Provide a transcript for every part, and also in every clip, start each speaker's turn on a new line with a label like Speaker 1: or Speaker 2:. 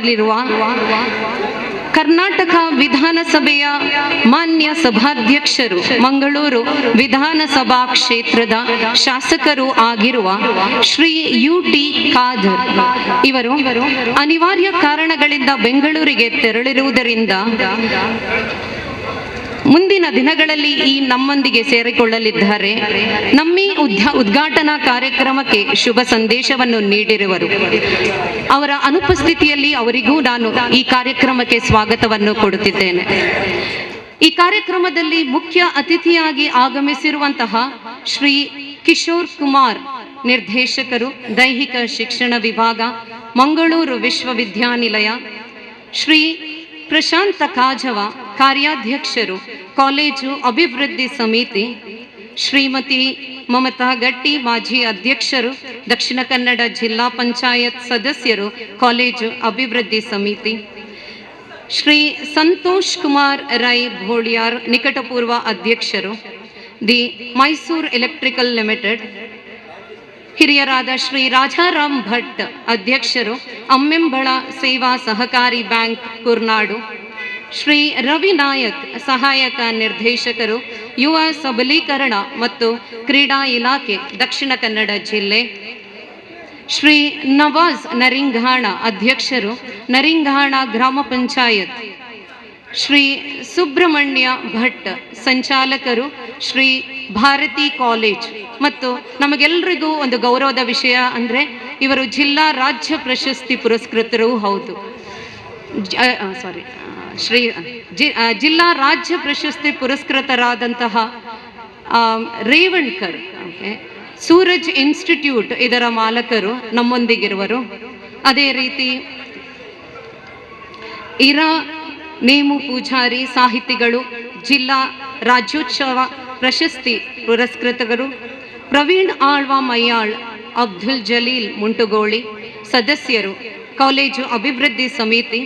Speaker 1: ಆಗಮಿಸಲಿರುವ ಕರ್ನಾಟಕ ವಿಧಾನಸಭೆಯ ಮಾನ್ಯ ಸಭಾಧ್ಯಕ್ಷರು, ಮಂಗಳೂರು ವಿಧಾನಸಭಾ ಕ್ಷೇತ್ರದ ಶಾಸಕರು ಆಗಿರುವ ಶ್ರೀ ಯುಟಿ ಖಾದರ್ ಇವರು ಅನಿವಾರ್ಯ ಕಾರಣಗಳಿಂದ ಬೆಂಗಳೂರಿಗೆ ತೆರಳಿರುವುದರಿಂದ ಮುಂದಿನ ದಿನಗಳಲ್ಲಿ ನಮ್ಮೊಂದಿಗೆ ಸೇರಿಕೊಳ್ಳಲಿದ್ದಾರೆ. ನಮ್ಮಿ ಉದ್ಘಾಟನಾ ಕಾರ್ಯಕ್ರಮಕ್ಕೆ ಶುಭ ಸಂದೇಶವನ್ನು ನೀಡಿರುವರು. ಅವರ ಅನುಪಸ್ಥಿತಿಯಲ್ಲಿ ಅವರಿಗೂ ನಾನು ಈ ಕಾರ್ಯಕ್ರಮಕ್ಕೆ ಸ್ವಾಗತವನ್ನು ಕೊಡುತ್ತಿದ್ದೇನೆ. ಈ ಕಾರ್ಯಕ್ರಮದಲ್ಲಿ ಮುಖ್ಯ ಅತಿಥಿಯಾಗಿ ಆಗಮಿಸಿರುವಂತಹ ಶ್ರೀ ಕಿಶೋರ್ ಕುಮಾರ್, ನಿರ್ದೇಶಕರು, ದೈಹಿಕ ಶಿಕ್ಷಣ ವಿಭಾಗ, ಮಂಗಳೂರು ವಿಶ್ವವಿದ್ಯಾನಿಲಯ. ಶ್ರೀ ಪ್ರಶಾಂತ ಕಾಜವ, ಕಾರ್ಯಾಧ್ಯಕ್ಷರು, ಕಾಲೇಜು ಅಭಿವೃದ್ಧಿ ಸಮಿತಿ. ಶ್ರೀಮತಿ ಮಮತಾ ಗಟ್ಟಿ, ಮಾಜಿ ಅಧ್ಯಕ್ಷರು, ದಕ್ಷಿಣ ಕನ್ನಡ ಜಿಲ್ಲಾ ಪಂಚಾಯತ್ ಸದಸ್ಯರು, ಕಾಲೇಜು ಅಭಿವೃದ್ಧಿ ಸಮಿತಿ. ಶ್ರೀ ಸಂತೋಷ್ ಕುಮಾರ್ ರೈ ಭೋಳಿಯಾರ್, ನಿಕಟಪೂರ್ವ ಅಧ್ಯಕ್ಷರು, ದಿ ಮೈಸೂರು ಎಲೆಕ್ಟ್ರಿಕಲ್ ಲಿಮಿಟೆಡ್. ಹಿರಿಯರಾದ ಶ್ರೀ ರಾಜಾರಾಮ್ ಭಟ್, ಅಧ್ಯಕ್ಷರು, ಅಮ್ಮೆಂಬಳ ಸೇವಾ ಸಹಕಾರಿ ಬ್ಯಾಂಕ್, ಕುರ್ನಾಡು. ಶ್ರೀ ರವಿ ನಾಯಕ್, ಸಹಾಯಕ ನಿರ್ದೇಶಕರು, ಯುವ ಸಬಲೀಕರಣ ಮತ್ತು ಕ್ರೀಡಾ ಇಲಾಖೆ, ದಕ್ಷಿಣ ಕನ್ನಡ ಜಿಲ್ಲೆ. ಶ್ರೀ ನವಾಜ್ ನರಿಂಘಾಣ, ಅಧ್ಯಕ್ಷರು, ನರಿಂಘಾಣ ಗ್ರಾಮ ಪಂಚಾಯತ್. ಶ್ರೀ ಸುಬ್ರಹ್ಮಣ್ಯ ಭಟ್, ಸಂಚಾಲಕರು, ಶ್ರೀ ಭಾರತಿ ಕಾಲೇಜ್. ಮತ್ತು ನಮಗೆಲ್ಲರಿಗೂ ಒಂದು ಗೌರವದ ವಿಷಯ ಅಂದರೆ ಇವರು ಜಿಲ್ಲಾ ರಾಜ್ಯ ಪ್ರಶಸ್ತಿ ಪುರಸ್ಕೃತರೂ ಹೌದು. ಜಿಲ್ಲಾ ರಾಜ್ಯ ಪ್ರಶಸ್ತಿ ಪುರಸ್ಕೃತರಾದಂತಹ ರೇವಣ್ಕರ್, ಸೂರಜ್ ಇನ್ಸ್ಟಿಟ್ಯೂಟ್ ಇದರ ಮಾಲಕರು ನಮ್ಮೊಂದಿಗಿರುವರು. ಅದೇ ರೀತಿ ನೇಮು ಪೂಜಾರಿ, ಸಾಹಿತಿಗಳು, ಜಿಲ್ಲಾ ರಾಜ್ಯೋತ್ಸವ ಪ್ರಶಸ್ತಿ ಪುರಸ್ಕೃತರು, ಪ್ರವೀಣ್ ಆಳ್ವ ಮಯ್ಯಾಳ್, ಅಬ್ದುಲ್ ಜಲೀಲ್ ಮುಂಟುಗೋಳಿ, ಸದಸ್ಯರು, ಕಾಲೇಜು ಅಭಿವೃದ್ಧಿ ಸಮಿತಿ.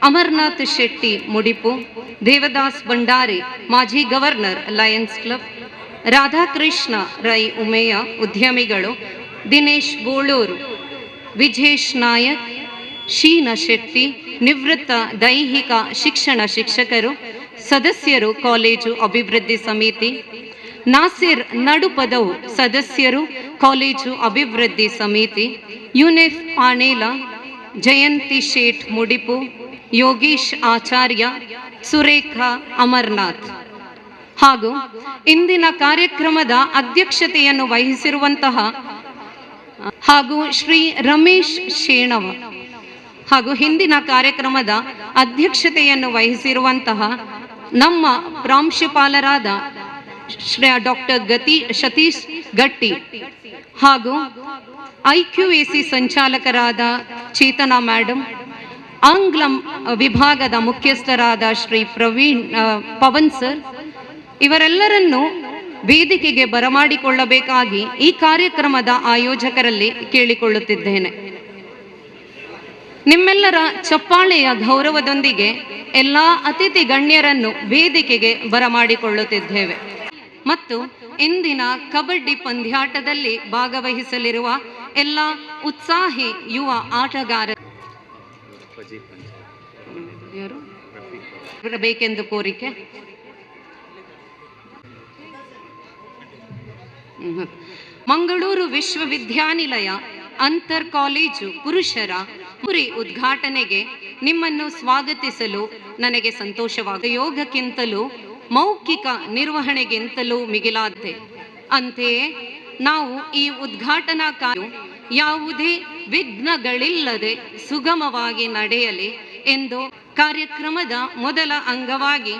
Speaker 1: ಅಮರ್ನಾಥ್ ಶೆಟ್ಟಿ, ಮುಡಿಪು. ದೇವದಾಸ್ ಭಂಡಾರಿ, ಮಾಜಿ governor, lions club. Radhakrishna Rai ಉಮೇಯ, ಉದ್ಯಮಿಗಳು. ದಿನೇಶ್ ಬೋಳೂರು, ವಿಜೇಶ್ ನಾಯಕ್, ಶೀನಾ ಶೆಟ್ಟಿ, ನಿವೃತ್ತ ದೈಹಿಕ ಶಿಕ್ಷಣ ಶಿಕ್ಷಕರು, ಸದಸ್ಯರು, ಕಾಲೇಜು ಅಭಿವೃದ್ಧಿ ಸಮಿತಿ. ನಾಸಿರ್ ನಡುಪದವು, ಸದಸ್ಯರು, ಕಾಲೇಜು ಅಭಿವೃದ್ಧಿ ಸಮಿತಿ. ಯುನೆಫ್ ಪಾಣೇಲ, ಜಯಂತಿ ಶೇಠ್, ಮುಡಿಪು. ಯೋಗೀಶ್ ಆಚಾರ್ಯ, ಸುರೇಖಾ ಅಮರ್ನಾಥ್. ಹಾಗೂ ಇಂದಿನ ಕಾರ್ಯಕ್ರಮದ ಅಧ್ಯಕ್ಷತೆಯನ್ನು ವಹಿಸಿರುವಂತಹ ಹಾಗೂ ಶ್ರೀ ರಮೇಶ್ ಶೇಣವ ಹಾಗೂ ಹಿಂದಿನ ಕಾರ್ಯಕ್ರಮದ ಅಧ್ಯಕ್ಷತೆಯನ್ನು ವಹಿಸಿರುವಂತಹ ನಮ್ಮ ಪ್ರಾಂಶುಪಾಲರಾದ ಡಾಕ್ಟರ್ ಸತೀಶ್ ಗಟ್ಟಿ ಹಾಗೂ IQAC ಸಂಚಾಲಕರಾದ ಚೇತನಾ ಮೇಡಮ್, ಆಂಗ್ಲ ವಿಭಾಗದ ಮುಖ್ಯಸ್ಥರಾದ ಶ್ರೀ ಪವನ್ ಸರ್, ಇವರೆಲ್ಲರನ್ನು ವೇದಿಕೆಗೆ ಬರಮಾಡಿಕೊಳ್ಳಬೇಕಾಗಿ ಈ ಕಾರ್ಯಕ್ರಮದ ಆಯೋಜಕರಲ್ಲಿ ಕೇಳಿಕೊಳ್ಳುತ್ತಿದ್ದೇನೆ. ನಿಮ್ಮೆಲ್ಲರ ಚಪ್ಪಾಳೆಯ ಗೌರವದೊಂದಿಗೆ ಎಲ್ಲ ಅತಿಥಿ ಗಣ್ಯರನ್ನು ವೇದಿಕೆಗೆ ಬರಮಾಡಿಕೊಳ್ಳುತ್ತಿದ್ದೇವೆ. ಮತ್ತು ಇಂದಿನ ಕಬಡ್ಡಿ ಪಂದ್ಯಾಟದಲ್ಲಿ ಭಾಗವಹಿಸಲಿರುವ ಎಲ್ಲ ಉತ್ಸಾಹಿ ಯುವ ಆಟಗಾರರು ಇರಬೇಕೆಂದು ಕೋರಿಕೆ. ಮಂಗಳೂರು ವಿಶ್ವವಿದ್ಯಾನಿಲಯ ಅಂತರ್ ಕಾಲೇಜು ಪುರುಷರ ಗುರಿ ಉದ್ಘಾಟನೆಗೆ ನಿಮ್ಮನ್ನು ಸ್ವಾಗತಿಸಲು ನನಗೆ ಸಂತೋಷವಾಗಿದೆ. ಯೋಗಕ್ಕಿಂತಲೂ ಮೌಖಿಕ ನಿರ್ವಹಣೆಗಿಂತಲೂ ಮಿಗಿಲಾದೆ. ಅಂತೆಯೇ ನಾವು ಈ ಉದ್ಘಾಟನಾ ಕಾರ್ಯ ಯಾವುದೇ ವಿಘ್ನಗಳಿಲ್ಲದೆ ಸುಗಮವಾಗಿ ನಡೆಯಲಿ ಎಂದು ಕಾರ್ಯಕ್ರಮದ ಮೊದಲ ಅಂಗವಾಗಿ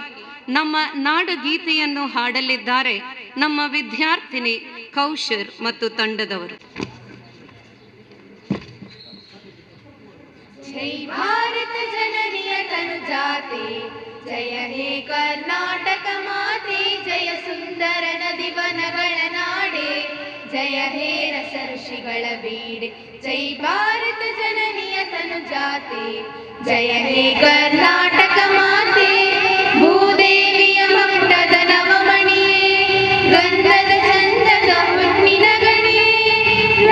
Speaker 1: ನಮ್ಮ ನಾಡಗೀತೆಯನ್ನು ಹಾಡಲಿದ್ದಾರೆ ನಮ್ಮ ವಿದ್ಯಾರ್ಥಿನಿ ಕೌಶರ್ ಮತ್ತು ತಂಡದವರು.
Speaker 2: ಜೈ ಭಾರತ ಜನನಿಯ ತನುಜಾತೆ, ಜಯ ಹೇ ಕರ್ನಾಟಕ ಮಾತೆ, ಜಯ ಸುಂದರ ನದಿವನಗಳ ನಾಡೆ, ಜಯ ಹೇ ರಸ ಋಷಿಗಳ ಬೀಡೆ. ಜೈ ಭಾರತ ಜನನಿಯ ತನುಜಾತೆ, ಜಯ ಹೇ ಕರ್ನಾಟಕ ಮಾತೆ, ಭೂದೇವಿಯ ಮಮಟದ ನವಮಣಿಯೇ, ಗಂಧದ ಚಂದದ ಹುಣ್ಣಿನ ಗಣಿಯೇ,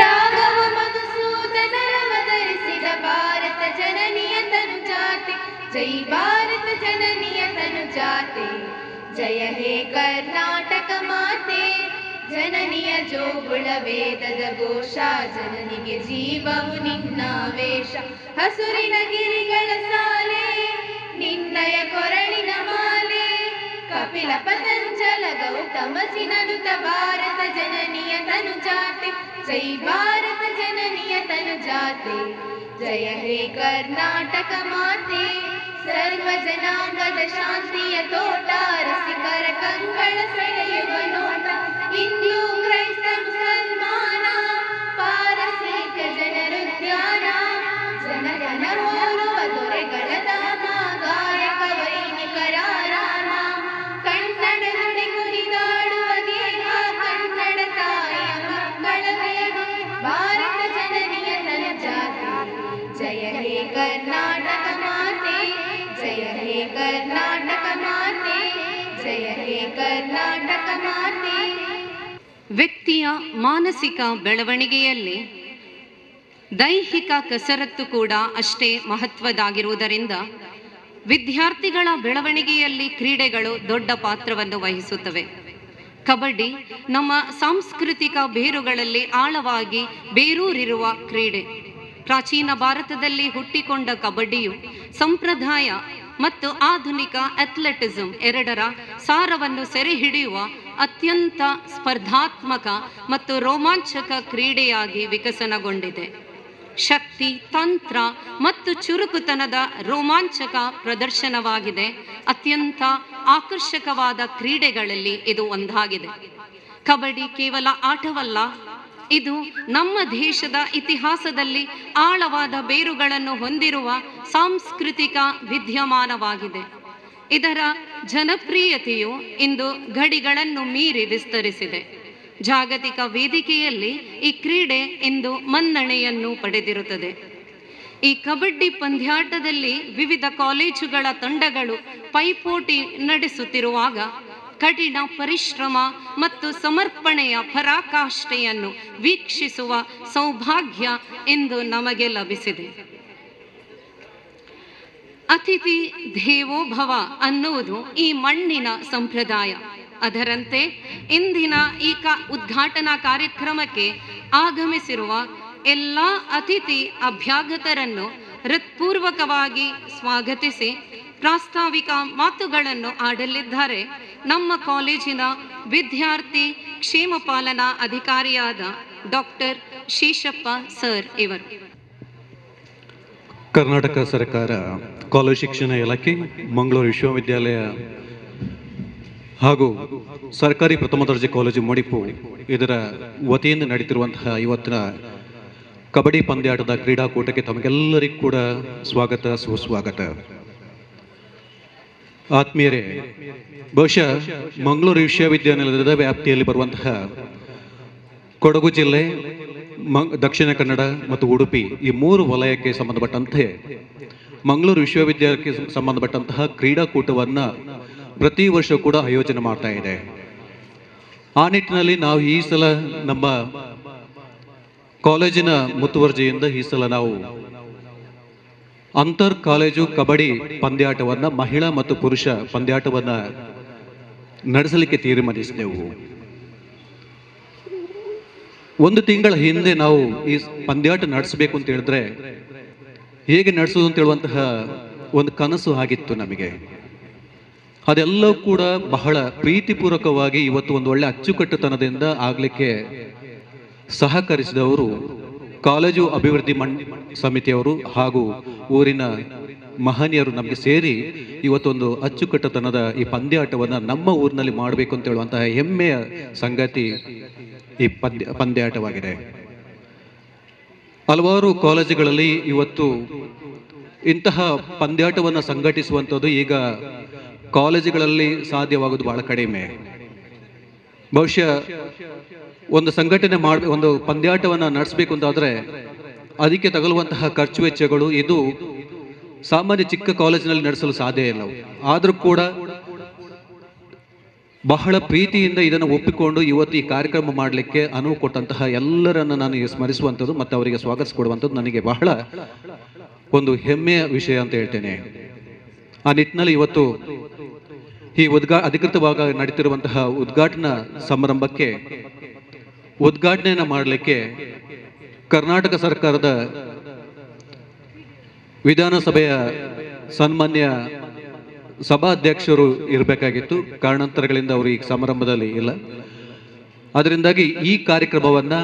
Speaker 2: ರಾಘವ ಮಧುಸೂದನ ರವ ಧರಿಸಿದ ಭಾರತ ಜನನಿಯ ತನು जय भारत जननिय तनु जाते, जय हे कर्नाटक माते. ಜನನಿಯ ಜೋಗುಳ ವೇದದ ಘೋಷ, ಜನನಿಗೆ ಜೀವವು ನಿನ್ನ ವೇಷ. ಹಸುರಿನ ಗಿರಿಗಳ ಸಾಲೆ, ನಿನ್ನಯ ಕೊರಳಿನ ಮಾಲೆ. ಕಪಿಲ ಪತಂಜಲ ಗೌತಮ ಸಿನನುತ ಭಾರತ ಜನನಿಯ ತನು ಜಾತೆ, ಜೈ ಭಾರತ ಜನನಿಯ ತನು ಜಾತೆ. ಜಯ ಹೇ ಕರ್ನಾಟಕ ಮಾತೆ. ಸರ್ವ ಜನಾಂಗದ ಶಾಂತಿಯ ತೋಟ, ರಸಿಕರ ಕಂಗಳ ಸೆಳೆಯುವ ನೋಟ. ಹಿಂದೂ ಕ್ರೈಸ್ತ ಮುಸಲ್ಮಾನ, ಪಾರಸೀಕ ಜನರುದ್ಯಾನ. ಜನಗಣ ಓರುವ ದೊರೆಗಳ ಧಾಮ, ಗಾಯಕ ವೈಣಿಕರ ರಾಮ. ಕನ್ನಡ ನುಡಿ ಕುಣಿದಾಡುವ ಗೇಹ, ಕನ್ನಡ ತಾಯಿಯ ಮಕ್ಕಳ ದೇಹ. ಭಾರತ ಜನನಿಯ ತನು ಜಾತೆ, ಜಯ ಹೇ ಕರ್ನಾಟಕ ಮಾತೆ. ಜಯ ಹೇ ಕರ್ನಾಟಕ ಮಾತೆ, ಜಯ ಹೇ ಕರ್ನಾಟಕ ಮಾತೆ.
Speaker 1: ವ್ಯಕ್ತಿಯ ಮಾನಸಿಕ ಬೆಳವಣಿಗೆಯಲ್ಲಿ ದೈಹಿಕ ಕಸರತ್ತು ಕೂಡ ಅಷ್ಟೇ ಮಹತ್ವದಾಗಿರುವುದರಿಂದ ವಿದ್ಯಾರ್ಥಿಗಳ ಬೆಳವಣಿಗೆಯಲ್ಲಿ ಕ್ರೀಡೆಗಳು ದೊಡ್ಡ ಪಾತ್ರವನ್ನು ವಹಿಸುತ್ತವೆ. ಕಬಡ್ಡಿ ನಮ್ಮ ಸಾಂಸ್ಕೃತಿಕ ಬೇರುಗಳಲ್ಲಿ ಆಳವಾಗಿ ಬೇರೂರಿರುವ ಕ್ರೀಡೆ. ಪ್ರಾಚೀನ ಭಾರತದಲ್ಲಿ ಹುಟ್ಟಿಕೊಂಡ ಕಬಡ್ಡಿಯು ಸಂಪ್ರದಾಯ ಮತ್ತು ಆಧುನಿಕ ಅಥ್ಲೆಟಿಸಂ ಎರಡರ ಸಾರವನ್ನು ಸೆರೆ ಹಿಡಿಯುವ ಅತ್ಯಂತ ಸ್ಪರ್ಧಾತ್ಮಕ ಮತ್ತು ರೋಮಾಂಚಕ ಕ್ರೀಡೆಯಾಗಿ ವಿಕಸನಗೊಂಡಿದೆ. ಶಕ್ತಿ, ತಂತ್ರ ಮತ್ತು ಚುರುಕುತನದ ರೋಮಾಂಚಕ ಪ್ರದರ್ಶನವಾಗಿದೆ. ಅತ್ಯಂತ ಆಕರ್ಷಕವಾದ ಕ್ರೀಡೆಗಳಲ್ಲಿ ಇದು ಒಂದಾಗಿದೆ. ಕಬಡ್ಡಿ ಕೇವಲ ಆಟವಲ್ಲ, ಇದು ನಮ್ಮ ದೇಶದ ಇತಿಹಾಸದಲ್ಲಿ ಆಳವಾದ ಬೇರುಗಳನ್ನು ಹೊಂದಿರುವ ಸಾಂಸ್ಕೃತಿಕ ವಿದ್ಯಮಾನವಾಗಿದೆ. ಇದರ ಜನಪ್ರಿಯತೆಯು ಇಂದು ಗಡಿಗಳನ್ನು ಮೀರಿ ವಿಸ್ತರಿಸಿದೆ. ಜಾಗತಿಕ ವೇದಿಕೆಯಲ್ಲಿ ಈ ಕ್ರೀಡೆ ಇಂದು ಮನ್ನಣೆಯನ್ನು ಪಡೆದಿರುತ್ತದೆ. ಈ ಕಬಡ್ಡಿ ಪಂದ್ಯಾಟದಲ್ಲಿ ವಿವಿಧ ಕಾಲೇಜುಗಳ ತಂಡಗಳು ಪೈಪೋಟಿ ನಡೆಸುತ್ತಿರುವಾಗ ಕಠಿಣ ಪರಿಶ್ರಮ ಮತ್ತು ಸಮರ್ಪಣೆಯ ಪರಾಕಾಷ್ಠೆಯನ್ನು ವೀಕ್ಷಿಸುವ ಸೌಭಾಗ್ಯ ಇಂದು ನಮಗೆ ಲಭಿಸಿದೆ. ಅತಿಥಿ ದೇವೋಭವ ಅನ್ನುವುದು ಈ ಮಣ್ಣಿನ ಸಂಪ್ರದಾಯ. ಅದರಂತೆ ಇಂದಿನ ಈ ಉದ್ಘಾಟನಾ ಕಾರ್ಯಕ್ರಮಕ್ಕೆ ಆಗಮಿಸಿರುವ ಎಲ್ಲ ಅತಿಥಿ ಅಭ್ಯಾಗತರನ್ನು ಹೃತ್ಪೂರ್ವಕವಾಗಿ ಸ್ವಾಗತಿಸಿ ಪ್ರಾಸ್ತಾವಿಕ ಮಾತುಗಳನ್ನು ಆಡಲಿದ್ದಾರೆ ನಮ್ಮ ಕಾಲೇಜಿನ ವಿದ್ಯಾರ್ಥಿ ಕ್ಷೇಮ ಪಾಲನಾ ಅಧಿಕಾರಿಯಾದ ಡಾಕ್ಟರ್ ಶೇಷಪ್ಪ ಸರ್ ಇವರು.
Speaker 3: ಕರ್ನಾಟಕ ಸರ್ಕಾರ ಕಾಲೇಜು ಶಿಕ್ಷಣ ಇಲಾಖೆ, ಮಂಗಳೂರು ವಿಶ್ವವಿದ್ಯಾಲಯ ಹಾಗೂ ಸರ್ಕಾರಿ ಪ್ರಥಮ ದರ್ಜೆ ಕಾಲೇಜು ಮಡಿಪು ಇದರ ವತಿಯಿಂದ ನಡೀತಿರುವಂತಹ ಇವತ್ತಿನ ಕಬಡ್ಡಿ ಪಂದ್ಯಾಟದ ಕ್ರೀಡಾಕೂಟಕ್ಕೆ ತಮಗೆಲ್ಲರಿಗೂ ಕೂಡ ಸ್ವಾಗತ, ಸುಸ್ವಾಗತ. ಆತ್ಮೀಯರೇ, ಬಹುಶಃ ಮಂಗಳೂರು ವಿಶ್ವವಿದ್ಯಾನಿಲಯದ ವ್ಯಾಪ್ತಿಯಲ್ಲಿ ಬರುವಂತಹ ಕೊಡಗು ಜಿಲ್ಲೆ, ದಕ್ಷಿಣ ಕನ್ನಡ ಮತ್ತು ಉಡುಪಿ ಈ ಮೂರು ವಲಯಕ್ಕೆ ಸಂಬಂಧಪಟ್ಟಂತೆ ಮಂಗಳೂರು ವಿಶ್ವವಿದ್ಯಾಲಯಕ್ಕೆ ಸಂಬಂಧಪಟ್ಟಂತಹ ಕ್ರೀಡಾಕೂಟವನ್ನು ಪ್ರತಿ ವರ್ಷ ಕೂಡ ಆಯೋಜನೆ ಮಾಡ್ತಾ ಇದೆ. ಆ ನಿಟ್ಟಿನಲ್ಲಿ ನಾವು ಈ ಸಲ ನಮ್ಮ ಕಾಲೇಜಿನ ಮುತುವರ್ಜಿಯಿಂದ ಈ ಸಲ ನಾವು ಅಂತರ್ ಕಾಲೇಜು ಕಬಡ್ಡಿ ಪಂದ್ಯಾಟವನ್ನು, ಮಹಿಳಾ ಮತ್ತು ಪುರುಷ ಪಂದ್ಯಾಟವನ್ನು ನಡೆಸಲಿಕ್ಕೆ ತೀರ್ಮಾನಿಸಿದೆವು. ಒಂದು ತಿಂಗಳ ಹಿಂದೆ ನಾವು ಈ ಪಂದ್ಯಾಟ ನಡೆಸಬೇಕು ಅಂತ ಹೇಳಿದ್ರೆ ಹೇಗೆ ನಡೆಸೋದು ಅಂತ ಹೇಳುವಂತಹ ಒಂದು ಕನಸು ಆಗಿತ್ತು ನಮಗೆ. ಅದೆಲ್ಲವೂ ಕೂಡ ಬಹಳ ಪ್ರೀತಿಪೂರ್ವಕವಾಗಿ ಇವತ್ತು ಒಂದು ಒಳ್ಳೆ ಅಚ್ಚುಕಟ್ಟುತನದಿಂದ ಆಗಲಿಕ್ಕೆ ಸಹಕರಿಸಿದವರು ಕಾಲೇಜು ಅಭಿವೃದ್ಧಿ ಸಮಿತಿಯವರು ಹಾಗೂ ಊರಿನ ಮಹನೀಯರು ನಮಗೆ ಸೇರಿ ಇವತ್ತೊಂದು ಅಚ್ಚುಕಟ್ಟುತನದ ಈ ಪಂದ್ಯಾಟವನ್ನು ನಮ್ಮ ಊರಿನಲ್ಲಿ ಮಾಡಬೇಕು ಅಂತ ಹೇಳುವಂತಹ ಹೆಮ್ಮೆಯ ಸಂಗತಿ ಈ ಪಂದ್ಯಾಟವಾಗಿದೆ. ಹಲವಾರು ಕಾಲೇಜುಗಳಲ್ಲಿ ಇವತ್ತು ಇಂತಹ ಪಂದ್ಯಾಟವನ್ನು ಸಂಘಟಿಸುವಂಥದ್ದು ಈಗ ಕಾಲೇಜುಗಳಲ್ಲಿ ಸಾಧ್ಯವಾಗೋದು ಬಹಳ ಕಡಿಮೆ. ಬಹುಶಃ ಒಂದು ಸಂಘಟನೆ ಒಂದು ಪಂದ್ಯಾಟವನ್ನು ನಡೆಸಬೇಕು ಅಂತಾದರೆ ಅದಕ್ಕೆ ತಗಲುವಂತಹ ಖರ್ಚು ವೆಚ್ಚಗಳು ಇದು ಸಾಮಾನ್ಯ ಚಿಕ್ಕ ಕಾಲೇಜಿನಲ್ಲಿ ನಡೆಸಲು ಸಾಧ್ಯ ಇಲ್ಲ. ಆದರೂ ಕೂಡ ಬಹಳ ಪ್ರೀತಿಯಿಂದ ಇದನ್ನು ಒಪ್ಪಿಕೊಂಡು ಇವತ್ತು ಈ ಕಾರ್ಯಕ್ರಮ ಮಾಡಲಿಕ್ಕೆ ಅನುವು ಕೊಟ್ಟಂತಹ ಎಲ್ಲರನ್ನು ನಾನು ಸ್ಮರಿಸುವಂಥದ್ದು ಮತ್ತು ಅವರಿಗೆ ಸ್ವಾಗತಿಸಿಕೊಡುವಂಥದ್ದು ನನಗೆ ಬಹಳ ಒಂದು ಹೆಮ್ಮೆಯ ವಿಷಯ ಅಂತ ಹೇಳ್ತೇನೆ. ಆ ನಿಟ್ಟಿನಲ್ಲಿ ಇವತ್ತು ಈ ಅಧಿಕೃತವಾಗಿ ನಡೀತಿರುವಂತಹ ಉದ್ಘಾಟನಾ ಸಮಾರಂಭಕ್ಕೆ ಉದ್ಘಾಟನೆಯನ್ನು ಮಾಡಲಿಕ್ಕೆ ಕರ್ನಾಟಕ ಸರ್ಕಾರದ ವಿಧಾನಸಭೆಯ ಸನ್ಮಾನ್ಯ ಸಭಾಧ್ಯಕ್ಷರು ಇರಬೇಕಾಗಿತ್ತು. ಕಾರಣಾಂತರಗಳಿಂದ ಅವರು ಈ ಸಮಾರಂಭದಲ್ಲಿ ಇಲ್ಲ. ಅದರಿಂದಾಗಿ ಈ ಕಾರ್ಯಕ್ರಮವನ್ನ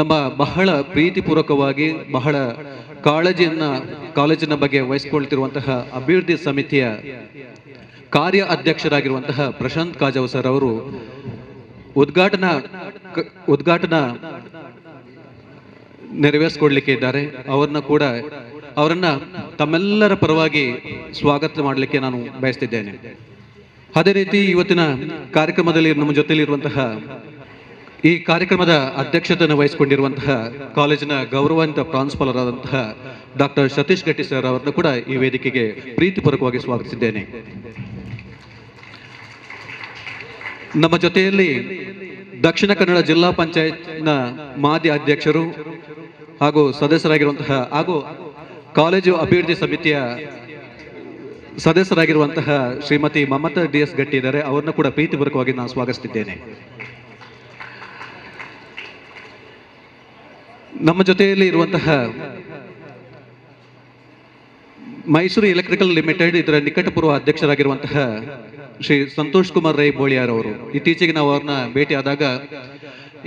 Speaker 3: ನಮ್ಮ ಬಹಳ ಪ್ರೀತಿಪೂರ್ವಕವಾಗಿ ಬಹಳ ಕಾಲೇಜಿನ ಬಗ್ಗೆ ವಹಿಸಿಕೊಳ್ತಿರುವಂತಹ ಅಭಿವೃದ್ಧಿ ಸಮಿತಿಯ ಕಾರ್ಯ ಅಧ್ಯಕ್ಷರಾಗಿರುವಂತಹ ಪ್ರಶಾಂತ್ ಕಾಜವ್ ಸರ್ ಅವರು ಉದ್ಘಾಟನಾ ನೆರವೇರಿಸಿಕೊಡ್ಲಿಕ್ಕೆ ಇದ್ದಾರೆ. ಅವರನ್ನ ತಮ್ಮೆಲ್ಲರ ಪರವಾಗಿ ಸ್ವಾಗತ ಮಾಡಲಿಕ್ಕೆ ನಾನು ಬಯಸ್ತಿದ್ದೇನೆ. ಅದೇ ರೀತಿ ಇವತ್ತಿನ ಕಾರ್ಯಕ್ರಮದಲ್ಲಿ ನಮ್ಮ ಜೊತೆಲಿರುವಂತಹ ಈ ಕಾರ್ಯಕ್ರಮದ ಅಧ್ಯಕ್ಷತೆಯನ್ನು ವಹಿಸಿಕೊಂಡಿರುವಂತಹ ಕಾಲೇಜಿನ ಗೌರವಾನ್ವಿತ ಪ್ರಾಂಶುಪಾಲರಾದಂತಹ ಡಾಕ್ಟರ್ ಸತೀಶ್ ಗಟ್ಟಿ ಸರ್ ಅವರನ್ನು ಕೂಡ ಈ ವೇದಿಕೆಗೆ ಪ್ರೀತಿಪೂರ್ವಕವಾಗಿ ಸ್ವಾಗತಿಸಿದ್ದೇನೆ. ನಮ್ಮ ಜೊತೆಯಲ್ಲಿ ದಕ್ಷಿಣ ಕನ್ನಡ ಜಿಲ್ಲಾ ಪಂಚಾಯತ್ನ ಮಾಜಿ ಅಧ್ಯಕ್ಷರು ಹಾಗೂ ಸದಸ್ಯರಾಗಿರುವಂತಹ ಹಾಗೂ ಕಾಲೇಜು ಅಭಿವೃದ್ಧಿ ಸಮಿತಿಯ ಸದಸ್ಯರಾಗಿರುವಂತಹ ಶ್ರೀಮತಿ ಮಮತಾ DS ಗಟ್ಟಿ ಇದ್ದಾರೆ. ಅವರನ್ನು ಕೂಡ ಪ್ರೀತಿಪೂರ್ವಕವಾಗಿ ನಾನು ಸ್ವಾಗತಿಸುತ್ತಿದ್ದೇನೆ. ನಮ್ಮ ಜೊತೆಯಲ್ಲಿ ಇರುವಂತಹ ಮೈಸೂರು ಎಲೆಕ್ಟ್ರಿಕಲ್ ಲಿಮಿಟೆಡ್ ಇದರ ನಿಕಟಪೂರ್ವ ಅಧ್ಯಕ್ಷರಾಗಿರುವಂತಹ ಶ್ರೀ ಸಂತೋಷ್ ಕುಮಾರ್ ರೈ ಬೋಳಿಯಾರ್ ಅವರು, ಇತ್ತೀಚೆಗೆ ನಾವು ಅವ್ರನ್ನ ಭೇಟಿ ಆದಾಗ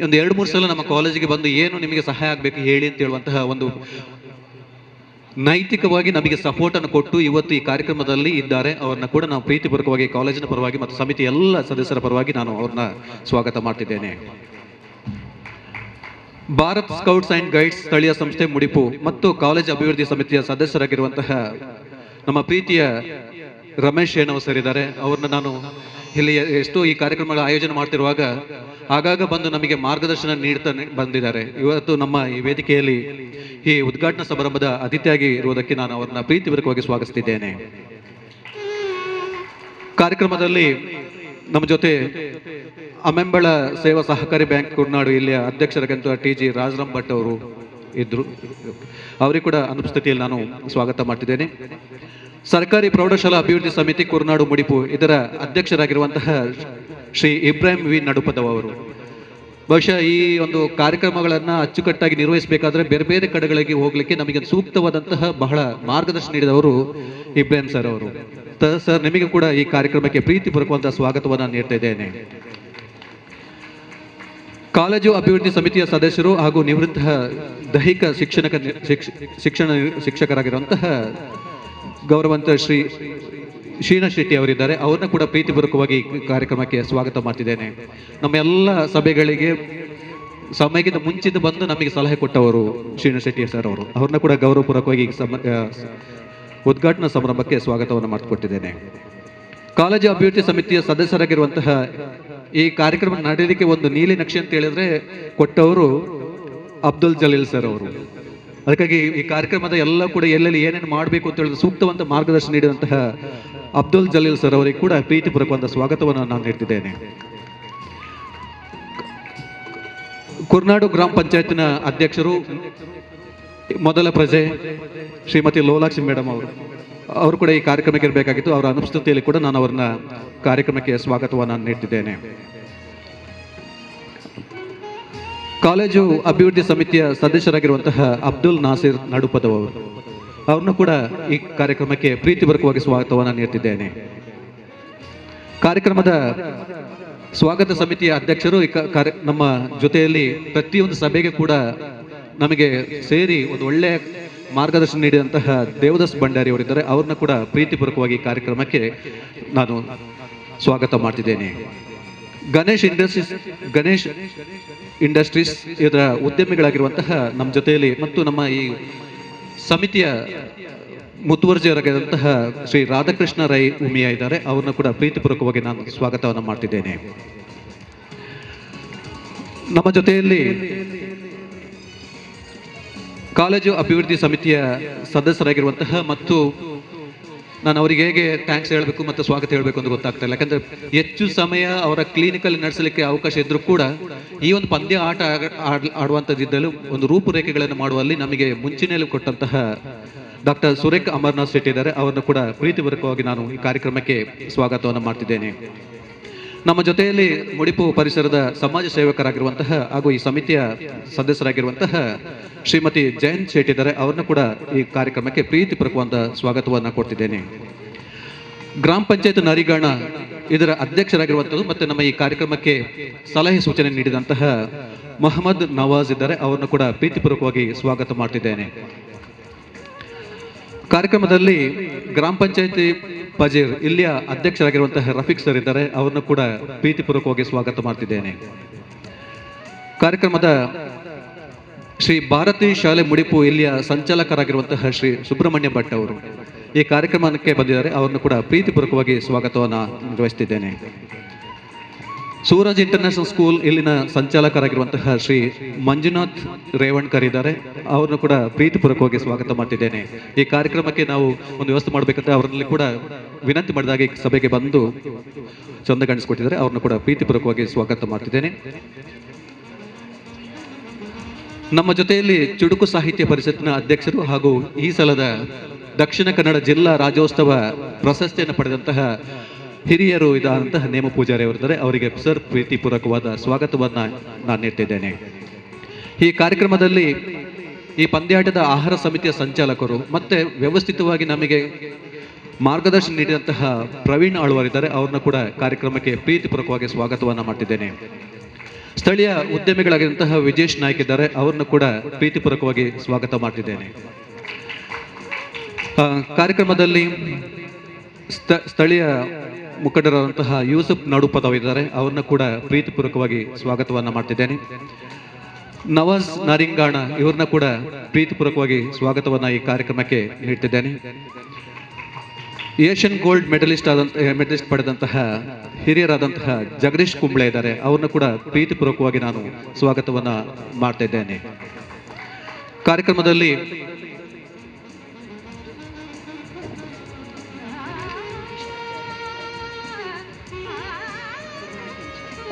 Speaker 3: ಒಂದು 2-3 ಸಲ ನಮ್ಮ ಕಾಲೇಜಿಗೆ ಬಂದು ಏನು ನಿಮಗೆ ಸಹಾಯ ಆಗಬೇಕು ಹೇಳಿ ಅಂತ ಹೇಳುವಂತಹ ಒಂದು ನೈತಿಕವಾಗಿ ನಮಗೆ ಸಪೋರ್ಟ್ ಅನ್ನು ಕೊಟ್ಟು ಇವತ್ತು ಈ ಕಾರ್ಯಕ್ರಮದಲ್ಲಿ ಇದ್ದಾರೆ. ಅವ್ರನ್ನ ಕೂಡ ನಾವು ಪ್ರೀತಿಪೂರ್ವಕವಾಗಿ ಕಾಲೇಜಿನ ಪರವಾಗಿ ಮತ್ತು ಸಮಿತಿ ಎಲ್ಲ ಸದಸ್ಯರ ಪರವಾಗಿ ನಾನು ಅವ್ರನ್ನ ಸ್ವಾಗತ ಮಾಡ್ತಿದ್ದೇನೆ. ಭಾರತ್ ಸ್ಕೌಟ್ಸ್ ಅಂಡ್ ಗೈಡ್ಸ್ ಸ್ಥಳೀಯ ಸಂಸ್ಥೆ ಮುಡಿಪು ಮತ್ತು ಕಾಲೇಜ್ ಅಭಿವೃದ್ಧಿ ಸಮಿತಿಯ ಸದಸ್ಯರಾಗಿರುವಂತಹ ನಮ್ಮ ಪ್ರೀತಿಯ ರಮೇಶ್ ಏನವ್ ಸರ್ ಇದ್ದಾರೆ. ಅವ್ರನ್ನ ನಾನು ಇಲ್ಲಿ ಎಷ್ಟೋ ಈ ಕಾರ್ಯಕ್ರಮಗಳ ಆಯೋಜನೆ ಮಾಡ್ತಿರುವಾಗ ಆಗಾಗ ಬಂದು ನಮಗೆ ಮಾರ್ಗದರ್ಶನ ನೀಡ್ತಾ ಬಂದಿದ್ದಾರೆ. ಇವತ್ತು ನಮ್ಮ ಈ ವೇದಿಕೆಯಲ್ಲಿ ಈ ಉದ್ಘಾಟನಾ ಸಮಾರಂಭದ ಅತಿಥಿಯಾಗಿ ಇರುವುದಕ್ಕೆ ನಾನು ಅವರನ್ನ ಪ್ರೀತಿಪೂರ್ವಕವಾಗಿ ಸ್ವಾಗತಿಸುತ್ತಿದ್ದೇನೆ. ಕಾರ್ಯಕ್ರಮದಲ್ಲಿ ನಮ್ಮ ಜೊತೆ ಅಮೆಂಬಳ ಸೇವಾ ಸಹಕಾರಿ ಬ್ಯಾಂಕ್ ಕುರ್ನಾಡು ಇಲ್ಲಿಯ ಅಧ್ಯಕ್ಷರಾದಂಥ TG ರಾಜರಾಮ್ ಭಟ್ ಅವರು ಇದ್ರು. ಅವರಿಗೆ ಕೂಡ ಅನುಪಸ್ಥಿತಿಯಲ್ಲಿ ನಾನು ಸ್ವಾಗತ ಮಾಡ್ತಿದ್ದೇನೆ. ಸರ್ಕಾರಿ ಪ್ರೌಢಶಾಲಾ ಅಭಿವೃದ್ಧಿ ಸಮಿತಿ ಕುರ್ನಾಡು ಮುಡಿಪು ಇದರ ಅಧ್ಯಕ್ಷರಾಗಿರುವಂತಹ ಶ್ರೀ ಇಬ್ರಾಹಿಂ ವಿ ನಡುಪದವ್ ಅವರು. ಬಹುಶಃ ಈ ಒಂದು ಕಾರ್ಯಕ್ರಮಗಳನ್ನು ಅಚ್ಚುಕಟ್ಟಾಗಿ ನಿರ್ವಹಿಸಬೇಕಾದ್ರೆ ಬೇರೆ ಬೇರೆ ಕಡೆಗಳಿಗೆ ಹೋಗ್ಲಿಕ್ಕೆ ನಮಗೆ ಸೂಕ್ತವಾದಂತಹ ಬಹಳ ಮಾರ್ಗದರ್ಶನ ನೀಡಿದವರು ಇಬ್ರಾಹಿಂ ಸರ್ ಅವರು. ಸರ್, ನಿಮಗೆ ಕೂಡ ಈ ಕಾರ್ಯಕ್ರಮಕ್ಕೆ ಪ್ರೀತಿಪೂರ್ವಕವಾದ ಸ್ವಾಗತವನ್ನು ನೀಡ್ತಾ ಇದ್ದೇನೆ. ಕಾಲೇಜು ಅಭಿವೃದ್ಧಿ ಸಮಿತಿಯ ಸದಸ್ಯರು ಹಾಗೂ ನಿವೃತ್ತ ದೈಹಿಕ ಶಿಕ್ಷಕರಾಗಿರುವಂತಹ ಗೌರವಂತ ಶ್ರೀ ಶ್ರೀನಾಥ್ ಶೆಟ್ಟಿ ಅವರಿದ್ದಾರೆ. ಅವ್ರನ್ನ ಕೂಡ ಪ್ರೀತಿಪೂರ್ವಕವಾಗಿ ಕಾರ್ಯಕ್ರಮಕ್ಕೆ ಸ್ವಾಗತ ಮಾಡ್ತಿದ್ದೇನೆ. ನಮ್ಮ ಎಲ್ಲ ಸಭೆಗಳಿಗೆ ಸಮಯಕ್ಕಿಂತ ಮುಂಚಿತ ಬಂದು ನಮಗೆ ಸಲಹೆ ಕೊಟ್ಟವರು ಶ್ರೀನಾಥ್ ಶೆಟ್ಟಿ ಸರ್ ಅವರು. ಅವ್ರನ್ನ ಕೂಡ ಗೌರವಪೂರ್ವಕವಾಗಿ ಉದ್ಘಾಟನಾ ಸಮಾರಂಭಕ್ಕೆ ಸ್ವಾಗತವನ್ನು ಮಾಡಿಕೊಟ್ಟಿದ್ದೇನೆ. ಕಾಲೇಜು ಅಭಿವೃದ್ಧಿ ಸಮಿತಿಯ ಸದಸ್ಯರಾಗಿರುವಂತಹ ಈ ಕಾರ್ಯಕ್ರಮ ನಡೆಯಲಿಕ್ಕೆ ಒಂದು ನೀಲಿ ನಕ್ಷೆ ಅಂತ ಹೇಳಿದ್ರೆ ಕೊಟ್ಟವರು ಅಬ್ದುಲ್ ಜಲೀಲ್ ಸರ್ ಅವರು. ಅದಕ್ಕಾಗಿ ಈ ಕಾರ್ಯಕ್ರಮದ ಎಲ್ಲ ಕೂಡ ಎಲ್ಲೆಲ್ಲಿ ಏನೇನು ಮಾಡಬೇಕು ಅಂತ ಹೇಳಿದ್ರೆ ಸೂಕ್ತವಂತ ಮಾರ್ಗದರ್ಶನ ನೀಡಿದಂತಹ ಅಬ್ದುಲ್ ಜಲೀಲ್ ಸರ್ ಅವರಿಗೆ ಕೂಡ ಪ್ರೀತಿಪೂರ್ವಕವಾದ ಸ್ವಾಗತವನ್ನು ನಾನು ನೀಡ್ತಿದ್ದೇನೆ. ಕುರ್ನಾಡು ಗ್ರಾಮ ಪಂಚಾಯತ್ನ ಅಧ್ಯಕ್ಷರು ಮೊದಲ ಪ್ರಜೆ ಶ್ರೀಮತಿ ಲೋಲಾಕ್ಷಿ ಮೇಡಮ್ ಅವರು ಕೂಡ ಈ ಕಾರ್ಯಕ್ರಮಕ್ಕೆ ಇರಬೇಕಾಗಿತ್ತು. ಅವರ ಅನುಪಸ್ಥಿತಿಯಲ್ಲಿ ಕೂಡ ನಾನು ಅವರನ್ನ ಕಾರ್ಯಕ್ರಮಕ್ಕೆ ಸ್ವಾಗತವನ್ನು ನೀಡ್ತಿದ್ದೇನೆ. ಕಾಲೇಜು ಅಭಿವೃದ್ಧಿ ಸಮಿತಿಯ ಸದಸ್ಯರಾಗಿರುವಂತಹ ಅಬ್ದುಲ್ ನಾಸಿರ್ ನಡುಪದವ್ ಅವರು, ಅವ್ರನ್ನು ಕೂಡ ಈ ಕಾರ್ಯಕ್ರಮಕ್ಕೆ ಪ್ರೀತಿಪೂರ್ವಕವಾಗಿ ಸ್ವಾಗತವನ್ನು ನೀಡ್ತಿದ್ದೇನೆ. ಕಾರ್ಯಕ್ರಮದ ಸ್ವಾಗತ ಸಮಿತಿಯ ಅಧ್ಯಕ್ಷರು ನಮ್ಮ ಜೊತೆಯಲ್ಲಿ ಪ್ರತಿಯೊಂದು ಸಭೆಗೆ ಕೂಡ ನಮಗೆ ಸೇರಿ ಒಂದು ಒಳ್ಳೆಯ ಮಾರ್ಗದರ್ಶನ ನೀಡಿದಂತಹ ದೇವದಾಸ್ ಭಂಡಾರಿ ಅವರಿದ್ದಾರೆ. ಅವ್ರನ್ನ ಕೂಡ ಪ್ರೀತಿಪೂರ್ವಕವಾಗಿ ಕಾರ್ಯಕ್ರಮಕ್ಕೆ ನಾನು ಸ್ವಾಗತ ಮಾಡ್ತಿದ್ದೇನೆ. ಗಣೇಶ್ ಇಂಡಸ್ಟ್ರೀಸ್ ಇದರ ಉದ್ಯಮಿಗಳಾಗಿರುವಂತಹ ನಮ್ಮ ಜೊತೆಯಲ್ಲಿ ಮತ್ತು ನಮ್ಮ ಈ ಸಮಿತಿಯ ಮುತುವರ್ಜಿಯವರಾಗಿರುವಂತಹ ಶ್ರೀ ರಾಧಾಕೃಷ್ಣ ರೈ ಉಮಿಯಾ ಇದ್ದಾರೆ. ಅವ್ರನ್ನ ಕೂಡ ಪ್ರೀತಿಪೂರ್ವಕವಾಗಿ ನಾನು ಸ್ವಾಗತವನ್ನು ಮಾಡ್ತಿದ್ದೇನೆ. ನಮ್ಮ ಜೊತೆಯಲ್ಲಿ ಕಾಲೇಜು ಅಭಿವೃದ್ಧಿ ಸಮಿತಿಯ ಸದಸ್ಯರಾಗಿರುವಂತಹ ಮತ್ತು ನಾನು ಅವರಿಗೆ ಹೇಗೆ ಥ್ಯಾಂಕ್ಸ್ ಹೇಳಬೇಕು ಮತ್ತು ಸ್ವಾಗತ ಹೇಳಬೇಕು ಅಂತ ಗೊತ್ತಾಗ್ತಾ ಇಲ್ಲ. ಯಾಕಂದರೆ ಹೆಚ್ಚು ಸಮಯ ಅವರ ಕ್ಲಿನಿಕಲ್ಲಿ ನಡೆಸಲಿಕ್ಕೆ ಅವಕಾಶ ಇದ್ದರೂ ಕೂಡ ಈ ಒಂದು ಪಂದ್ಯ ಆಟ ಆಡುವಂಥದ್ದಿದ್ದಲು ಒಂದು ರೂಪುರೇಖೆಗಳನ್ನು ಮಾಡುವಲ್ಲಿ ನಮಗೆ ಮುಂಚಿನಲ್ಲಿ ಕೊಟ್ಟಂತಹ ಡಾಕ್ಟರ್ ಸುರೇಖ್ ಅಮರ್ನಾಥ್ ಶೆಟ್ಟಿ ಇದ್ದಾರೆ, ಅವರನ್ನು ಕೂಡ ಪ್ರೀತಿಪೂರ್ವಕವಾಗಿ ನಾನು ಈ ಕಾರ್ಯಕ್ರಮಕ್ಕೆ ಸ್ವಾಗತವನ್ನು ಮಾಡ್ತಿದ್ದೇನೆ. ನಮ್ಮ ಜೊತೆಯಲ್ಲಿ ಮುಡಿಪು ಪರಿಸರದ ಸಮಾಜ ಸೇವಕರಾಗಿರುವಂತಹ ಹಾಗೂ ಈ ಸಮಿತಿಯ ಸದಸ್ಯರಾಗಿರುವಂತಹ ಶ್ರೀಮತಿ ಜಯಂತ್ ಶೆಟ್ಟಿ ಇದ್ದಾರೆ, ಅವ್ರನ್ನ ಕೂಡ ಈ ಕಾರ್ಯಕ್ರಮಕ್ಕೆ ಪ್ರೀತಿಪೂರ್ವಕವಾದ ಸ್ವಾಗತವನ್ನು ಕೊಡ್ತಿದ್ದೇನೆ. ಗ್ರಾಮ ಪಂಚಾಯತ್ ನರಿಗಾಣ ಇದರ ಅಧ್ಯಕ್ಷರಾಗಿರುವಂಥದ್ದು ಮತ್ತು ನಮ್ಮ ಈ ಕಾರ್ಯಕ್ರಮಕ್ಕೆ ಸಲಹೆ ಸೂಚನೆ ನೀಡಿದಂತಹ ಮೊಹಮ್ಮದ್ ನವಾಜ್ ಇದ್ದಾರೆ, ಅವರನ್ನು ಕೂಡ ಪ್ರೀತಿಪೂರ್ವಕವಾಗಿ ಸ್ವಾಗತ ಮಾಡ್ತಿದ್ದೇನೆ. ಕಾರ್ಯಕ್ರಮದಲ್ಲಿ ಗ್ರಾಮ ಪಂಚಾಯತಿ ಪಜೀರ್ ಇಲ್ಲಿಯ ಅಧ್ಯಕ್ಷರಾಗಿರುವಂತಹ ರಫೀಕ್ ಸರ್ ಇದ್ದಾರೆ, ಅವರನ್ನು ಕೂಡ ಪ್ರೀತಿಪೂರ್ವಕವಾಗಿ ಸ್ವಾಗತ ಮಾಡ್ತಿದ್ದೇನೆ. ಕಾರ್ಯಕ್ರಮದ ಶ್ರೀ ಭಾರತಿ ಶಾಲೆ ಮುಡಿಪು ಇಲ್ಲಿಯ ಸಂಚಾಲಕರಾಗಿರುವಂತಹ ಶ್ರೀ ಸುಬ್ರಹ್ಮಣ್ಯ ಭಟ್ ಅವರು ಈ ಕಾರ್ಯಕ್ರಮಕ್ಕೆ ಬಂದಿದ್ದಾರೆ, ಅವರನ್ನು ಕೂಡ ಪ್ರೀತಿಪೂರ್ವಕವಾಗಿ ಸ್ವಾಗತವನ್ನು ನಿರ್ವಹಿಸುತ್ತಿದ್ದೇನೆ. ಸೂರಜ್ ಇಂಟರ್ನ್ಯಾಷನಲ್ ಸ್ಕೂಲ್ ಇಲ್ಲಿನ ಸಂಚಾಲಕರಾಗಿರುವಂತಹ ಶ್ರೀ ಮಂಜುನಾಥ್ ರೇವಣ್ಕರ್ ಇದ್ದಾರೆ, ಅವ್ರನ್ನು ಕೂಡ ಪ್ರೀತಿಪೂರ್ವಕವಾಗಿ ಸ್ವಾಗತ ಮಾಡ್ತಿದ್ದೇನೆ. ಈ ಕಾರ್ಯಕ್ರಮಕ್ಕೆ ನಾವು ಒಂದು ವ್ಯವಸ್ಥೆ ಮಾಡಬೇಕಂತ ಅವರಲ್ಲಿ ಕೂಡ ವಿನಂತಿ ಮಾಡಿದಾಗ ಈ ಸಭೆಗೆ ಬಂದು ಚಂದ ಕಾಣಿಸ್ಕೊಟ್ಟಿದ್ದಾರೆ, ಅವ್ರನ್ನು ಕೂಡ ಪ್ರೀತಿಪೂರ್ವಕವಾಗಿ ಸ್ವಾಗತ ಮಾಡ್ತಿದ್ದೇನೆ. ನಮ್ಮ ಜೊತೆಯಲ್ಲಿ ಚುಡುಕು ಸಾಹಿತ್ಯ ಪರಿಷತ್ನ ಅಧ್ಯಕ್ಷರು ಹಾಗೂ ಈ ಸಲದ ದಕ್ಷಿಣ ಕನ್ನಡ ಜಿಲ್ಲಾ ರಾಜ್ಯೋತ್ಸವ ಪ್ರಶಸ್ತಿಯನ್ನು ಪಡೆದಂತಹ ಹಿರಿಯರು ಇದಾದಂತಹ ನೇಮ ಪೂಜಾರಿ ಅವರಿದ್ದಾರೆ, ಅವರಿಗೆ ಸರ್ ಪ್ರೀತಿಪೂರ್ವಕವಾದ ಸ್ವಾಗತವನ್ನು ನಾನು ನೀಡ್ತಿದ್ದೇನೆ. ಈ ಕಾರ್ಯಕ್ರಮದಲ್ಲಿ ಈ ಪಂದ್ಯಾಟದ ಆಹಾರ ಸಮಿತಿಯ ಸಂಚಾಲಕರು ಮತ್ತೆ ವ್ಯವಸ್ಥಿತವಾಗಿ ನಮಗೆ ಮಾರ್ಗದರ್ಶನ ನೀಡಿದಂತಹ ಪ್ರವೀಣ್ ಆಳ್ವಾರಿದ್ದಾರೆ, ಅವ್ರನ್ನ ಕೂಡ ಕಾರ್ಯಕ್ರಮಕ್ಕೆ ಪ್ರೀತಿಪೂರ್ವಕವಾಗಿ ಸ್ವಾಗತವನ್ನು ಮಾಡ್ತಿದ್ದೇನೆ. ಸ್ಥಳೀಯ ಉದ್ಯಮಿಗಳಾಗಿರುವಂತಹ ವಿಜೇಶ್ ನಾಯ್ಕ್ ಇದ್ದಾರೆ, ಅವ್ರನ್ನು ಕೂಡ ಪ್ರೀತಿಪೂರ್ವಕವಾಗಿ ಸ್ವಾಗತ ಮಾಡ್ತಿದ್ದೇನೆ. ಕಾರ್ಯಕ್ರಮದಲ್ಲಿ ಸ್ಥಳೀಯ ಮುಖಂಡರಾದಂತಹ ಯೂಸುಫ್ ನಡುಪದವ್ ಇದ್ದಾರೆ, ಅವ್ರನ್ನ ಕೂಡ ಪ್ರೀತಿಪೂರ್ವಕವಾಗಿ ಸ್ವಾಗತವನ್ನು ಮಾಡ್ತಿದ್ದೇನೆ. ನವಾಜ್ ನಾರಿಂಗಾಣ ಇವ್ರನ್ನ ಕೂಡ ಪ್ರೀತಿಪೂರ್ವಕವಾಗಿ ಸ್ವಾಗತವನ್ನು ಈ ಕಾರ್ಯಕ್ರಮಕ್ಕೆ ನೀಡ್ತಿದ್ದೇನೆ. ಏಷ್ಯನ್ ಗೋಲ್ಡ್ ಮೆಡಲಿಸ್ಟ್ ಪಡೆದಂತಹ ಹಿರಿಯರಾದಂತಹ ಜಗದೀಶ್ ಕುಂಬ್ಳೆ ಇದ್ದಾರೆ, ಅವ್ರನ್ನ ಕೂಡ ಪ್ರೀತಿಪೂರ್ವಕವಾಗಿ ನಾನು ಸ್ವಾಗತವನ್ನು ಮಾಡ್ತಾ ಇದ್ದೇನೆ. ಕಾರ್ಯಕ್ರಮದಲ್ಲಿ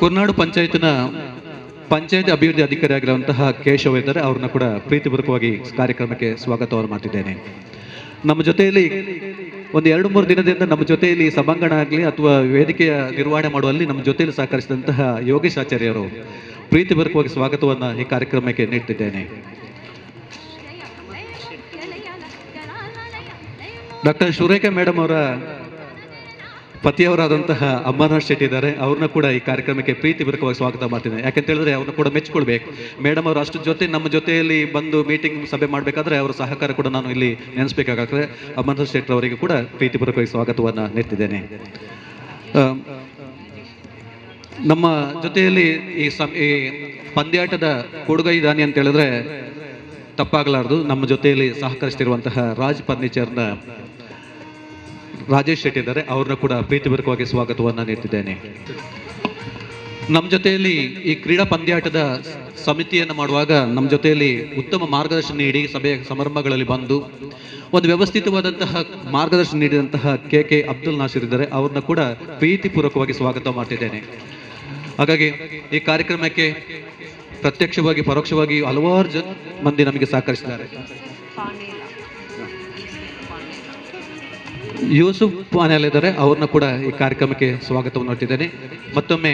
Speaker 3: ಕುರ್ನಾಡು ಪಂಚಾಯತ್ನ ಪಂಚಾಯತ್ ಅಭಿವೃದ್ಧಿ ಅಧಿಕಾರಿಯಾಗಿರುವಂತಹ ಕೇಶವ್ ಇದ್ದಾರೆ, ಅವ್ರನ್ನ ಕೂಡ ಪ್ರೀತಿಪೂರ್ವಕವಾಗಿ ಕಾರ್ಯಕ್ರಮಕ್ಕೆ ಸ್ವಾಗತವನ್ನು ಮಾಡ್ತಿದ್ದೇನೆ. ನಮ್ಮ ಜೊತೆಯಲ್ಲಿ ಒಂದು 2-3 ದಿನದಿಂದ ನಮ್ಮ ಜೊತೆಯಲ್ಲಿ ಸಭಾಂಗಣ ಆಗಲಿ ಅಥವಾ ವೇದಿಕೆಯ ನಿರ್ವಹಣೆ ಮಾಡುವಲ್ಲಿ ನಮ್ಮ ಜೊತೆಯಲ್ಲಿ ಸಹಕರಿಸಿದಂತಹ ಯೋಗೇಶ್ ಆಚಾರ್ಯರು ಪ್ರೀತಿಪೂರ್ವಕವಾಗಿ ಸ್ವಾಗತವನ್ನು ಈ ಕಾರ್ಯಕ್ರಮಕ್ಕೆ ನೀಡ್ತಿದ್ದೇನೆ. ಡಾಕ್ಟರ್ ಸುರೇಖ ಮೇಡಮ್ ಅವರ ಪತಿಯವರಾದಂತಹ ಅಮರನಾಥ್ ಶೆಟ್ಟಿ ಇದ್ದಾರೆ, ಅವ್ರನ್ನ ಕೂಡ ಈ ಕಾರ್ಯಕ್ರಮಕ್ಕೆ ಪ್ರೀತಿಪೂರ್ವಕವಾಗಿ ಸ್ವಾಗತ ಮಾಡ್ತಿದ್ದೇನೆ. ಯಾಕಂತ ಹೇಳಿದ್ರೆ ಅವ್ರನ್ನ ಕೂಡ ಮೆಚ್ಕೊಳ್ಬೇಕು. ಮೇಡಮ್ ಅವರು ಅಷ್ಟು ನಮ್ಮ ಜೊತೆಯಲ್ಲಿ ಬಂದು ಮೀಟಿಂಗ್ ಸಭೆ ಮಾಡಬೇಕಾದ್ರೆ ಅವರ ಸಹಕಾರ ಕೂಡ ನಾನು ಇಲ್ಲಿ ನೆನೆಸ್ಬೇಕಾಗ್ತದೆ. ಅಮರನಾಥ್ ಶೆಟ್ಟಿ ಅವರಿಗೆ ಕೂಡ ಪ್ರೀತಿಪೂರ್ವಕವಾಗಿ ಸ್ವಾಗತವನ್ನು ನೀಡ್ತಿದ್ದೇನೆ. ನಮ್ಮ ಜೊತೆಯಲ್ಲಿ ಈ ಪಂದ್ಯಾಟದ ಕೊಡುಗೈದಾನಿ ಅಂತ ಹೇಳಿದ್ರೆ ತಪ್ಪಾಗಲಾರದು. ನಮ್ಮ ಜೊತೆಯಲ್ಲಿ ಸಹಕರಿಸ್ತಿರುವಂತಹ ರಾಜ್ ಫರ್ನಿಚರ್ನ ರಾಜೇಶ್ ಶೆಟ್ಟಿ ಇದ್ದಾರೆ, ಅವ್ರನ್ನ ಕೂಡ ಪ್ರೀತಿಪೂರ್ವಕವಾಗಿ ಸ್ವಾಗತವನ್ನು ನೀಡ್ತಿದ್ದೇನೆ. ನಮ್ಮ ಜೊತೆಯಲ್ಲಿ ಈ ಕ್ರೀಡಾ ಪಂದ್ಯಾಟದ ಸಮಿತಿಯನ್ನು ಮಾಡುವಾಗ ನಮ್ಮ ಜೊತೆಯಲ್ಲಿ ಉತ್ತಮ ಮಾರ್ಗದರ್ಶನ ನೀಡಿ ಸಭೆಯ ಸಮಾರಂಭಗಳಲ್ಲಿ ಬಂದು ಒಂದು ವ್ಯವಸ್ಥಿತವಾದಂತಹ ಮಾರ್ಗದರ್ಶನ ನೀಡಿದಂತಹ ಕೆ ಅಬ್ದುಲ್ ನಾಸಿರ್ ಇದ್ದಾರೆ, ಅವ್ರನ್ನ ಕೂಡ ಪ್ರೀತಿಪೂರ್ವಕವಾಗಿ ಸ್ವಾಗತ ಮಾಡ್ತಿದ್ದೇನೆ. ಹಾಗಾಗಿ ಈ ಕಾರ್ಯಕ್ರಮಕ್ಕೆ ಪ್ರತ್ಯಕ್ಷವಾಗಿ ಪರೋಕ್ಷವಾಗಿ ಹಲವಾರು ಮಂದಿ ನಮಗೆ ಸಹಕರಿಸಿದ್ದಾರೆ. ಯೂಸುಫ್ ಪಾನೇಲ್ ಇದ್ದಾರೆ, ಅವ್ರನ್ನ ಕೂಡ ಈ ಕಾರ್ಯಕ್ರಮಕ್ಕೆ ಸ್ವಾಗತವನ್ನು ನೋಡ್ತಿದ್ದೇನೆ. ಮತ್ತೊಮ್ಮೆ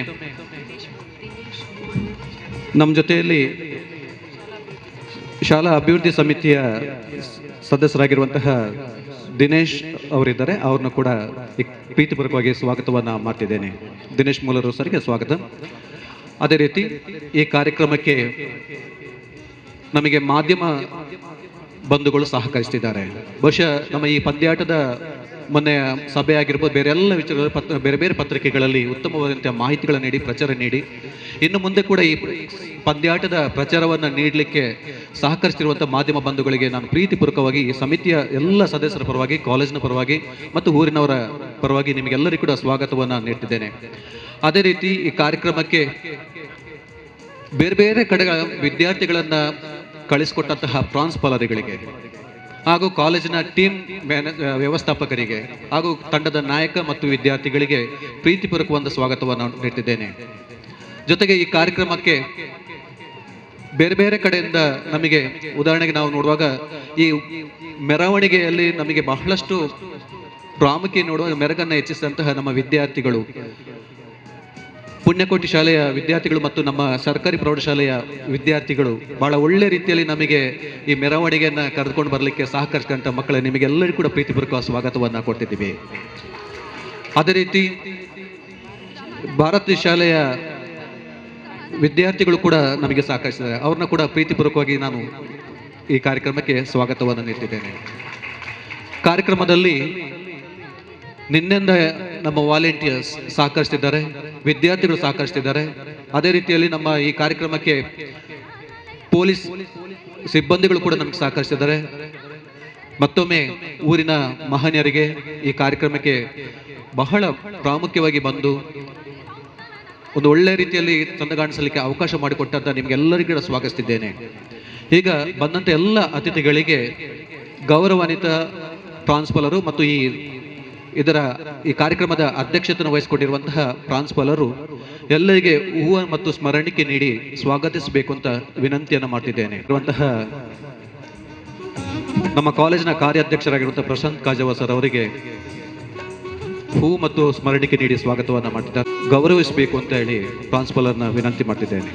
Speaker 3: ನಮ್ಮ ಜೊತೆಯಲ್ಲಿ ಶಾಲಾ ಅಭಿವೃದ್ಧಿ ಸಮಿತಿಯ ಸದಸ್ಯರಾಗಿರುವಂತಹ ದಿನೇಶ್ ಅವರಿದ್ದಾರೆ, ಅವ್ರನ್ನ ಕೂಡ ಪ್ರೀತಿಪೂರ್ವಕವಾಗಿ ಸ್ವಾಗತವನ್ನು ಮಾಡ್ತಿದ್ದೇನೆ. ದಿನೇಶ್ ಮೂಲರು ಸರಿಗೆ ಸ್ವಾಗತ. ಅದೇ ರೀತಿ ಈ ಕಾರ್ಯಕ್ರಮಕ್ಕೆ ನಮಗೆ ಮಾಧ್ಯಮ ಬಂಧುಗಳು ಸಹಕರಿಸ್ತಿದ್ದಾರೆ. ಬಹುಶಃ ನಮ್ಮ ಈ ಪಂದ್ಯಾಟದ ಮೊನ್ನೆ ಸಭೆ ಆಗಿರ್ಬೋದು, ಬೇರೆ ಎಲ್ಲ ವಿಚಾರಗಳು ಬೇರೆ ಬೇರೆ ಪತ್ರಿಕೆಗಳಲ್ಲಿ ಉತ್ತಮವಾದಂಥ ಮಾಹಿತಿಗಳನ್ನು ನೀಡಿ ಪ್ರಚಾರ ನೀಡಿ ಇನ್ನು ಮುಂದೆ ಕೂಡ ಈ ಪಂದ್ಯಾಟದ ಪ್ರಚಾರವನ್ನು ನೀಡಲಿಕ್ಕೆ ಸಹಕರಿಸ್ತಿರುವಂಥ ಮಾಧ್ಯಮ ಬಂಧುಗಳಿಗೆ ನಾನು ಪ್ರೀತಿಪೂರ್ವಕವಾಗಿ ಈ ಸಮಿತಿಯ ಎಲ್ಲ ಸದಸ್ಯರ ಪರವಾಗಿ, ಕಾಲೇಜಿನ ಪರವಾಗಿ ಮತ್ತು ಊರಿನವರ ಪರವಾಗಿ ನಿಮಗೆಲ್ಲರಿಗೂ ಕೂಡ ಸ್ವಾಗತವನ್ನು ನೀಡ್ತಿದ್ದೇನೆ. ಅದೇ ರೀತಿ ಈ ಕಾರ್ಯಕ್ರಮಕ್ಕೆ ಬೇರೆ ಬೇರೆ ಕಡೆಗಳ ವಿದ್ಯಾರ್ಥಿಗಳನ್ನು ಕಳಿಸಿಕೊಟ್ಟಂತಹ ಪ್ರಾಂಶುಪಾಲರುಗಳಿಗೆ ಹಾಗೂ ಕಾಲೇಜಿನ ಟೀಮ್ ವ್ಯವಸ್ಥಾಪಕರಿಗೆ ಹಾಗೂ ತಂಡದ ನಾಯಕ ಮತ್ತು ವಿದ್ಯಾರ್ಥಿಗಳಿಗೆ ಪ್ರೀತಿಪೂರ್ವಕವಾದ ಸ್ವಾಗತವನ್ನು ನೀಡ್ತಿದ್ದೇನೆ. ಜೊತೆಗೆ ಈ ಕಾರ್ಯಕ್ರಮಕ್ಕೆ ಬೇರೆ ಬೇರೆ ಕಡೆಯಿಂದ ನಮಗೆ ಉದಾಹರಣೆಗೆ ನಾವು ನೋಡುವಾಗ ಈ ಮೆರವಣಿಗೆಯಲ್ಲಿ ನಮಗೆ ಬಹಳಷ್ಟು ಪ್ರಾಮುಖ್ಯ ನೋಡುವಾಗ ಮೆರಗನ್ನು ಹೆಚ್ಚಿಸಿದಂತಹ ನಮ್ಮ ವಿದ್ಯಾರ್ಥಿಗಳು, ಪುಣ್ಯಕೋಟಿ ಶಾಲೆಯ ವಿದ್ಯಾರ್ಥಿಗಳು ಮತ್ತು ನಮ್ಮ ಸರ್ಕಾರಿ ಪ್ರೌಢಶಾಲೆಯ ವಿದ್ಯಾರ್ಥಿಗಳು ಬಹಳ ಒಳ್ಳೆ ರೀತಿಯಲ್ಲಿ ನಮಗೆ ಈ ಮೆರವಣಿಗೆಯನ್ನು ಕರೆದುಕೊಂಡು ಬರಲಿಕ್ಕೆ ಸಹಕರಿಸಿದಂಥ ಮಕ್ಕಳು ನಿಮಗೆಲ್ಲರಿಗೂ ಕೂಡ ಪ್ರೀತಿಪೂರ್ವಕ ಸ್ವಾಗತವನ್ನು ಕೊಡ್ತಿದ್ದೀವಿ. ಅದೇ ರೀತಿ ಭಾರತೀಯ ಶಾಲೆಯ ವಿದ್ಯಾರ್ಥಿಗಳು ಕೂಡ ನಮಗೆ ಸಹಕರಿಸಿದ್ದಾರೆ. ಅವ್ರನ್ನ ಕೂಡ ಪ್ರೀತಿಪೂರ್ವಕವಾಗಿ ನಾನು ಈ ಕಾರ್ಯಕ್ರಮಕ್ಕೆ ಸ್ವಾಗತವನ್ನು ನೀಡ್ತಿದ್ದೇನೆ. ಕಾರ್ಯಕ್ರಮದಲ್ಲಿ ನಿನ್ನೆಯಿಂದ ನಮ್ಮ ವಾಲಂಟಿಯರ್ಸ್ ಸಹಕರಿಸ್ತಿದ್ದಾರೆ, ವಿದ್ಯಾರ್ಥಿಗಳು ಸಹಕರಿಸ್ತಿದ್ದಾರೆ. ಅದೇ ರೀತಿಯಲ್ಲಿ ನಮ್ಮ ಈ ಕಾರ್ಯಕ್ರಮಕ್ಕೆ ಪೊಲೀಸ್ ಸಿಬ್ಬಂದಿಗಳು ಕೂಡ ನಮಗೆ ಸಹಕರಿಸ್ತಿದ್ದಾರೆ. ಮತ್ತೊಮ್ಮೆ ಊರಿನ ಮಹನೀಯರಿಗೆ ಈ ಕಾರ್ಯಕ್ರಮಕ್ಕೆ ಬಹಳ ಪ್ರಾಮುಖ್ಯವಾಗಿ ಬಂದು ಒಂದು ಒಳ್ಳೆ ರೀತಿಯಲ್ಲಿ ಚಂದ ಕಾಣಿಸಲಿಕ್ಕೆ ಅವಕಾಶ ಮಾಡಿಕೊಟ್ಟಂತ ನಿಮಗೆಲ್ಲರಿಗೂ ಸ್ವಾಗತಿಸಿದ್ದೇನೆ. ಈಗ ಬಂದಂಥ ಎಲ್ಲ ಅತಿಥಿಗಳಿಗೆ ಗೌರವಾನ್ವಿತ ಪ್ರಾಂಶುಪಾಲರು ಮತ್ತು ಈ ಕಾರ್ಯಕ್ರಮದ ಅಧ್ಯಕ್ಷತೆಯನ್ನು ವಹಿಸಿಕೊಂಡಿರುವಂತಹ ಪ್ರಾಂಶುಪಾಲರು ಎಲ್ಲರಿಗೆ ಹೂವು ಮತ್ತು ಸ್ಮರಣಿಕೆ ನೀಡಿ ಸ್ವಾಗತಿಸಬೇಕು ಅಂತ ವಿನಂತಿಯನ್ನು ಮಾಡ್ತಿದ್ದೇನೆ. ಇರುವಂತಹ ನಮ್ಮ ಕಾಲೇಜಿನ ಕಾರ್ಯಾಧ್ಯಕ್ಷರಾಗಿರುವಂತಹ ಪ್ರಶಾಂತ್ ಕಾಜವ ಸರ್ ಅವರಿಗೆ ಹೂ ಮತ್ತು ಸ್ಮರಣಿಕೆ ನೀಡಿ ಸ್ವಾಗತವನ್ನು ಮಾಡ್ತಿದ್ದಾರೆ. ಗೌರವಿಸಬೇಕು ಅಂತ ಹೇಳಿ ಪ್ರಾಂಶುಪಾಲರ್ನ ವಿನಂತಿ ಮಾಡ್ತಿದ್ದೇನೆ.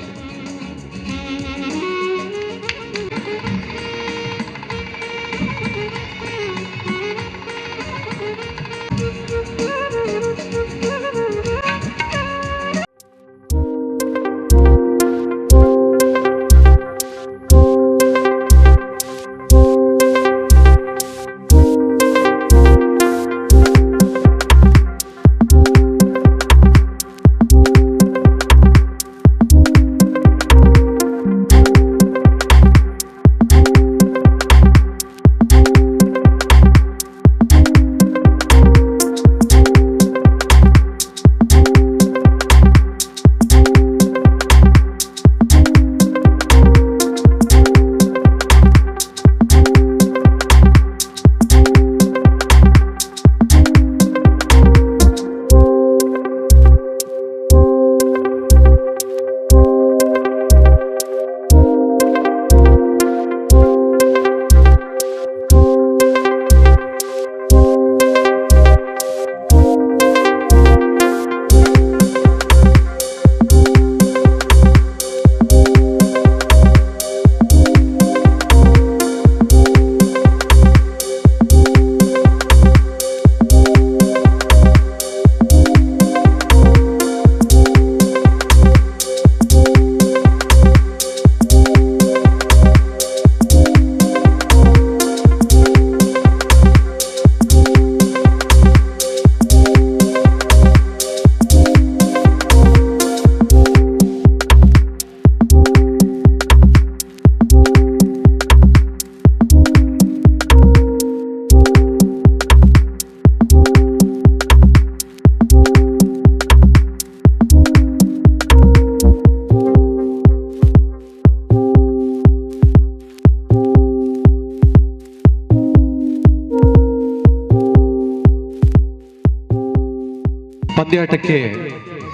Speaker 3: ಪಂದ್ಯಾಟಕ್ಕೆ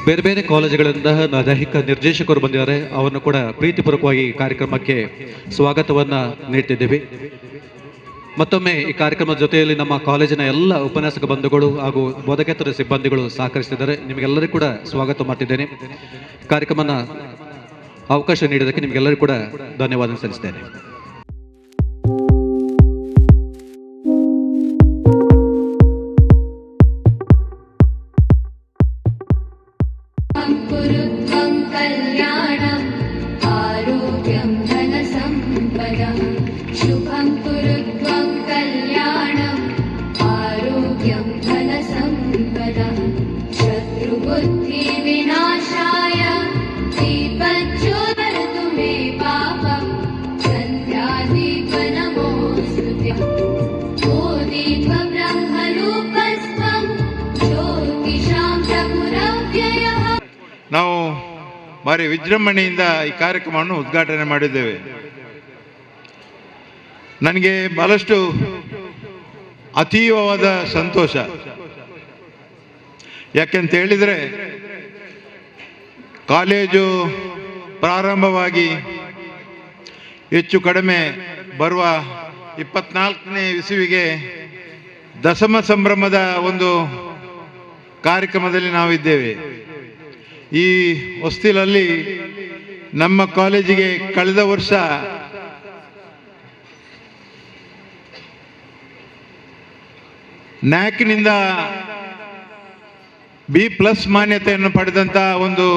Speaker 3: ಬೇರೆ ಬೇರೆ ಕಾಲೇಜುಗಳಿಂದ ದೈಹಿಕ ನಿರ್ದೇಶಕರು ಬಂದಿದ್ದಾರೆ. ಅವರನ್ನು ಕೂಡ ಪ್ರೀತಿಪೂರ್ವಕವಾಗಿ ಕಾರ್ಯಕ್ರಮಕ್ಕೆ ಸ್ವಾಗತವನ್ನು ನೀಡ್ತಿದ್ದೇವೆ. ಮತ್ತೊಮ್ಮೆ ಈ ಕಾರ್ಯಕ್ರಮದ ಜೊತೆಯಲ್ಲಿ ನಮ್ಮ ಕಾಲೇಜಿನ ಎಲ್ಲ ಉಪನ್ಯಾಸಕ ಬಂಧುಗಳು ಹಾಗೂ ಬೋಧಕೇತರ ಸಿಬ್ಬಂದಿಗಳು ಸಹಕರಿಸುತ್ತಿದ್ದಾರೆ. ನಿಮಗೆಲ್ಲರಿಗೂ ಕೂಡ ಸ್ವಾಗತ ಮಾಡ್ತಿದ್ದೇನೆ. ಕಾರ್ಯಕ್ರಮನ ಅವಕಾಶ ನೀಡಿದ್ದಕ್ಕೆ ನಿಮಗೆಲ್ಲರಿಗೂ ಕೂಡ ಧನ್ಯವಾದ ಸಲ್ಲಿಸ್ತೇನೆ.
Speaker 4: ನಾವು ಭಾರಿ ವಿಜೃಂಭಣೆಯಿಂದ ಈ ಕಾರ್ಯಕ್ರಮವನ್ನು ಉದ್ಘಾಟನೆ ಮಾಡಿದ್ದೇವೆ. ನನಗೆ ಬಹಳಷ್ಟು ಅತೀವವಾದ ಸಂತೋಷ. ಯಾಕೆಂತ ಹೇಳಿದರೆ ಕಾಲೇಜು ಪ್ರಾರಂಭವಾಗಿ ಹೆಚ್ಚು ಕಡಿಮೆ ಬರುವ 24ನೇ ಇಸವಿಗೆ ದಶಮ ಸಂಭ್ರಮದ ಒಂದು ಕಾರ್ಯಕ್ರಮದಲ್ಲಿ ನಾವಿದ್ದೇವೆ. ಈ ಹೊಸ್ತಿಲಲ್ಲಿ ನಮ್ಮ ಕಾಲೇಜಿಗೆ ಕಳೆದ ವರ್ಷ ನ್ಯಾಕ್ನಿಂದ B+ ಮಾನ್ಯತೆಯನ್ನು ಪಡೆದಂಥ ಒಂದು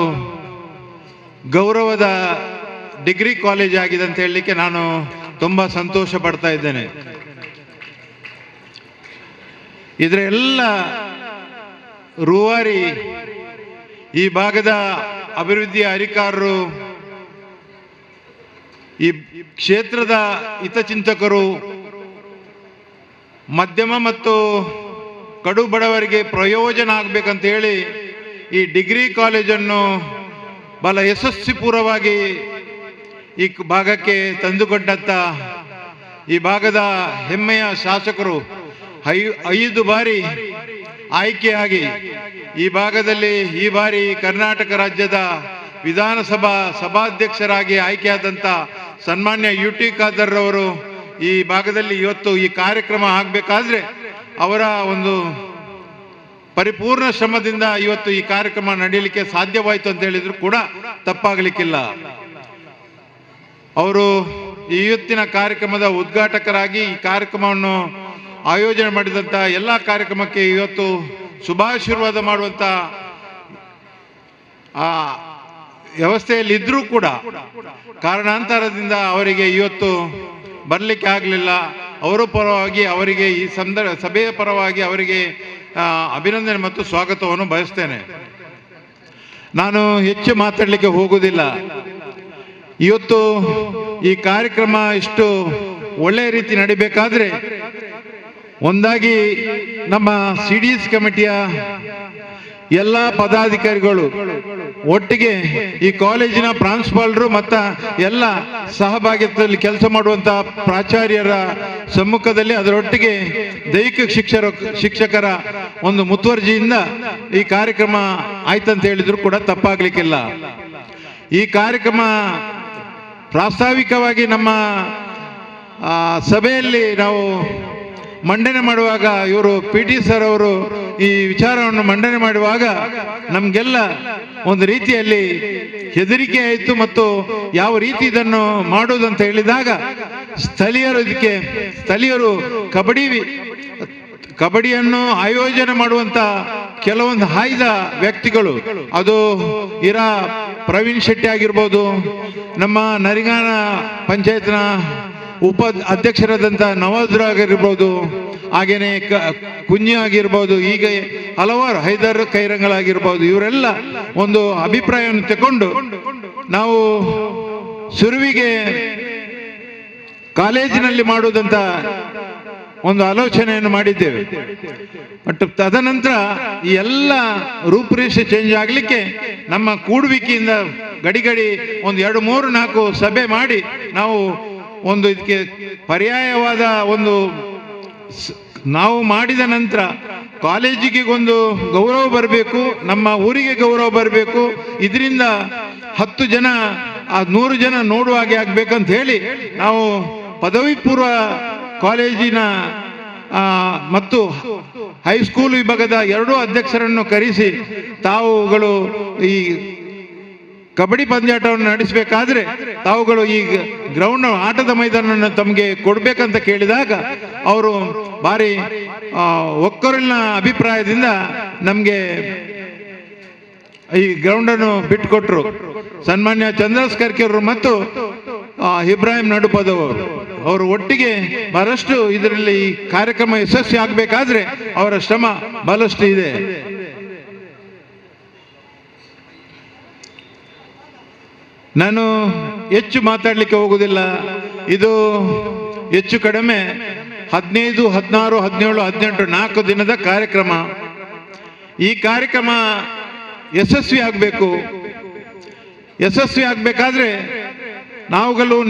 Speaker 4: ಗೌರವದ ಡಿಗ್ರಿ ಕಾಲೇಜ್ ಆಗಿದೆ ಅಂತ ಹೇಳಲಿಕ್ಕೆ ನಾನು ತುಂಬ ಸಂತೋಷ ಪಡ್ತಾ ಇದ್ದೇನೆ. ಇದರ ಎಲ್ಲ ರೂವಾರಿ ಈ ಭಾಗದ ಅಭಿವೃದ್ಧಿಯ ಅಧಿಕಾರರು, ಈ ಕ್ಷೇತ್ರದ ಹಿತಚಿಂತಕರು, ಮಧ್ಯಮ ಮತ್ತು ಕಡು ಬಡವರಿಗೆ ಪ್ರಯೋಜನ ಆಗಬೇಕಂತ ಹೇಳಿ ಈ ಡಿಗ್ರಿ ಕಾಲೇಜನ್ನು ಬಹಳ ಯಶಸ್ವಿಪೂರ್ವವಾಗಿ ಈ ಭಾಗಕ್ಕೆ ತಂದುಕೊಂಡಂಥ ಈ ಭಾಗದ ಹೆಮ್ಮೆಯ ಶಾಸಕರು 5 ಬಾರಿ ಆಯ್ಕೆಯಾಗಿ ಈ ಭಾಗದಲ್ಲಿ ಈ ಬಾರಿ ಕರ್ನಾಟಕ ರಾಜ್ಯದ ವಿಧಾನಸಭಾ ಸಭಾಧ್ಯಕ್ಷರಾಗಿ ಆಯ್ಕೆಯಾದಂಥ ಸನ್ಮಾನ್ಯ UT ಖಾದರ್ ಅವರು ಈ ಭಾಗದಲ್ಲಿ ಇವತ್ತು ಈ ಕಾರ್ಯಕ್ರಮ ಆಗಬೇಕಾದ್ರೆ ಅವರ ಒಂದು ಪರಿಪೂರ್ಣ ಶ್ರಮದಿಂದ ಇವತ್ತು ಈ ಕಾರ್ಯಕ್ರಮ ನಡೆಯಲಿಕ್ಕೆ ಸಾಧ್ಯವಾಯಿತು ಅಂತ ಹೇಳಿದ್ರು ಕೂಡ ತಪ್ಪಾಗಲಿಕ್ಕಿಲ್ಲ. ಅವರು ಈ ಇವತ್ತಿನ ಕಾರ್ಯಕ್ರಮದ ಉದ್ಘಾಟಕರಾಗಿ ಈ ಕಾರ್ಯಕ್ರಮವನ್ನು ಆಯೋಜನೆ ಮಾಡಿದಂಥ ಎಲ್ಲ ಕಾರ್ಯಕ್ರಮಕ್ಕೆ ಇವತ್ತು ಶುಭಾಶೀರ್ವಾದ ಮಾಡುವಂಥ ಆ ವ್ಯವಸ್ಥೆಯಲ್ಲಿ ಇದ್ರೂ ಕೂಡ ಕಾರಣಾಂತರದಿಂದ ಅವರಿಗೆ ಇವತ್ತು ಬರಲಿಕ್ಕೆ ಆಗಲಿಲ್ಲ. ಅವರ ಪರವಾಗಿ ಅವರಿಗೆ ಈ ಸಭೆಯ ಪರವಾಗಿ ಅವರಿಗೆ ಅಭಿನಂದನೆ ಮತ್ತು ಸ್ವಾಗತವನ್ನು ಬಯಸ್ತೇನೆ. ನಾನು ಹೆಚ್ಚು ಮಾತಾಡಲಿಕ್ಕೆ ಹೋಗುವುದಿಲ್ಲ. ಇವತ್ತು ಈ ಕಾರ್ಯಕ್ರಮ ಇಷ್ಟು ಒಳ್ಳೆಯ ರೀತಿ ನಡಿಬೇಕಾದ್ರೆ ಒಂದಾಗಿ ನಮ್ಮ CDS ಕಮಿಟಿಯ ಎಲ್ಲ ಪದಾಧಿಕಾರಿಗಳು ಒಟ್ಟಿಗೆ ಈ ಕಾಲೇಜಿನ ಪ್ರಾಂಶುಪಾಲರು ಮತ್ತು ಎಲ್ಲ ಸಹಭಾಗಿತ್ವದಲ್ಲಿ ಕೆಲಸ ಮಾಡುವಂಥ ಪ್ರಾಚಾರ್ಯರ ಸಮ್ಮುಖದಲ್ಲಿ ಅದರೊಟ್ಟಿಗೆ ದೈಹಿಕ ಶಿಕ್ಷಕರ ಒಂದು ಮುತುವರ್ಜಿಯಿಂದ ಈ ಕಾರ್ಯಕ್ರಮ ಆಯ್ತಂತ ಹೇಳಿದ್ರು ಕೂಡ ತಪ್ಪಾಗಲಿಕ್ಕಿಲ್ಲ. ಈ ಕಾರ್ಯಕ್ರಮ ಪ್ರಾಸ್ತಾವಿಕವಾಗಿ ನಮ್ಮ ಸಭೆಯಲ್ಲಿ ನಾವು ಮಂಡನೆ ಮಾಡುವಾಗ ಇವರು PT ಸರ್ ಅವರು ಈ ವಿಚಾರವನ್ನು ಮಂಡನೆ ಮಾಡುವಾಗ ನಮಗೆಲ್ಲ ಒಂದು ರೀತಿಯಲ್ಲಿ ಹೆದರಿಕೆ ಆಯಿತು. ಮತ್ತು ಯಾವ ರೀತಿ ಇದನ್ನು ಮಾಡುವುದಂತ ಹೇಳಿದಾಗ ಸ್ಥಳೀಯರು ಕಬಡ್ಡಿಯನ್ನು ಆಯೋಜನೆ ಮಾಡುವಂತ ಕೆಲವೊಂದು ಆಯ್ದ ವ್ಯಕ್ತಿಗಳು, ಅದು ಪ್ರವೀಣ್ ಶೆಟ್ಟಿ ಆಗಿರ್ಬೋದು, ನಮ್ಮ ನರಿಗಾನ ಪಂಚಾಯತ್ನ ಅಧ್ಯಕ್ಷರಾದಂಥ ನವಾಜ್ರ ಆಗಿರ್ಬೋದು, ಹಾಗೇನೆ ಕುಂಜಿ ಆಗಿರ್ಬೋದು, ಈಗ ಹಲವಾರು ಹೈದರ್ ಕೈರಂಗಳಾಗಿರ್ಬೋದು, ಇವರೆಲ್ಲ ಒಂದು ಅಭಿಪ್ರಾಯವನ್ನು ತಗೊಂಡು ನಾವು ಸುರುವಿಗೆ ಕಾಲೇಜಿನಲ್ಲಿ ಮಾಡುವುದಂತ ಒಂದು ಆಲೋಚನೆಯನ್ನು ಮಾಡಿದ್ದೇವೆ. ಬಟ್ ತದನಂತರ ಈ ಎಲ್ಲ ರೂಪುರೇಷೆ ಚೇಂಜ್ ಆಗಲಿಕ್ಕೆ ನಮ್ಮ ಕೂಡುವಿಕೆಯಿಂದ ಗಡಿಗಡಿ ಒಂದು 2, 3, 4 ಸಭೆ ಮಾಡಿ ನಾವು ಒಂದು ಇದಕ್ಕೆ ಪರ್ಯಾಯವಾದ ಒಂದು ನಾವು ಮಾಡಿದ ನಂತರ ಕಾಲೇಜಿಗೆ ಒಂದು ಗೌರವ ಬರಬೇಕು, ನಮ್ಮ ಊರಿಗೆ ಗೌರವ ಬರಬೇಕು, ಇದರಿಂದ 10 ಜನ 100 ಜನ ನೋಡುವ ಹಾಗೆ ಆಗ್ಬೇಕಂತ ಹೇಳಿ ನಾವು ಪದವಿ ಪೂರ್ವ ಕಾಲೇಜಿನ ಮತ್ತು ಹೈಸ್ಕೂಲ್ ವಿಭಾಗದ 2 ಅಧ್ಯಕ್ಷರನ್ನು ಕರೆಸಿ ತಾವುಗಳು ಈ ಕಬಡ್ಡಿ ಪಂದ್ಯಾಟವನ್ನು ನಡೆಸಬೇಕಾದ್ರೆ ತಾವುಗಳು ಈ ಗ್ರೌಂಡ್ ಆಟದ ಮೈದಾನ ತಮಗೆ ಕೊಡ್ಬೇಕಂತ ಕೇಳಿದಾಗ ಅವರು ಭಾರಿ ಒಕ್ಕೊರಲಿನ ಅಭಿಪ್ರಾಯದಿಂದ ನಮಗೆ ಈ ಗ್ರೌಂಡನ್ನು ಬಿಟ್ಟುಕೊಟ್ರು. ಸನ್ಮಾನ್ಯ ಚಂದ್ರಸ್ ಕರ್ಕಿಯವರು ಮತ್ತು ಇಬ್ರಾಹಿಂ ನಡುಪದವರು ಅವರು ಒಟ್ಟಿಗೆ ಬಹಳಷ್ಟು ಇದರಲ್ಲಿ ಈ ಕಾರ್ಯಕ್ರಮ ಯಶಸ್ವಿ ಆಗಬೇಕಾದ್ರೆ ಅವರ ಶ್ರಮ ಬಹಳಷ್ಟು ಇದೆ. ನಾನು ಹೆಚ್ಚು ಮಾತಾಡಲಿಕ್ಕೆ ಹೋಗುವುದಿಲ್ಲ. ಇದು ಹೆಚ್ಚು ಕಡಿಮೆ 15, 16, 17, 18 4 ದಿನದ ಕಾರ್ಯಕ್ರಮ. ಈ ಕಾರ್ಯಕ್ರಮ ಯಶಸ್ವಿ ಆಗಬೇಕು. ಯಶಸ್ವಿ ಆಗಬೇಕಾದ್ರೆ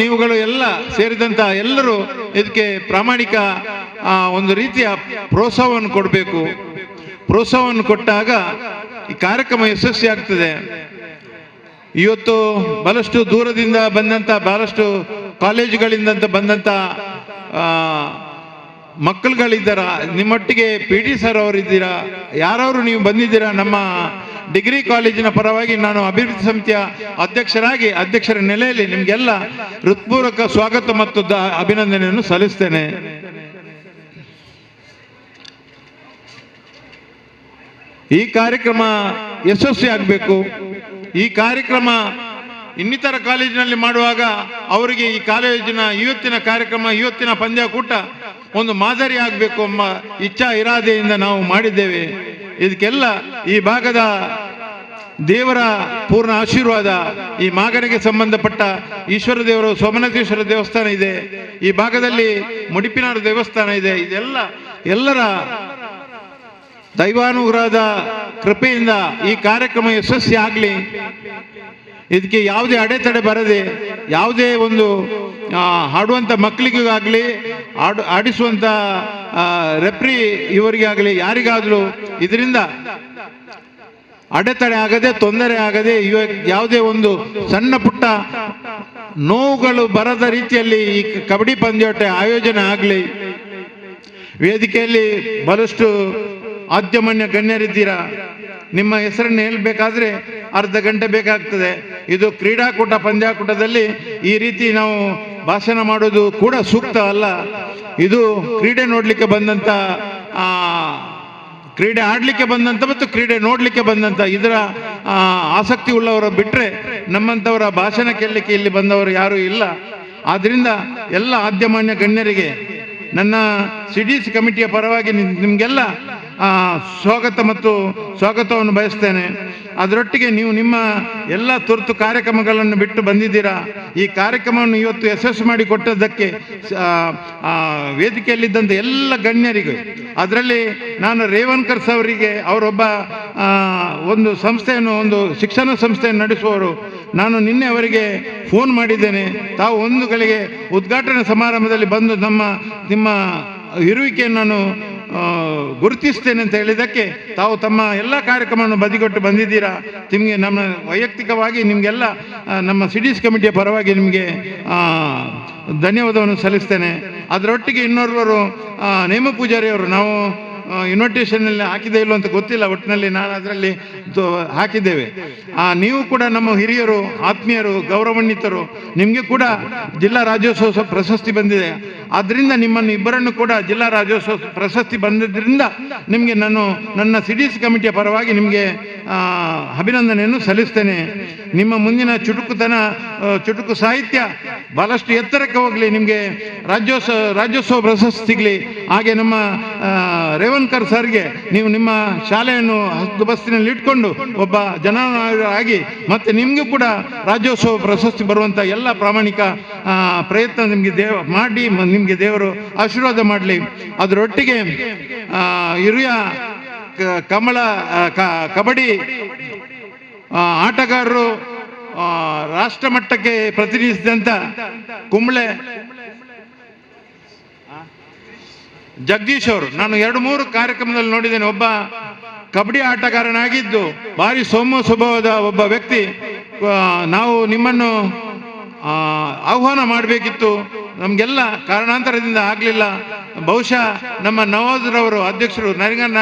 Speaker 4: ನೀವುಗಳು ಎಲ್ಲ ಸೇರಿದಂಥ ಎಲ್ಲರೂ ಇದಕ್ಕೆ ಪ್ರಾಮಾಣಿಕ ಒಂದು ರೀತಿಯ ಪ್ರೋತ್ಸಾಹವನ್ನು ಕೊಡಬೇಕು. ಪ್ರೋತ್ಸಾಹವನ್ನು ಕೊಟ್ಟಾಗ ಈ ಕಾರ್ಯಕ್ರಮ ಯಶಸ್ವಿ ಆಗ್ತದೆ. ಇವತ್ತು ಬಹಳಷ್ಟು ದೂರದಿಂದ ಬಂದಂಥ ಬಹಳಷ್ಟು ಕಾಲೇಜುಗಳಿಂದ ಬಂದಂಥ ಮಕ್ಕಳುಗಳಿದ್ದಾರ, ನಿಮ್ಮೊಟ್ಟಿಗೆ ಪಿ ಟಿ ಸರ್ ಅವರಿದ್ದೀರಾ, ಯಾರವರು ನೀವು ಬಂದಿದ್ದೀರಾ. ನಮ್ಮ ಡಿಗ್ರಿ ಕಾಲೇಜಿನ ಪರವಾಗಿ ನಾನು ಅಭಿವೃದ್ಧಿ ಸಮಿತಿಯ ಅಧ್ಯಕ್ಷರ ನೆಲೆಯಲ್ಲಿ ನಿಮಗೆಲ್ಲ ಹೃತ್ಪೂರ್ವಕ ಸ್ವಾಗತ ಮತ್ತು ಅಭಿನಂದನೆಯನ್ನು ಸಲ್ಲಿಸ್ತೇನೆ. ಈ ಕಾರ್ಯಕ್ರಮ ಯಶಸ್ವಿ ಆಗಬೇಕು. ಈ ಕಾರ್ಯಕ್ರಮ ಇನ್ನಿತರ ಕಾಲೇಜಿನಲ್ಲಿ ಮಾಡುವಾಗ ಅವರಿಗೆ ಈ ಕಾಲೇಜಿನ ಇವತ್ತಿನ ಕಾರ್ಯಕ್ರಮ, ಇವತ್ತಿನ ಪಂದ್ಯಕೂಟ ಒಂದು ಮಾದರಿ ಆಗಬೇಕು ಎಂಬ ಇಚ್ಛಾ ಇರಾದೆಯಿಂದ ನಾವು ಮಾಡಿದ್ದೇವೆ. ಇದಕ್ಕೆಲ್ಲ ಈ ಭಾಗದ ದೇವರ ಪೂರ್ಣ ಆಶೀರ್ವಾದ, ಈ ಮಾಗನೆಗೆ ಸಂಬಂಧಪಟ್ಟ ಈಶ್ವರ ದೇವರು ಸೋಮನಾಥೇಶ್ವರ ದೇವಸ್ಥಾನ ಇದೆ, ಈ ಭಾಗದಲ್ಲಿ ಮುಡಿಪಿನಾರ ದೇವಸ್ಥಾನ ಇದೆ. ಎಲ್ಲರ ದೈವಾನುಗ್ರಹದ ಕೃಪೆಯಿಂದ ಈ ಕಾರ್ಯಕ್ರಮ ಯಶಸ್ವಿ ಆಗಲಿ. ಇದಕ್ಕೆ ಯಾವುದೇ ಅಡೆತಡೆ ಬರದೆ, ಯಾವುದೇ ಒಂದು ಹಾಡುವಂಥ ಮಕ್ಕಳಿಗಾಗಲಿ, ಆಡಿಸುವಂಥ ರೆಫ್ರಿ ಇವರಿಗಾಗಲಿ, ಯಾರಿಗಾದರೂ ಇದರಿಂದ ಅಡೆತಡೆ ಆಗದೆ, ತೊಂದರೆ ಆಗದೆ, ಯಾವುದೇ ಒಂದು ಸಣ್ಣ ಪುಟ್ಟ ನೋವುಗಳು ಬರದ ರೀತಿಯಲ್ಲಿ ಈ ಕಬಡ್ಡಿ ಪಂದ್ಯಾಟ ಆಯೋಜನೆ ಆಗಲಿ. ವೇದಿಕೆಯಲ್ಲಿ ಬಹಳಷ್ಟು ಆದ್ಯಮಾನ್ಯ ಗಣ್ಯರಿದ್ದೀರಾ. ನಿಮ್ಮ ಹೆಸರನ್ನು ಹೇಳಬೇಕಾದ್ರೆ ಅರ್ಧ ಗಂಟೆ ಬೇಕಾಗ್ತದೆ. ಇದು ಕ್ರೀಡಾಕೂಟ, ಪಂದ್ಯಾಕೂಟದಲ್ಲಿ ಈ ರೀತಿ ನಾವು ಭಾಷಣ ಮಾಡೋದು ಕೂಡ ಸೂಕ್ತ ಅಲ್ಲ. ಇದು ಕ್ರೀಡೆ ನೋಡಲಿಕ್ಕೆ ಬಂದಂಥ, ಕ್ರೀಡೆ ಆಡಲಿಕ್ಕೆ ಬಂದಂಥ ಮತ್ತು ಕ್ರೀಡೆ ನೋಡಲಿಕ್ಕೆ ಬಂದಂಥ ಇದರ ಆಸಕ್ತಿ ಉಳ್ಳವರು ಬಿಟ್ಟರೆ ನಮ್ಮಂಥವರ ಭಾಷಣ ಕೇಳಲಿಕ್ಕೆ ಇಲ್ಲಿ ಬಂದವರು ಯಾರೂ ಇಲ್ಲ. ಆದ್ದರಿಂದ ಎಲ್ಲ ಆದ್ಯಮಾನ್ಯ ಗಣ್ಯರಿಗೆ ನನ್ನ ಸಿಡಿಸಿ ಕಮಿಟಿಯ ಪರವಾಗಿ ನಿಮಗೆಲ್ಲ ಸ್ವಾಗತವನ್ನು ಬಯಸ್ತೇನೆ. ಅದರೊಟ್ಟಿಗೆ ನೀವು ನಿಮ್ಮ ಎಲ್ಲ ತುರ್ತು ಕಾರ್ಯಕ್ರಮಗಳನ್ನು ಬಿಟ್ಟು ಬಂದಿದ್ದೀರಾ. ಈ ಕಾರ್ಯಕ್ರಮವನ್ನು ಇವತ್ತು ಯಶಸ್ಸು ಮಾಡಿಕೊಟ್ಟದ್ದಕ್ಕೆ ವೇದಿಕೆಯಲ್ಲಿದ್ದಂಥ ಎಲ್ಲ ಗಣ್ಯರಿಗೂ, ಅದರಲ್ಲಿ ನಾನು ರೇವನ್ಕರ್ ಅವರಿಗೆ, ಅವರೊಬ್ಬ ಒಂದು ಸಂಸ್ಥೆಯನ್ನು, ಒಂದು ಶಿಕ್ಷಣ ಸಂಸ್ಥೆಯನ್ನು ನಡೆಸುವವರು, ನಾನು ನಿನ್ನೆ ಅವರಿಗೆ ಫೋನ್ ಮಾಡಿದ್ದೇನೆ. ತಾವು ಒಂದು ಗಳಿಗೆ ಉದ್ಘಾಟನಾ ಸಮಾರಂಭದಲ್ಲಿ ಬಂದು ನಿಮ್ಮ ಇರುವಿಕೆಯನ್ನು ನಾನು ಗುರುತಿಸ್ತೇನೆ ಅಂತ ಹೇಳಿದ್ದಕ್ಕೆ ತಾವು ತಮ್ಮ ಎಲ್ಲ ಕಾರ್ಯಕ್ರಮವನ್ನು ಬದಿಗೊಟ್ಟು ಬಂದಿದ್ದೀರಾ. ನಿಮಗೆ ನಮ್ಮ ವೈಯಕ್ತಿಕವಾಗಿ ನಿಮಗೆಲ್ಲ ನಮ್ಮ ಸಿಡಿಸ್ ಕಮಿಟಿಯ ಪರವಾಗಿ ನಿಮಗೆ ಧನ್ಯವಾದವನ್ನು ಸಲ್ಲಿಸ್ತೇನೆ. ಅದರೊಟ್ಟಿಗೆ ಇನ್ನೋರ್ವರು ನೇಮ ಪೂಜಾರಿಯವರು, ನಾವು ಇನ್ವಿಟೇಷನ್ನಲ್ಲಿ ಹಾಕಿದೆ ಇಲ್ಲೋ ಅಂತ ಗೊತ್ತಿಲ್ಲ, ಒಟ್ಟಿನಲ್ಲಿ ನಾನು ಅದರಲ್ಲಿ ಹಾಕಿದ್ದೇವೆ. ನೀವು ಕೂಡ ನಮ್ಮ ಹಿರಿಯರು, ಆತ್ಮೀಯರು, ಗೌರವಾನ್ವಿತರು. ನಿಮಗೆ ಕೂಡ ಜಿಲ್ಲಾ ರಾಜ್ಯೋತ್ಸವ ಪ್ರಶಸ್ತಿ ಬಂದಿದೆ. ಆದ್ದರಿಂದ ನಿಮ್ಮನ್ನು ಇಬ್ಬರನ್ನು ಕೂಡ ಜಿಲ್ಲಾ ರಾಜ್ಯೋತ್ಸವ ಪ್ರಶಸ್ತಿ ಬಂದಿದ್ದರಿಂದ ನಿಮಗೆ ನಾನು ನನ್ನ ಸಿಡಿಸ್ ಕಮಿಟಿಯ ಪರವಾಗಿ ನಿಮಗೆ ಅಭಿನಂದನೆಯನ್ನು ಸಲ್ಲಿಸ್ತೇನೆ. ನಿಮ್ಮ ಮುಂದಿನ ಚುಟುಕು ಸಾಹಿತ್ಯ ಬಹಳಷ್ಟು ಎತ್ತರಕ್ಕೆ ಹೋಗಲಿ, ನಿಮಗೆ ರಾಜ್ಯೋತ್ಸವ ಪ್ರಶಸ್ತಿ ಸಿಗಲಿ. ಹಾಗೆ ನಮ್ಮ ರೇವನ್ಕರ್ ಸರ್ಗೆ ನೀವು ನಿಮ್ಮ ಶಾಲೆಯನ್ನು ಹಸ್ತುಬಸ್ತಿನಲ್ಲಿ ಇಟ್ಕೊಂಡು ಒಬ್ಬ ಜನನಾಗಿ ಮತ್ತೆ ನಿಮಗೂ ಕೂಡ ರಾಜ್ಯೋತ್ಸವ ಪ್ರಶಸ್ತಿ ಬರುವಂಥ ಎಲ್ಲ ಪ್ರಾಮಾಣಿಕ ಪ್ರಯತ್ನ ನಿಮಗೆ ದೇವರು ಆಶೀರ್ವಾದ ಮಾಡಲಿ. ಅದರೊಟ್ಟಿಗೆ ಹಿರಿಯ ಕಬಡ್ಡಿ ಆಟಗಾರರು ರಾಷ್ಟ್ರ ಮಟ್ಟಕ್ಕೆ ಪ್ರತಿನಿಧಿಸಿದಂಥ ಕುಂಬಳೆ ಜಗದೀಶ್ ಅವರು, ನಾನು 2-3 ಕಾರ್ಯಕ್ರಮದಲ್ಲಿ ನೋಡಿದ್ದೇನೆ. ಒಬ್ಬ ಕಬಡ್ಡಿ ಆಟಗಾರನಾಗಿದ್ದು ಭಾರಿ ಸೌಮ್ಯ ಸ್ವಭಾವದ ಒಬ್ಬ ವ್ಯಕ್ತಿ. ನಾವು ನಿಮ್ಮನ್ನು ಆಹ್ವಾನ ಮಾಡಬೇಕಿತ್ತು, ನಮಗೆಲ್ಲ ಕಾರಣಾಂತರದಿಂದ ಆಗಲಿಲ್ಲ. ಬಹುಶಃ ನಮ್ಮ ನವಾಜ್ರವರು ನರಿಗನ್ನ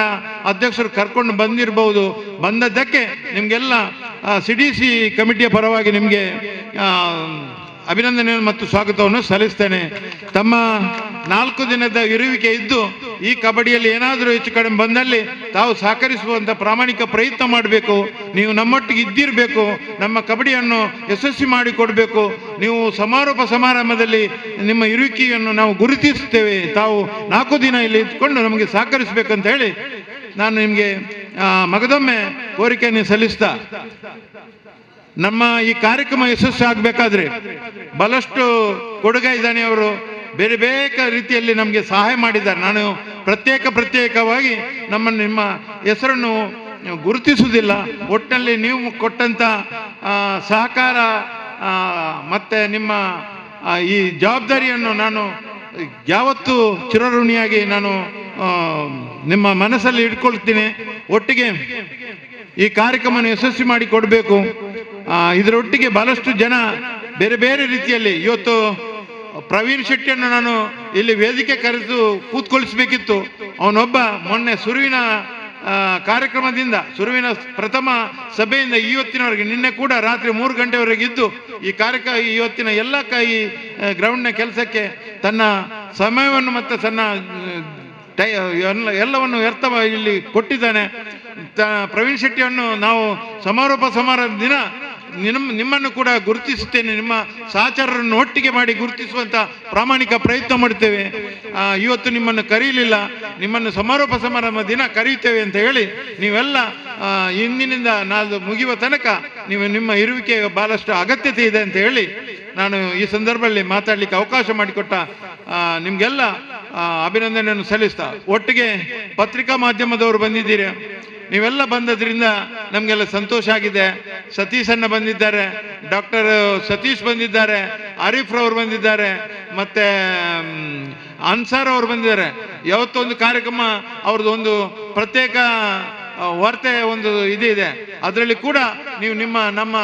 Speaker 4: ಅಧ್ಯಕ್ಷರು ಕರ್ಕೊಂಡು ಬಂದಿರಬಹುದು. ಬಂದದ್ದಕ್ಕೆ ನಿಮಗೆಲ್ಲ ಸಿಡಿಸಿ ಕಮಿಟಿಯ ಪರವಾಗಿ ನಿಮಗೆ ಅಭಿನಂದನೆ ಮತ್ತು ಸ್ವಾಗತವನ್ನು ಸಲ್ಲಿಸ್ತೇನೆ. ತಮ್ಮ 4 ದಿನದ ಇರುವಿಕೆ ಇದ್ದು ಈ ಕಬಡ್ಡಿಯಲ್ಲಿ ಏನಾದರೂ ಹೆಚ್ಚು ಕಡಿಮೆ ಬಂದಲ್ಲಿ ತಾವು ಸಹಕರಿಸುವಂಥ ಪ್ರಾಮಾಣಿಕ ಪ್ರಯತ್ನ ಮಾಡಬೇಕು. ನೀವು ನಮ್ಮೊಟ್ಟಿಗೆ ಇದ್ದಿರಬೇಕು, ನಮ್ಮ ಕಬಡ್ಡಿಯನ್ನು ಯಶಸ್ವಿ ಮಾಡಿಕೊಡ್ಬೇಕು. ನೀವು ಸಮಾರೋಪ ಸಮಾರಂಭದಲ್ಲಿ ನಿಮ್ಮ ಇರುವಿಕೆಯನ್ನು ನಾವು ಗುರುತಿಸುತ್ತೇವೆ. ತಾವು 4 ದಿನ ಇಲ್ಲಿ ಇದ್ಕೊಂಡು ನಮಗೆ ಸಹಕರಿಸಬೇಕಂತ ಹೇಳಿ ನಾನು ನಿಮಗೆ ಮಗದೊಮ್ಮೆ ಕೋರಿಕೆಯನ್ನು ಸಲ್ಲಿಸ್ತಾ, ನಮ್ಮ ಈ ಕಾರ್ಯಕ್ರಮ ಯಶಸ್ವಿ ಆಗಬೇಕಾದ್ರೆ ಬಹಳಷ್ಟು ಕೊಡುಗೈದಾನೆ ಅವರು ಬೇರೆ ಬೇರೆ ರೀತಿಯಲ್ಲಿ ನಮಗೆ ಸಹಾಯ ಮಾಡಿದ್ದಾರೆ. ನಾನು ಪ್ರತ್ಯೇಕವಾಗಿ ನಿಮ್ಮ ಹೆಸರನ್ನು ಗುರುತಿಸುವುದಿಲ್ಲ. ಒಟ್ಟಿನಲ್ಲಿ ನೀವು ಕೊಟ್ಟಂಥ ಸಹಕಾರ ಮತ್ತು ನಿಮ್ಮ ಈ ಜವಾಬ್ದಾರಿಯನ್ನು ನಾನು ಯಾವತ್ತೂ ಚಿರಋಣಿಯಾಗಿ ನಾನು ನಿಮ್ಮ ಮನಸ್ಸಲ್ಲಿ ಇಟ್ಕೊಳ್ತೀನಿ. ಒಟ್ಟಿಗೆ ಈ ಕಾರ್ಯಕ್ರಮವನ್ನು ಯಶಸ್ವಿ ಮಾಡಿ ಕೊಡಬೇಕು. ಇದರೊಟ್ಟಿಗೆ ಬಹಳಷ್ಟು ಜನ ಬೇರೆ ಬೇರೆ ರೀತಿಯಲ್ಲಿ ಇವತ್ತು ಪ್ರವೀಣ್ ಶೆಟ್ಟಿಯನ್ನು ನಾನು ಇಲ್ಲಿ ವೇದಿಕೆ ಕರೆದು ಕೂತ್ಕೊಳಿಸ್ಬೇಕಿತ್ತು. ಅವನೊಬ್ಬ ಮೊನ್ನೆ ಕಾರ್ಯಕ್ರಮದಿಂದ ಸುರುವಿನ ಪ್ರಥಮ ಸಭೆಯಿಂದ ಇವತ್ತಿನವರೆಗೆ, ನಿನ್ನೆ ಕೂಡ ರಾತ್ರಿ 3 ಗಂಟೆವರೆಗೆ ಇದ್ದು ಇವತ್ತಿನ ಎಲ್ಲ ಈ ಗ್ರೌಂಡ್ನ ಕೆಲಸಕ್ಕೆ ತನ್ನ ಸಮಯವನ್ನು ಮತ್ತು ತನ್ನ ಎಲ್ಲವನ್ನು ವ್ಯರ್ಥ ಇಲ್ಲಿ ಕೊಟ್ಟಿದ್ದಾನೆ. ಪ್ರವೀಣ್ ಶೆಟ್ಟಿಯನ್ನು ನಾವು ಸಮಾರೋಪ ದಿನ ನಿಮ್ಮನ್ನು ಕೂಡ ಗುರುತಿಸುತ್ತೇನೆ, ನಿಮ್ಮ ಸಹಚರರನ್ನು ಒಟ್ಟಿಗೆ ಮಾಡಿ ಗುರುತಿಸುವಂಥ ಪ್ರಾಮಾಣಿಕ ಪ್ರಯತ್ನ ಮಾಡ್ತೇವೆ. ಇವತ್ತು ನಿಮ್ಮನ್ನು ಕರೀಲಿಲ್ಲ, ನಿಮ್ಮನ್ನು ಸಮಾರೋಪ ಸಮಾರಂಭ ದಿನ ಕರೆಯುತ್ತೇವೆ ಅಂತ ಹೇಳಿ ನೀವೆಲ್ಲ ಇಂದಿನಿಂದ ನಾಳೆ ಮುಗಿಯುವ ತನಕ ನಿಮ್ಮ ಇರುವಿಕೆ ಬಹಳಷ್ಟು ಅಗತ್ಯತೆ ಇದೆ ಅಂತ ಹೇಳಿ ನಾನು ಈ ಸಂದರ್ಭದಲ್ಲಿ ಮಾತಾಡಲಿಕ್ಕೆ ಅವಕಾಶ ಮಾಡಿಕೊಟ್ಟ ನಿಮಗೆಲ್ಲ ಅಭಿನಂದನೆಯನ್ನು ಸಲ್ಲಿಸ್ತಾ, ಒಟ್ಟಿಗೆ ಪತ್ರಿಕಾ ಮಾಧ್ಯಮದವರು ಬಂದಿದ್ದೀರಿ, ನೀವೆಲ್ಲ ಬಂದದ್ರಿಂದ ನಮಗೆಲ್ಲ ಸಂತೋಷ ಆಗಿದೆ. ಸತೀಶನ್ನ ಬಂದಿದ್ದಾರೆ, ಡಾಕ್ಟರ್ ಸತೀಶ್ ಬಂದಿದ್ದಾರೆ, ಆರಿಫ್ ರವರು ಬಂದಿದ್ದಾರೆ, ಮತ್ತೆ ಅನ್ಸಾರ್ ಅವರು ಬಂದಿದ್ದಾರೆ. ಯಾವತ್ತೊಂದು ಕಾರ್ಯಕ್ರಮ ಅವ್ರದ್ದು ಒಂದು ಪ್ರತ್ಯೇಕ ವಾರ್ತೆ ಒಂದು ಇದೆ, ಅದರಲ್ಲಿ ಕೂಡ ನೀವು ನಮ್ಮ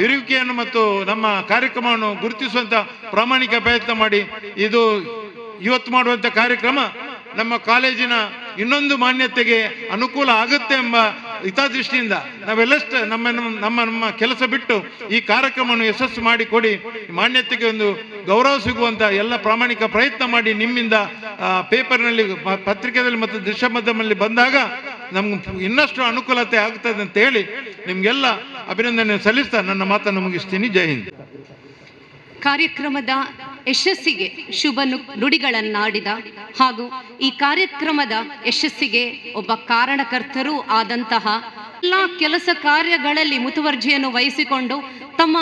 Speaker 4: ಇರುವಿಕೆಯನ್ನು ಮತ್ತು ನಮ್ಮ ಕಾರ್ಯಕ್ರಮವನ್ನು ಗುರುತಿಸುವಂಥ ಪ್ರಾಮಾಣಿಕ ಪ್ರಯತ್ನ ಮಾಡಿ. ಇದು ಇವತ್ತು ಮಾಡುವಂಥ ಕಾರ್ಯಕ್ರಮ ನಮ್ಮ ಕಾಲೇಜಿನ ಇನ್ನೊಂದು ಮಾನ್ಯತೆಗೆ ಅನುಕೂಲ ಆಗುತ್ತೆ ಎಂಬ ಹಿತದೃಷ್ಟಿಯಿಂದ ನಾವೆಲ್ಲಷ್ಟು ನಮ್ಮ ಕೆಲಸ ಬಿಟ್ಟು ಈ ಕಾರ್ಯಕ್ರಮವನ್ನು ಯಶಸ್ಸು ಮಾಡಿಕೊಡಿ, ಮಾನ್ಯತೆಗೆ ಒಂದು ಗೌರವ ಸಿಗುವಂಥ ಎಲ್ಲ ಪ್ರಾಮಾಣಿಕ ಪ್ರಯತ್ನ ಮಾಡಿ. ನಿಮ್ಮಿಂದ ಪೇಪರ್ನಲ್ಲಿ, ಪತ್ರಿಕೆಯಲ್ಲಿ ಮತ್ತು ದೃಶ್ಯ ಮಾಧ್ಯಮದಲ್ಲಿ ಬಂದಾಗ ನಮ್ಗೆ ಇನ್ನಷ್ಟು ಅನುಕೂಲತೆ ಆಗ್ತದೆ ಅಂತ ಹೇಳಿ ನಿಮಗೆಲ್ಲ ಅಭಿನಂದನೆ ಸಲ್ಲಿಸ್ತಾ ನನ್ನ ಮಾತನ್ನು ಮುಗಿಸ್ತೀನಿ. ಜೈ ಹಿಂದ್.
Speaker 1: ಕಾರ್ಯಕ್ರಮದ ಯಶಸ್ಸಿಗೆ ಶುಭ ನುಡಿಗಳನ್ನಾಡಿದ ಹಾಗೂ ಈ ಕಾರ್ಯಕ್ರಮದ ಯಶಸ್ಸಿಗೆ ಒಬ್ಬ ಕಾರಣಕರ್ತರೂ ಆದಂತಹ ಎಲ್ಲ ಕೆಲಸ ಕಾರ್ಯಗಳಲ್ಲಿ ಮುತುವರ್ಜಿಯನ್ನು ವಹಿಸಿಕೊಂಡು ತಮ್ಮ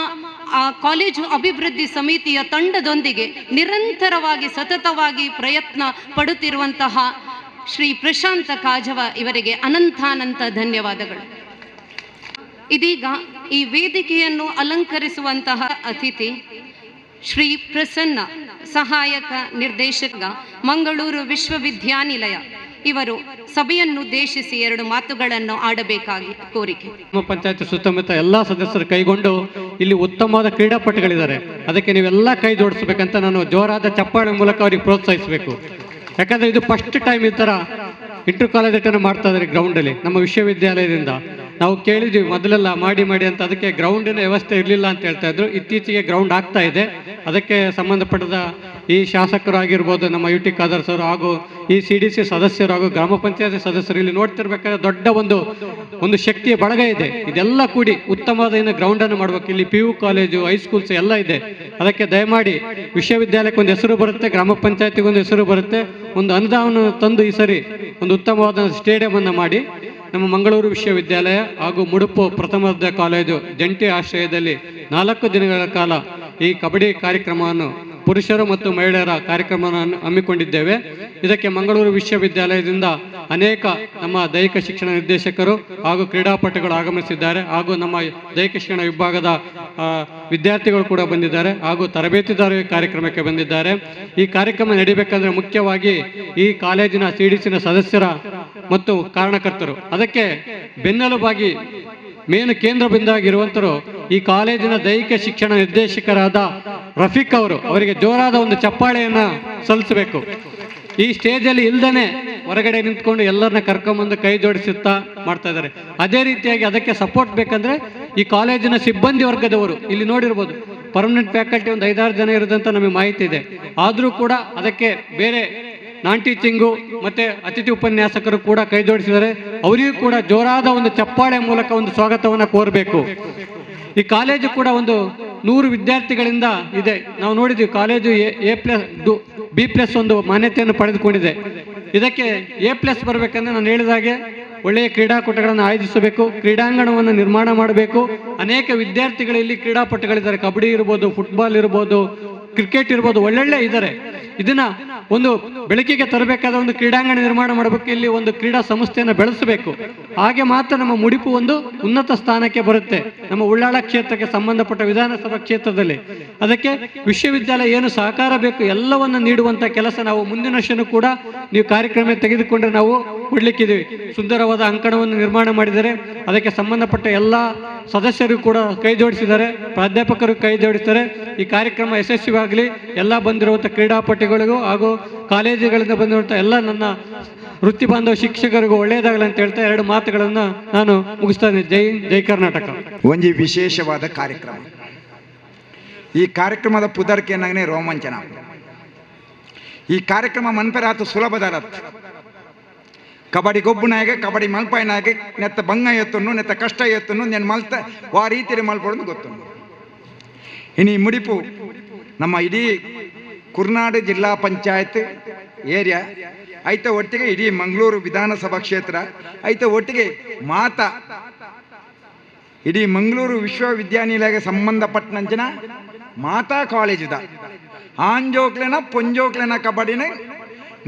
Speaker 1: ಕಾಲೇಜು ಅಭಿವೃದ್ಧಿ ಸಮಿತಿಯ ತಂಡದೊಂದಿಗೆ ನಿರಂತರವಾಗಿ ಸತತವಾಗಿ ಪ್ರಯತ್ನ ಪಡುತ್ತಿರುವಂತಹ ಶ್ರೀ ಪ್ರಶಾಂತ ಕಾಜವ ಇವರಿಗೆ ಅನಂತಾನಂತ ಧನ್ಯವಾದಗಳು. ಇದೀಗ ಈ ವೇದಿಕೆಯನ್ನು ಅಲಂಕರಿಸುವಂತಹ ಅತಿಥಿ ಶ್ರೀ ಪ್ರಸನ್ನ, ಸಹಾಯಕ ನಿರ್ದೇಶಕ, ಮಂಗಳೂರು ವಿಶ್ವವಿದ್ಯಾನಿಲಯ. ಇವರು ಸಭೆಯನ್ನುದ್ದೇಶಿಸಿ 2 ಮಾತುಗಳನ್ನು ಆಡಬೇಕಾಗಿ ಕೋರಿಕೆ.
Speaker 5: ನಮ್ಮ ಪಂಚಾಯತ್ ಸುತ್ತಮುತ್ತ ಎಲ್ಲ ಸದಸ್ಯರು ಕೈಗೊಂಡು ಇಲ್ಲಿ ಉತ್ತಮವಾದ ಕ್ರೀಡಾಪಟುಗಳಿದ್ದಾರೆ, ಅದಕ್ಕೆ ನೀವೆಲ್ಲ ಕೈ ಜೋಡಿಸ್ಬೇಕಂತ ನಾನು ಜೋರಾದ ಚಪ್ಪಾಳೆ ಮೂಲಕ ಅವರಿಗೆ ಪ್ರೋತ್ಸಾಹಿಸಬೇಕು. ಯಾಕಂದರೆ ಇದು ಫಸ್ಟ್ ಟೈಮ್ ಈ ಥರ ಇಂಟರ್ ಕಾಲೇಜ್ ಅಟೆಂಡ್ ಮಾಡ್ತಾ ಇದ್ದಾರೆ ಗ್ರೌಂಡಲ್ಲಿ. ನಮ್ಮ ವಿಶ್ವವಿದ್ಯಾಲಯದಿಂದ ನಾವು ಕೇಳಿದ್ವಿ ಮೊದಲೆಲ್ಲ ಮಾಡಿ ಅಂತ, ಅದಕ್ಕೆ ಗ್ರೌಂಡಿನ ವ್ಯವಸ್ಥೆ ಇರಲಿಲ್ಲ ಅಂತ ಹೇಳ್ತಾ ಇದ್ರು. ಇತ್ತೀಚೆಗೆ ಗ್ರೌಂಡ್ ಆಗ್ತಾ ಇದೆ. ಅದಕ್ಕೆ ಸಂಬಂಧಪಟ್ಟದ ಈ ಶಾಸಕರು ಆಗಿರ್ಬೋದು, ನಮ್ಮ UT ಖಾದರ್ ಸರ್ ಹಾಗೂ ಈ CDC ಸದಸ್ಯರು ಹಾಗೂ ಗ್ರಾಮ ಪಂಚಾಯತ್ ಸದಸ್ಯರು ಇಲ್ಲಿ ನೋಡ್ತಿರ್ಬೇಕಾದ್ರೆ ದೊಡ್ಡ ಒಂದು ಶಕ್ತಿಯ ಬಳಗ ಇದೆ. ಇದೆಲ್ಲ ಕೂಡಿ ಉತ್ತಮವಾದ ಗ್ರೌಂಡನ್ನು ಮಾಡಬೇಕು. ಇಲ್ಲಿ PU ಕಾಲೇಜು, ಹೈಸ್ಕೂಲ್ಸ್ ಎಲ್ಲ ಇದೆ. ಅದಕ್ಕೆ ದಯಮಾಡಿ ವಿಶ್ವವಿದ್ಯಾಲಯಕ್ಕೆ ಒಂದು ಹೆಸರು ಬರುತ್ತೆ, ಗ್ರಾಮ ಪಂಚಾಯತಿಗೆ ಒಂದು ಹೆಸರು ಬರುತ್ತೆ. ಒಂದು ಅನುದಾನ ತಂದು ಈ ಸರಿ ಒಂದು ಉತ್ತಮವಾದ ಸ್ಟೇಡಿಯಂ ಮಾಡಿ ನಮ್ಮ ಮಂಗಳೂರು ವಿಶ್ವವಿದ್ಯಾಲಯ ಹಾಗೂ ಮುಡುಪು ಪ್ರಥಮ ದರ್ಜೆ ಕಾಲೇಜು ಜಂಟಿ ಆಶ್ರಯದಲ್ಲಿ 4 ದಿನಗಳ ಕಾಲ ಈ ಕಬಡ್ಡಿ ಕಾರ್ಯಕ್ರಮವನ್ನು, ಪುರುಷರು ಮತ್ತು ಮಹಿಳೆಯರ ಕಾರ್ಯಕ್ರಮವನ್ನು ಹಮ್ಮಿಕೊಂಡಿದ್ದೇವೆ. ಇದಕ್ಕೆ ಮಂಗಳೂರು ವಿಶ್ವವಿದ್ಯಾಲಯದಿಂದ ಅನೇಕ ನಮ್ಮ ದೈಹಿಕ ಶಿಕ್ಷಣ ನಿರ್ದೇಶಕರು ಹಾಗೂ ಕ್ರೀಡಾಪಟುಗಳು ಆಗಮಿಸಿದ್ದಾರೆ, ಹಾಗೂ ನಮ್ಮ ದೈಹಿಕ ಶಿಕ್ಷಣ ವಿಭಾಗದ ವಿದ್ಯಾರ್ಥಿಗಳು ಕೂಡ ಬಂದಿದ್ದಾರೆ, ಹಾಗೂ ತರಬೇತಿದಾರರು ಈ ಕಾರ್ಯಕ್ರಮಕ್ಕೆ ಬಂದಿದ್ದಾರೆ. ಈ ಕಾರ್ಯಕ್ರಮ ನಡೀಬೇಕಂದ್ರೆ ಮುಖ್ಯವಾಗಿ ಈ ಕಾಲೇಜಿನ CDCನ ಸದಸ್ಯರ ಮತ್ತು ಕಾರಣಕರ್ತರು, ಅದಕ್ಕೆ ಬೆನ್ನೆಲುಬಾಗಿ ಮೇನ್ ಕೇಂದ್ರ ಬಿಂದುವಾಗಿರುವಂತರು ಈ ಕಾಲೇಜಿನ ದೈಹಿಕ ಶಿಕ್ಷಣ ನಿರ್ದೇಶಕರಾದ ರಫೀಕ್ ಅವರಿಗೆ ಜೋರಾದ ಒಂದು ಚಪ್ಪಾಳೆಯನ್ನ ಸಲ್ಲಿಸಬೇಕು. ಈ ಸ್ಟೇಜಲ್ಲಿ ಇಲ್ದೇನೆ ಹೊರಗಡೆ ನಿಂತ್ಕೊಂಡು ಎಲ್ಲರನ್ನ ಕರ್ಕೊಂಬಂದು ಕೈ ಜೋಡಿಸುತ್ತಾ ಮಾಡ್ತಾ ಇದ್ದಾರೆ. ಅದೇ ರೀತಿಯಾಗಿ ಅದಕ್ಕೆ ಸಪೋರ್ಟ್ ಬೇಕಂದ್ರೆ ಈ ಕಾಲೇಜಿನ ಸಿಬ್ಬಂದಿ ವರ್ಗದವರು ಇಲ್ಲಿ ನೋಡಿರ್ಬೋದು, ಪರ್ಮನೆಂಟ್ ಫ್ಯಾಕಲ್ಟಿ ಒಂದು 5-6 ಜನ ಇರೋದಂತ ನಮಗೆ ಮಾಹಿತಿ ಇದೆ. ಆದರೂ ಕೂಡ ಅದಕ್ಕೆ ಬೇರೆ ನಾನ್ ಟೀಚಿಂಗು ಮತ್ತೆ ಅತಿಥಿ ಉಪನ್ಯಾಸಕರು ಕೂಡ ಕೈ ಜೋಡಿಸಿದ್ದಾರೆ. ಅವರಿಗೂ ಕೂಡ ಜೋರಾದ ಒಂದು ಚಪ್ಪಾಳೆ ಮೂಲಕ ಒಂದು ಸ್ವಾಗತವನ್ನು ಕೋರಬೇಕು. ಈ ಕಾಲೇಜು ಕೂಡ ಒಂದು 100 ವಿದ್ಯಾರ್ಥಿಗಳಿಂದ ಇದೆ. ನಾವು ನೋಡಿದ್ವಿ ಕಾಲೇಜು A+B+ ಒಂದು ಮಾನ್ಯತೆಯನ್ನು ಪಡೆದುಕೊಂಡಿದೆ. ಇದಕ್ಕೆ A+ ಬರಬೇಕಂದ್ರೆ ನಾನು ಹೇಳಿದಾಗೆ ಒಳ್ಳೆಯ ಕ್ರೀಡಾಕೂಟಗಳನ್ನು ಆಯೋಜಿಸಬೇಕು, ಕ್ರೀಡಾಂಗಣವನ್ನು ನಿರ್ಮಾಣ ಮಾಡಬೇಕು. ಅನೇಕ ವಿದ್ಯಾರ್ಥಿಗಳು ಇಲ್ಲಿ ಕ್ರೀಡಾಪಟುಗಳಿದ್ದಾರೆ, ಕಬಡ್ಡಿ ಇರ್ಬೋದು, ಫುಟ್ಬಾಲ್ ಇರ್ಬೋದು, ಕ್ರಿಕೆಟ್ ಇರ್ಬೋದು, ಒಳ್ಳೊಳ್ಳೆ ಇದ್ದಾರೆ. ಇದನ್ನ ಒಂದು ಬೆಳಕಿಗೆ ತರಬೇಕಾದ ಒಂದು ಕ್ರೀಡಾಂಗಣ ನಿರ್ಮಾಣ ಮಾಡಬೇಕು, ಇಲ್ಲಿ ಒಂದು ಕ್ರೀಡಾ ಸಂಸ್ಥೆಯನ್ನು ಬೆಳೆಸಬೇಕು. ಹಾಗೆ ಮಾತ್ರ ನಮ್ಮ ಮುಡಿಪು ಒಂದು ಉನ್ನತ ಸ್ಥಾನಕ್ಕೆ ಬರುತ್ತೆ, ನಮ್ಮ ಉಳ್ಳಾಳ ಕ್ಷೇತ್ರಕ್ಕೆ ಸಂಬಂಧಪಟ್ಟ ವಿಧಾನಸಭಾ ಕ್ಷೇತ್ರದಲ್ಲಿ. ಅದಕ್ಕೆ ವಿಶ್ವವಿದ್ಯಾಲಯ ಏನು ಸಹಕಾರ ಬೇಕು ಎಲ್ಲವನ್ನು ನೀಡುವಂತ ಕೆಲಸ ನಾವು ಮುಂದಿನ ವರ್ಷನೂ ಕೂಡ ನೀವು ಕಾರ್ಯಕ್ರಮ ತೆಗೆದುಕೊಂಡ್ರೆ ನಾವು ಕೊಡ್ಲಿಕ್ಕಿದ್ದೀವಿ. ಸುಂದರವಾದ ಅಂಕಣವನ್ನು ನಿರ್ಮಾಣ ಮಾಡಿದರೆ ಅದಕ್ಕೆ ಸಂಬಂಧಪಟ್ಟ ಎಲ್ಲ ಸದಸ್ಯರು ಕೂಡ ಕೈ ಜೋಡಿಸಿದ್ದಾರೆ, ಪ್ರಾಧ್ಯಾಪಕರು ಕೈ ಜೋಡಿಸ್ತಾರೆ. ಈ ಕಾರ್ಯಕ್ರಮ ಯಶಸ್ವಿಯಾಗಲಿ. ಎಲ್ಲ ಬಂದಿರುವಂಥ ಕ್ರೀಡಾಪಟುಗಳಿಗೂ ಹಾಗೂ ಕಾಲೇಜುಗಳಿಂದ ಬಂದಿರುವಂಥ ಎಲ್ಲ ನನ್ನ ವೃತ್ತಿ ಬಾಂಧವ ಶಿಕ್ಷಕರಿಗೂ ಒಳ್ಳೆಯದಾಗಲಿ ಅಂತ ಹೇಳ್ತಾ 2 ಮಾತುಗಳನ್ನು ನಾನು ಮುಗಿಸ್ತೇನೆ. ಜೈ ಹಿಂದ್, ಜೈ ಕರ್ನಾಟಕ.
Speaker 6: ಒಂಜಿ ವಿಶೇಷವಾದ ಕಾರ್ಯಕ್ರಮ. ಈ ಕಾರ್ಯಕ್ರಮದ ಪುದರ್ಕೆ ಏನಾಗನೆ ರೋಮಾಂಚನ. ಈ ಕಾರ್ಯಕ್ರಮ ಮನ್ಪೆರಾತು ಸುಲಭದರತ್ ಕಬಡ್ಡಿ ಗೊಬ್ಬುನಾಗ ಕಬಡ್ಡಿ ಮಲ್ಪಾಯಿನಾಗೆ ನೆತ್ತ ಬಂಗ ಎತ್ತನ್ನು ನೆತ್ತ ಕಷ್ಟ ಎತ್ತನ್ನು ನೆನ್ ಮಲ್ತ ವಾ ರೀತಿಯಲ್ಲಿ ಮಲ್ಪಡೋದು ಗೊತ್ತು. ಇನ್ನು ಈ ಮುಡಿಪು ನಮ್ಮ ಇಡೀ ಕುರ್ನಾಡು ಜಿಲ್ಲಾ ಪಂಚಾಯತ್ ಏರಿಯಾ ಐತ ಒಟ್ಟಿಗೆ ಇಡೀ ಮಂಗಳೂರು ವಿಧಾನಸಭಾ ಕ್ಷೇತ್ರ ಐತ ಒಟ್ಟಿಗೆ ಮಾತಾ ಇಡೀ ಮಂಗಳೂರು ವಿಶ್ವವಿದ್ಯಾನಿಲಯಕ್ಕೆ ಸಂಬಂಧಪಟ್ಟಂಚಿನ ಮಾತಾ ಕಾಲೇಜುದ ಆಂಜೋಕ್ಲೆನ ಪೊಂಜೋಕ್ಲೆನ ಕಬಡ್ಡಿನ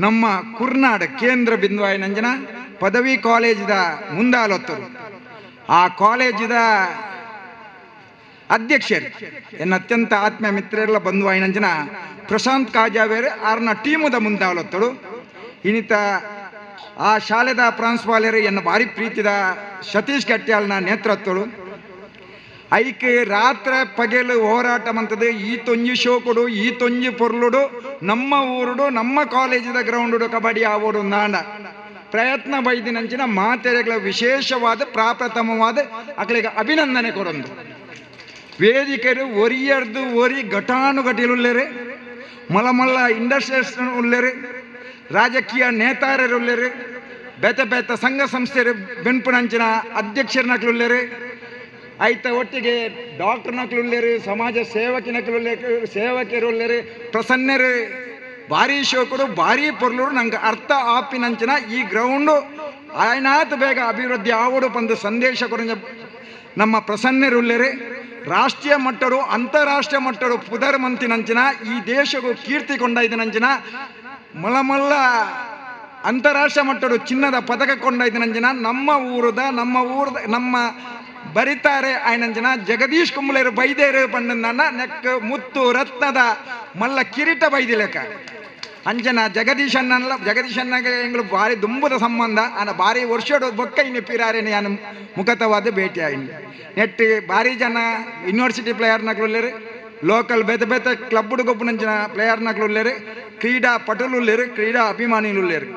Speaker 6: ನಮ್ಮ ಕುರ್ನಾಡು ಕೇಂದ್ರ ಬಿಂದುವಾಯಿ ನಂಜನ ಪದವಿ ಕಾಲೇಜಿದ ಮುಂದಾಲೊತ್ತರು. ಆ ಕಾಲೇಜಿದ ಅಧ್ಯಕ್ಷರು ಎನ್ನ ಅತ್ಯಂತ ಆತ್ಮೀಯ ಮಿತ್ರರೆಲ್ಲ ಬಂಧುವಾಯಿ ನಂಜನ ಪ್ರಶಾಂತ್ ಕಾಜಾವೇರು ಆರ್ನ ಟೀಮುದ ಮುಂದಾಲೊತ್ತಳು. ಇನ್ನಿತ ಆ ಶಾಲೆದ ಪ್ರಾಂಶುಪಾಲರು ಎನ್ನ ಭಾರಿ ಪ್ರೀತಿದ ಸತೀಶ್ ಕಟ್ಯಾಲ್ನ ನೇತೃತ್ವಗಳು ಐಕೆ ರಾತ್ರ ಪಗೆಲು ಹೋರಾಟ ಮಂತದ್ದು ಈ ತೊಂಜಿ ಶೋ ಕೊಡು ಈ ತೊಂಜಿ ಪೊರ್ಲುಡು ನಮ್ಮ ಊರುಡು ನಮ್ಮ ಕಾಲೇಜಿದ ಗ್ರೌಂಡು ಕಬಡ್ಡಿ ಆವೋಡು ನಾಡ ಪ್ರಯತ್ನ ಬೈದಿನಂಚಿನ ಮಾತೆರೆಗಳ ವಿಶೇಷವಾದ ಪ್ರಾಪ್ರಥಮವಾದ ಅಕಲಿಗೆ ಅಭಿನಂದನೆ ಕೊರೊಂದು ವೇದಿಕೆರು ಒರಿಯರ್ದು ಒರಿ ಘಟಾನುಘಟಿಲುಲ್ಲೆರು ಮಲ್ಲ ಇಂಡಸ್ಟ್ರಿಯಲ್ಸ್ ಉಲ್ಲೆರು ರಾಜಕೀಯ ನೇತಾರರು ಉಲ್ಲೆರು ಬೇತ ಬೇತ ಸಂಘ ಸಂಸ್ಥೆರು ಬೆನ್ಪುನಂಚಿನ ಅಧ್ಯಕ್ಷರನಕ್ಲುಲ್ಲೆರು ಐತ ಒಟ್ಟಿಗೆ ಡಾಕ್ಟರ್ನಕ್ಲುಲ್ಲೆರು ಸಮಾಜ ಸೇವಕರುಲ್ಲೆರು ಪ್ರಸನ್ನರು ಭಾರಿ ಶೋಕರು ಭಾರಿ ಪೊರ್ಲರು ನಂಗೆ ಅರ್ಥ ಆಪಿನಂಚಿನ ಈ ಗ್ರೌಂಡು ಆಯ್ನಾತ್ ಬೇಗ ಅಭಿವೃದ್ಧಿ ಆವಡು ಬಂದು ಸಂದೇಶ ಕೊಡ ನಮ್ಮ ಪ್ರಸನ್ನರುಲ್ಲೆರು ರಾಷ್ಟ್ರೀಯ ಮಟ್ಟರು ಅಂತಾರಾಷ್ಟ್ರೀಯ ಮಟ್ಟರು ಪುದರ್ ಮಂತಿನಂಚಿನ ಈ ದೇಶಗೂ ಕೀರ್ತಿ ಕೊಂಡೈದನಂಚಿನ ಮಲ್ಲ ಅಂತಾರಾಷ್ಟ್ರೀಯ ಮಟ್ಟರು ಚಿನ್ನದ ಪದಕ ಕೊಂಡೈದನಂಚಿನ ನಮ್ಮ ಊರದ ನಮ್ಮ ಬರಿತಾರೆ ಆಯ್ನಂಚಿನ ಜಗದೀಶ್ ಕುಂಬ್ಲೇರು ಬೈದೇರು ಪಂಡನ ನೆಕ್ ಮುತ್ತು ರತ್ನದ ಮಲ್ಲ ಕಿರೀಟ ಬೈದಿಲೆಕ್ಕ ಅಂಚನ ಜಗದೀಶನ್ನಗೆ ಎಂಗಳು ಭಾರಿ ದುಂಬುದ ಸಂಬಂಧ ಅನ್ನ ಭಾರಿ ವರ್ಷಡು ಬೊಕ್ಕ ಇನ್ನು ಪಿರಾರೇನೆ ಯಾನು ಮುಖತವಾದ ಭೇಟಿ ಆಯ್ನು ನೆಟ್ ಭಾರಿ ಜನ ಯೂನಿವರ್ಸಿಟಿ ಪ್ಲೇಯರ್ನಕ್ಲುಲ್ಲೇರು ಲೋಕಲ್ ಬೇತೆ ಕ್ಲಬ್ ಗೊಬ್ಬನಂಚಿನ ಪ್ಲೇಯರ್ನಕ್ಲುಲ್ಲೇರು ಕ್ರೀಡಾ ಪಟುಲುಲ್ಲೇರು ಕ್ರೀಡಾ ಅಭಿಮಾನಿಲುಲ್ಲೇರು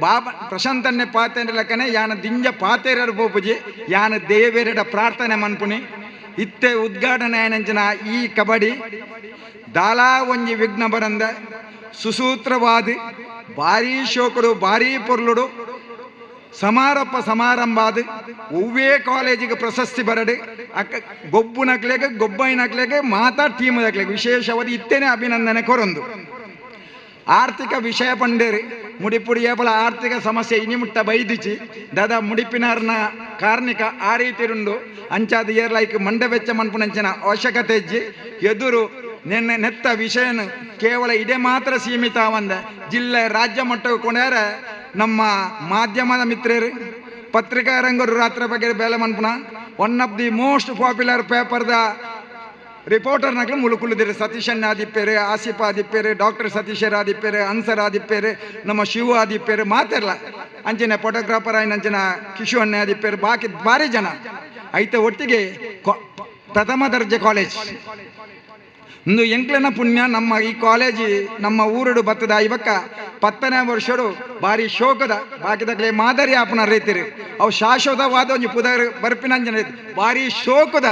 Speaker 6: ಬಾಬಾ ಪ್ರಶಾಂತನ್ನೇ ಪಾತೇರ ಲೆಕ್ಕನೆ ಯಾನ ದಿಂಜ ಪಾತೇರರು ಬೋಪುಜಿ ಯಾನ ದೇವೇರಡ ಪ್ರಾರ್ಥನೆ ಮನ್ಪುನಿ ಇತ್ತೆ ಉದ್ಘಾಟನೆ ಆಯ್ನಂಚಿನ ಈ ಕಬಡ್ಡಿ ದಾಲಾ ಒಂಜಿ ವಿಘ್ನ ಬರಂದ ಸುಸೂತ್ರವಾದಿ ಭಾರಿ ಶೋಕಡು ಭಾರಿ ಪೊರ್ಲುಡು ಸಮಾರಂಭಾದ ಒವ್ವೇ ಕಾಲೇಜಿಗೆ ಪ್ರಶಸ್ತಿ ಬರಡು ಅಕ್ಕ ಗೊಬ್ಬುನಕ್ಲೆಗೆ ಗೊಬ್ಬೈನಕ್ಲೆಗೆ ಮಾತಾ ಟೀಮದಕ್ಲೆಗೆ ವಿಶೇಷವಾದ ಇತ್ತೇನೆ ಅಭಿನಂದನೆ ಕೊರೊಂದು. ಆರ್ಥಿಕ ವಿಷಯ ಪಂಡೇರಿ ಮುಡಿಪುಡಿ ಏಪಲ ಆರ್ಥಿಕ ಸಮಸ್ಯೆ ಇನಿಮುಟ್ಟ ಬೈದಿಚಿ ದಾದ ಮುಡಿಪಿನಾರ್ನ ಕಾರ್ಮಿಕ ಆ ರೀತಿರುಂಡು ಅಂಚಾದ ಏರ್ಲೈಕ್ ಮಂಡ ವೆಚ್ಚ ಮನ್ಪುನಂಚಿನ ಅವಶ್ಯಕತೆ ಇಜ್ಜಿ ಎದುರು ನೆತ್ತ ವಿಷಯನು ಕೇವಲ ಇದೇ ಮಾತ್ರ ಸೀಮಿತ ಅವಂದ ಜಿಲ್ಲೆ ರಾಜ್ಯ ಮಟ್ಟಕ್ಕೆ ಕೊಂಡ್ಯಾರ ನಮ್ಮ ಮಾಧ್ಯಮದ ಮಿತ್ರರು ಪತ್ರಿಕಾ ರಂಗರು ರಾತ್ರಿ ಬಗ್ಗೆ ಬೇಲೆ ಮನ್ಪುನ one of the most popular ಪೇಪರ್ದ ರಿಪೋರ್ಟರ್ನಾಗ್ಲು ಮುಳುಕುಳಿದಿರು ಸತೀಶನ್ ಆದಿಪ್ಪೇರು ಆಸಿಫ್ ಆದಿಪ್ಪೇರು ಡಾಕ್ಟರ್ ಸತೀಶರ್ ಆದಿಪ್ಪೇರು ಅನ್ಸರ್ ಆದಿಪ್ಪೇರು ನಮ್ಮ ಶಿವ ಆದಿಪ್ಪೇರು ಮಾತಿರಲ್ಲ ಅಂಚನೆ ಫೋಟೋಗ್ರಾಫರ್ ಆಯ್ನಂಚಿನ ಕಿಶು ಅಣ್ಣೆ ಆದಿಪ್ಪೇರು ಬಾಕಿ ಭಾರಿ ಜನ ಐತೆ ಒಟ್ಟಿಗೆ ಪ್ರಥಮ ದರ್ಜೆ ಕಾಲೇಜ್ ಒಂದು ಎಂಕ್ಲೆನ ಪುಣ್ಯ ನಮ್ಮ ಈ ಕಾಲೇಜಿ ನಮ್ಮ ಊರುಡು ಬತ್ತದ ಇವಕ್ಕ 10ನೇ ವರ್ಷಡು ಭಾರಿ ಶೋಕದ ಬಾಕಿದಾಗಲೇ ಮಾದರಿ ಆಪನ ರೈತರು ಅವು ಶಾಶ್ವತವಾದ ಒಂದು ಪುದರ್ ಬರ್ಪಿನಂಜನ ಭಾರಿ ಶೋಕದ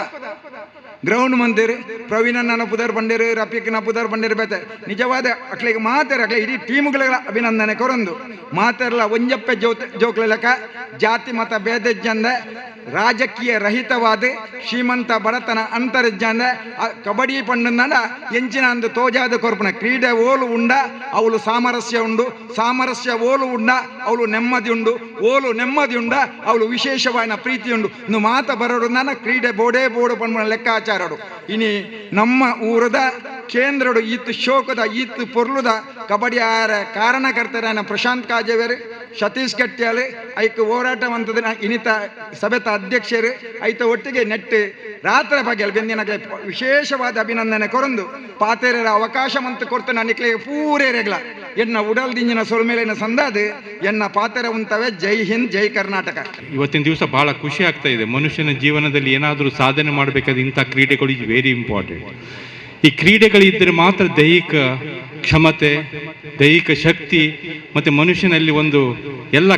Speaker 6: ಗ್ರೌಂಡ್ ಮಂದಿರು ಪ್ರವೀಣನ ಪುದರ್ ಬಂದಿರು ರಫೀಕ್ನ ಪುದರ್ ಬಂದಿರು ಬೇತೆ ನಿಜವಾದ ಅಕ್ಲಿಗೆ ಮಾತಾರ ಅಕ್ಲೆ ಇಡೀ ಟೀಮ್ಗಳ ಅಭಿನಂದನೆ ಕೊರೊಂದು ಮಾತಾರಲ್ಲ ಒಂಜಪ್ಪೆ ಜೋಕ್ಲ ಲೆಕ್ಕ ಜಾತಿ ಮತ ಭೇದಜ್ಜಂದ ರಾಜಕೀಯ ರಹಿತವಾದ ಶ್ರೀಮಂತ ಬಡತನ ಅಂತರ್ಜಂದ ಕಬಡ್ಡಿ ಪಂಡ ಎಂಚಿನ ಅಂದು ತೋಜಾದ ಕೊರ್ಪನ ಕ್ರೀಡೆ ಓಲು ಉಂಡ ಅವಳು ಸಾಮರಸ್ಯ ಉಂಡು ಸಾಮರಸ್ಯ ಓಲು ಉಂಡ ಅವಳು ನೆಮ್ಮದಿ ಉಂಡು ಓಲು ನೆಮ್ಮದಿ ಉಂಡ ಅವಳು ವಿಶೇಷವಾದ ಪ್ರೀತಿ ಉಂಡು ಇನ್ನು ಮಾತ ಬರೋಡು ನನ್ನ ಕ್ರೀಡೆ ಬೋಡು ಪಂಡ ಲೆಕ್ಕಾಚಾರಡು ಇನಿ ನಮ್ಮ ಊರದ ಕೇಂದ್ರಡು ಈತ್ ಶೋಕದ ಈತ್ ಪೊರ್ಲುದ ಕಬಡ್ಡಿ ಆರ ಕಾರಣಕರ್ತರ ಪ್ರಶಾಂತ್ ಕಾಜೇವೇರು ಸತೀಶ್ ಕಟ್ಯಾಲ್ ಐಕ್ ಹೋರಾಟವಂತದ ಇನಿತ ಸಭೆತ ಅಧ್ಯಕ್ಷರು ಐತ ಒಟ್ಟಿಗೆ ನೆಟ್ಟು ರಾತ್ರಿ ಬಗ್ಗೆ ಬೆಂದಿನಕ್ಕೆ ವಿಶೇಷವಾದ ಅಭಿನಂದನೆ ಕೊರೊಂದು ಪಾತೆರರ ಅವಕಾಶ ಮಂತ್ ಕೊಡ್ತಾನೆ ನಿಕ್ಲಿಗೆ ಪೂರೇ ರೆಗ್ಲ ಎನ್ನ ಉಡಲ್ ದಿಂಜಿನ ಸೊಲ್ಮೇಲಿನ ಸಂದಾದು ಎನ್ನ ಪಾತ್ರ ಉಂತವೆ. ಜೈ ಹಿಂದ್, ಜೈ ಕರ್ನಾಟಕ.
Speaker 7: ಇವತ್ತಿನ ದಿವಸ ಬಹಳ ಖುಷಿ ಆಗ್ತಾ ಇದೆ. ಮನುಷ್ಯನ ಜೀವನದಲ್ಲಿ ಏನಾದರೂ ಸಾಧನೆ ಮಾಡಬೇಕಾದ್ರೆ ಇಂಥ ಕ್ರೀಡೆಗಳು ಇಸ್ ವೆರಿ ಇಂಪಾರ್ಟೆಂಟ್. ಈ ಕ್ರೀಡೆಗಳಿದ್ದರೆ ಮಾತ್ರ ದೈಹಿಕ ಕ್ಷಮತೆ, ದೈಹಿಕ ಶಕ್ತಿ ಮತ್ತು ಮನುಷ್ಯನಲ್ಲಿ ಒಂದು ಎಲ್ಲ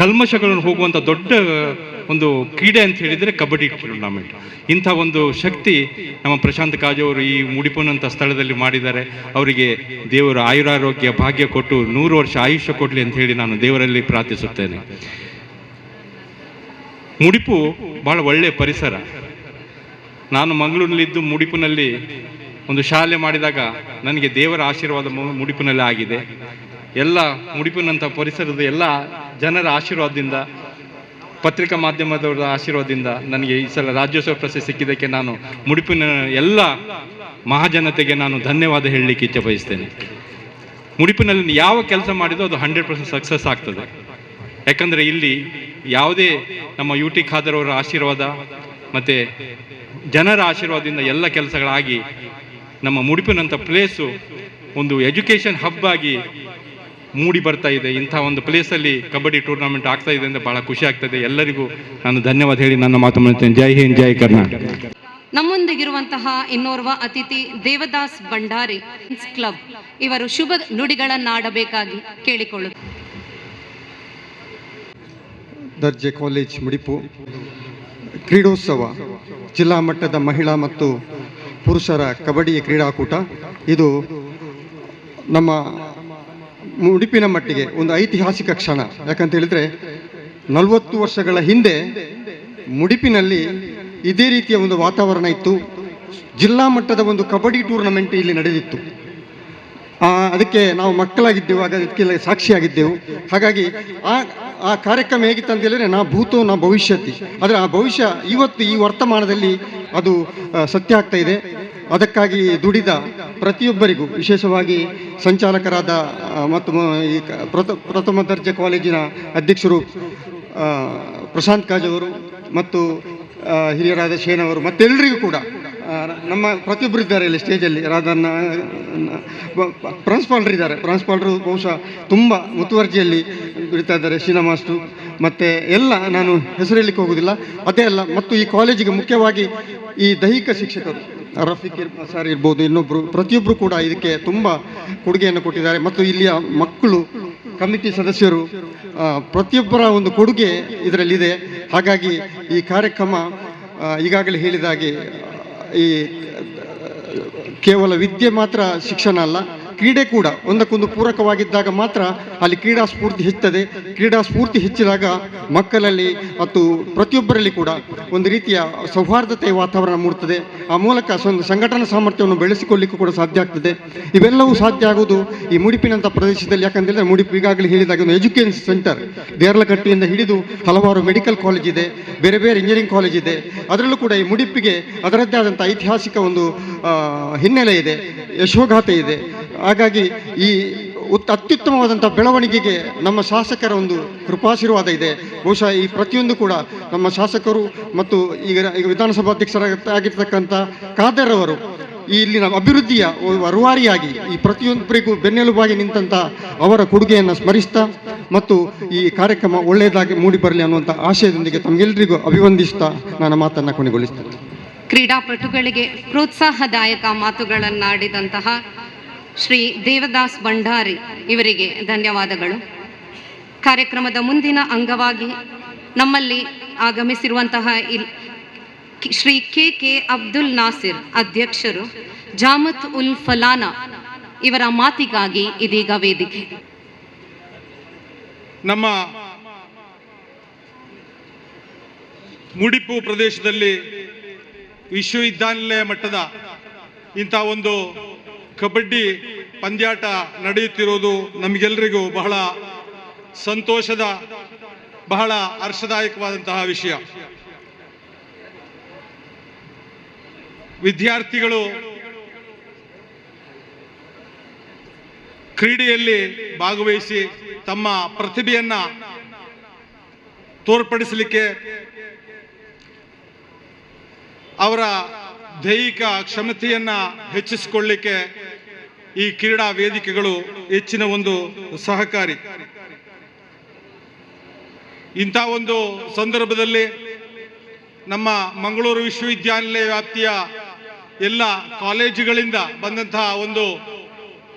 Speaker 7: ಕಲ್ಮಶಗಳನ್ನು ಹೋಗುವಂಥ ದೊಡ್ಡ ಒಂದು ಕ್ರೀಡೆ ಅಂತ ಹೇಳಿದರೆ ಕಬಡ್ಡಿ ಟೂರ್ನಮೆಂಟ್. ಇಂಥ ಒಂದು ಶಕ್ತಿ ನಮ್ಮ ಪ್ರಶಾಂತ್ ಕಾಜು ಅವರು ಈ ಮುಡಿಪುನಂಥ ಸ್ಥಳದಲ್ಲಿ ಮಾಡಿದ್ದಾರೆ. ಅವರಿಗೆ ದೇವರು ಆಯುರಾರೋಗ್ಯ ಭಾಗ್ಯ ಕೊಟ್ಟು 100 ವರ್ಷ ಆಯುಷ್ಯ ಕೊಡಲಿ ಅಂತ ಹೇಳಿ ನಾನು ದೇವರಲ್ಲಿ ಪ್ರಾರ್ಥಿಸುತ್ತೇನೆ. ಮುಡಿಪು ಭಾಳ ಒಳ್ಳೆಯ ಪರಿಸರ. ನಾನು ಮಂಗಳೂರಿನಲ್ಲಿದ್ದು ಮುಡಿಪಿನಲ್ಲಿ ಒಂದು ಶಾಲೆ ಮಾಡಿದಾಗ ನನಗೆ ದೇವರ ಆಶೀರ್ವಾದ ಮುಡಿಪಿನಲ್ಲಿ ಆಗಿದೆ. ಎಲ್ಲ ಮುಡಿಪಿನಂಥ ಪರಿಸರದ ಎಲ್ಲ ಜನರ ಆಶೀರ್ವಾದದಿಂದ, ಪತ್ರಿಕಾ ಮಾಧ್ಯಮದವರ ಆಶೀರ್ವಾದದಿಂದ ನನಗೆ ಈ ಸಲ ರಾಜ್ಯೋತ್ಸವ ಪ್ರಶಸ್ತಿ ಸಿಕ್ಕಿದ್ದಕ್ಕೆ ನಾನು ಮುಡಿಪಿನ ಎಲ್ಲ ಮಹಾಜನತೆಗೆ ನಾನು ಧನ್ಯವಾದ ಹೇಳಲಿಕ್ಕೆ ಇಚ್ಛೆ ಬಯಸ್ತೇನೆ. ಮುಡಿಪಿನಲ್ಲಿ ಯಾವ ಕೆಲಸ ಮಾಡಿದೋ ಅದು 100% ಸಕ್ಸಸ್ ಆಗ್ತದೆ. ಯಾಕಂದರೆ ಇಲ್ಲಿ ಯಾವುದೇ ನಮ್ಮ UT ಖಾದರ್ ಅವರ ಆಶೀರ್ವಾದ ಮತ್ತು ಜನರ ಆಶೀರ್ವಾದದಿಂದ ಎಲ್ಲ ಕೆಲಸಗಳಾಗಿ ನಮ್ಮ ಮುಡಿಪಿನಂಥ ಪ್ಲೇಸು ಒಂದು ಎಜುಕೇಷನ್ ಹಬ್ ಆಗಿ ಮೂಡಿ ಬರ್ತಾ ಇದೆ. ಇಂಥ ಒಂದು ಪ್ಲೇಸಲ್ಲಿ ಕಬಡ್ಡಿ ಟೂರ್ನಮೆಂಟ್ ಆಗ್ತಾ ಇದೆ ಅಂದರೆ ಭಾಳ ಖುಷಿ ಆಗ್ತದೆ. ಎಲ್ಲರಿಗೂ ನಾನು ಧನ್ಯವಾದ ಹೇಳಿ ನನ್ನ ಮಾತು ಮಾಡುತ್ತೇನೆ. ಜೈ ಹಿಂದ್, ಜೈ ಕರ್ನಾಟಕ.
Speaker 1: ನಮ್ಮೊಂದಿಗಿರುವಂತಹ ಇನ್ನೋರ್ವ ಅತಿಥಿ ದೇವದಾಸ್ ಭಂಡಾರಿ ಕ್ಲಬ್, ಇವರು ಶುಭ ನುಡಿಗಳನ್ನಾಡಬೇಕಾಗಿ ಕೇಳಿಕೊಳ್ಳುತ್ತಾರೆ.
Speaker 8: ದರ್ಜೆ ಕಾಲೇಜ್ ಮುಡಿಪು ಕ್ರೀಡೋತ್ಸವ, ಜಿಲ್ಲಾ ಮಟ್ಟದ ಮಹಿಳಾ ಮತ್ತು ಪುರುಷರ ಕಬಡ್ಡಿ ಕ್ರೀಡಾಕೂಟ. ಇದು ನಮ್ಮ ಮುಡಿಪಿನ ಮಟ್ಟಿಗೆ ಒಂದು ಐತಿಹಾಸಿಕ ಕ್ಷಣ. ಯಾಕಂತ ಹೇಳಿದರೆ 40 ವರ್ಷಗಳ ಹಿಂದೆ ಮುಡಿಪಿನಲ್ಲಿ ಇದೇ ರೀತಿಯ ಒಂದು ವಾತಾವರಣ ಇತ್ತು. ಜಿಲ್ಲಾ ಮಟ್ಟದ ಒಂದು ಕಬಡ್ಡಿ ಟೂರ್ನಮೆಂಟ್ ಇಲ್ಲಿ ನಡೆದಿತ್ತು. ಅದಕ್ಕೆ ನಾವು ಮಕ್ಕಳಾಗಿದ್ದೆವು, ಆಗ ಅದಕ್ಕೆಲ್ಲ ಸಾಕ್ಷಿಯಾಗಿದ್ದೆವು. ಹಾಗಾಗಿ ಆ ಕಾರ್ಯಕ್ರಮ ಹೇಗಿತ್ತು ಅಂತ ಹೇಳಿದರೆ, ನಾ ಭೂತೋ ನಾ ಭವಿಷ್ಯತಿ, ಆದರೆ ಆ ಭವಿಷ್ಯ ಇವತ್ತು ಈ ವರ್ತಮಾನದಲ್ಲಿ ಅದು ಸತ್ಯ ಆಗ್ತಾ ಇದೆ. ಅದಕ್ಕಾಗಿ ದುಡಿದ ಪ್ರತಿಯೊಬ್ಬರಿಗೂ, ವಿಶೇಷವಾಗಿ ಸಂಚಾಲಕರಾದ ಮತ್ತು ಈ ಪ್ರಥಮ ದರ್ಜೆ ಕಾಲೇಜಿನ ಅಧ್ಯಕ್ಷರು ಪ್ರಶಾಂತ್ ಕಾಜ್ ಅವರು ಮತ್ತು ಹಿರಿಯರಾದ ಶೇನ್ ಅವರು ಮತ್ತೆಲ್ಲರಿಗೂ ಕೂಡ, ನಮ್ಮ ಪ್ರತಿಯೊಬ್ಬರು ಇದ್ದಾರೆ ಇಲ್ಲಿ ಸ್ಟೇಜಲ್ಲಿ, ರಾಧನ್ನ ಪ್ರಿನ್ಸಿಪಾಲ್ರಿದ್ದಾರೆ. ಪ್ರಿನ್ಸಿಪಾಲ್ರು ಬಹುಶಃ ತುಂಬ ಮುತುವರ್ಜಿಯಲ್ಲಿ ದುಡಿತಾ ಇದ್ದಾರೆ, ಶೀನಾ ಮಾಸ್ಟ್ರು ಮತ್ತು ಎಲ್ಲ, ನಾನು ಹೆಸರೇಳಲಿಕ್ಕೆ ಹೋಗೋದಿಲ್ಲ. ಅದೇ ಅಲ್ಲ, ಮತ್ತು ಈ ಕಾಲೇಜಿಗೆ ಮುಖ್ಯವಾಗಿ ಈ ದೈಹಿಕ ಶಿಕ್ಷಕರು ರಫೀಕ್ ಸರ್ ಇರ್ಬೋದು, ಇನ್ನೊಬ್ಬರು, ಪ್ರತಿಯೊಬ್ಬರು ಕೂಡ ಇದಕ್ಕೆ ತುಂಬ ಕೊಡುಗೆಯನ್ನು ಕೊಟ್ಟಿದ್ದಾರೆ. ಮತ್ತು ಇಲ್ಲಿಯ ಮಕ್ಕಳು, ಕಮಿಟಿ ಸದಸ್ಯರು, ಪ್ರತಿಯೊಬ್ಬರ ಒಂದು ಕೊಡುಗೆ ಇದರಲ್ಲಿದೆ. ಹಾಗಾಗಿ ಈ ಕಾರ್ಯಕ್ರಮ ಈಗಾಗಲೇ ಹೇಳಿದಾಗೆ ಈ ಕೇವಲ ವಿದ್ಯೆ ಮಾತ್ರ ಶಿಕ್ಷಣ ಅಲ್ಲ, ಕ್ರೀಡೆ ಕೂಡ ಒಂದಕ್ಕೊಂದು ಪೂರಕವಾಗಿದ್ದಾಗ ಮಾತ್ರ ಅಲ್ಲಿ ಕ್ರೀಡಾ ಸ್ಫೂರ್ತಿ ಹೆಚ್ಚುತ್ತದೆ. ಕ್ರೀಡಾ ಸ್ಫೂರ್ತಿ ಹೆಚ್ಚಿದಾಗ ಮಕ್ಕಳಲ್ಲಿ ಮತ್ತು ಪ್ರತಿಯೊಬ್ಬರಲ್ಲಿ ಕೂಡ ಒಂದು ರೀತಿಯ ಸೌಹಾರ್ದತೆಯ ವಾತಾವರಣ ಮೂಡುತ್ತದೆ. ಆ ಮೂಲಕ ಒಂದು ಸಂಘಟನಾ ಸಾಮರ್ಥ್ಯವನ್ನು ಬೆಳೆಸಿಕೊಳ್ಳಿಕ್ಕೂ ಕೂಡ ಸಾಧ್ಯ ಆಗ್ತದೆ. ಇವೆಲ್ಲವೂ ಸಾಧ್ಯ ಆಗುವುದು ಈ ಮುಡಿಪಿನಂಥ ಪ್ರದೇಶದಲ್ಲಿ. ಯಾಕಂತೇಳಿದರೆ ಮುಡಿಪು ಈಗಾಗಲೇ ಹೇಳಿದಾಗ ಒಂದು ಎಜುಕೇಷನ್ ಸೆಂಟರ್, ದೇರ್ಲಕಟ್ಟಿಯಿಂದ ಹಿಡಿದು ಹಲವಾರು ಮೆಡಿಕಲ್ ಕಾಲೇಜ್ ಇದೆ, ಬೇರೆ ಬೇರೆ ಇಂಜಿನಿಯರಿಂಗ್ ಕಾಲೇಜ್ ಇದೆ. ಅದರಲ್ಲೂ ಕೂಡ ಈ ಮುಡಿಪಿಗೆ ಅದರದ್ದೇ ಆದಂಥ ಐತಿಹಾಸಿಕ ಒಂದು ಹಿನ್ನೆಲೆ ಇದೆ, ಯಶೋಗಾಥೆ ಇದೆ. ಹಾಗಾಗಿ ಈ ಅತ್ಯುತ್ತಮವಾದಂಥ ಬೆಳವಣಿಗೆಗೆ ನಮ್ಮ ಶಾಸಕರ ಒಂದು ಕೃಪಾಶೀರ್ವಾದ ಇದೆ. ಬಹುಶಃ ಈ ಪ್ರತಿಯೊಂದು ಕೂಡ ನಮ್ಮ ಶಾಸಕರು ಮತ್ತು ಈಗ ವಿಧಾನಸಭಾಧ್ಯಕ್ಷರಾಗಿರ್ತಕ್ಕಂಥ ಖಾದರ್ ಅವರು ಈ ಇಲ್ಲಿನ ಅಭಿವೃದ್ಧಿಯ ರೂವಾರಿಯಾಗಿ ಈ ಪ್ರತಿಯೊಬ್ಬರಿಗೂ ಬೆನ್ನೆಲುಬಾಗಿ ನಿಂತಹ ಅವರ ಕೊಡುಗೆಯನ್ನು ಸ್ಮರಿಸ್ತಾ ಮತ್ತು ಈ ಕಾರ್ಯಕ್ರಮ ಒಳ್ಳೆಯದಾಗಿ ಮೂಡಿ ಬರಲಿ ಅನ್ನುವಂಥ ಆಶಯದೊಂದಿಗೆ ತಮಗೆಲ್ಲರಿಗೂ ಅಭಿವಂದಿಸ್ತಾ ನನ್ನ ಮಾತನ್ನು ಕೊನೆಗೊಳಿಸ್ತೇನೆ.
Speaker 1: ಕ್ರೀಡಾಪಟುಗಳಿಗೆ ಪ್ರೋತ್ಸಾಹದಾಯಕ ಮಾತುಗಳನ್ನಾಡಿದಂತಹ ಶ್ರೀ ದೇವದಾಸ್ ಭಂಡಾರಿ ಇವರಿಗೆ ಧನ್ಯವಾದಗಳು. ಕಾರ್ಯಕ್ರಮದ ಮುಂದಿನ ಅಂಗವಾಗಿ ನಮ್ಮಲ್ಲಿ ಆಗಮಿಸಿರುವಂತಹ ಶ್ರೀ ಕೆ ಅಬ್ದುಲ್ ನಾಸಿರ್ ಅಧ್ಯಕ್ಷರು ಜಾಮತ್ ಉಲ್ ಫಲಾನಾ ಇವರ ಮಾತಿಗಾಗಿ ಇದೀಗ ವೇದಿಕೆ.
Speaker 9: ನಮ್ಮ ಮುಡಿಪು ಪ್ರದೇಶದಲ್ಲಿ ವಿಶ್ವವಿದ್ಯಾನಿಲಯ ಮಟ್ಟದ ಇಂಥ ಒಂದು ಕಬಡ್ಡಿ ಪಂದ್ಯಾಟ ನಡೆಯುತ್ತಿರುವುದು ನಮಗೆಲ್ಲರಿಗೂ ಬಹಳ ಸಂತೋಷದ, ಬಹಳ ಹರ್ಷದಾಯಕವಾದಂತಹ ವಿಷಯ. ವಿದ್ಯಾರ್ಥಿಗಳು ಕ್ರೀಡೆಯಲ್ಲಿ ಭಾಗವಹಿಸಿ ತಮ್ಮ ಪ್ರತಿಭೆಯನ್ನ ತೋರ್ಪಡಿಸಲಿಕ್ಕೆ, ಅವರ ದೈಹಿಕ ಕ್ಷಮತೆಯನ್ನ ಹೆಚ್ಚಿಸಿಕೊಳ್ಳಲಿಕ್ಕೆ ಈ ಕ್ರೀಡಾ ವೇದಿಕೆಗಳು ಹೆಚ್ಚಿನ ಒಂದು ಸಹಕಾರಿ. ಇಂಥ ಒಂದು ಸಂದರ್ಭದಲ್ಲಿ ನಮ್ಮ ಮಂಗಳೂರು ವಿಶ್ವವಿದ್ಯಾನಿಲಯ ವ್ಯಾಪ್ತಿಯ ಎಲ್ಲ ಕಾಲೇಜುಗಳಿಂದ ಬಂದಂತಹ ಒಂದು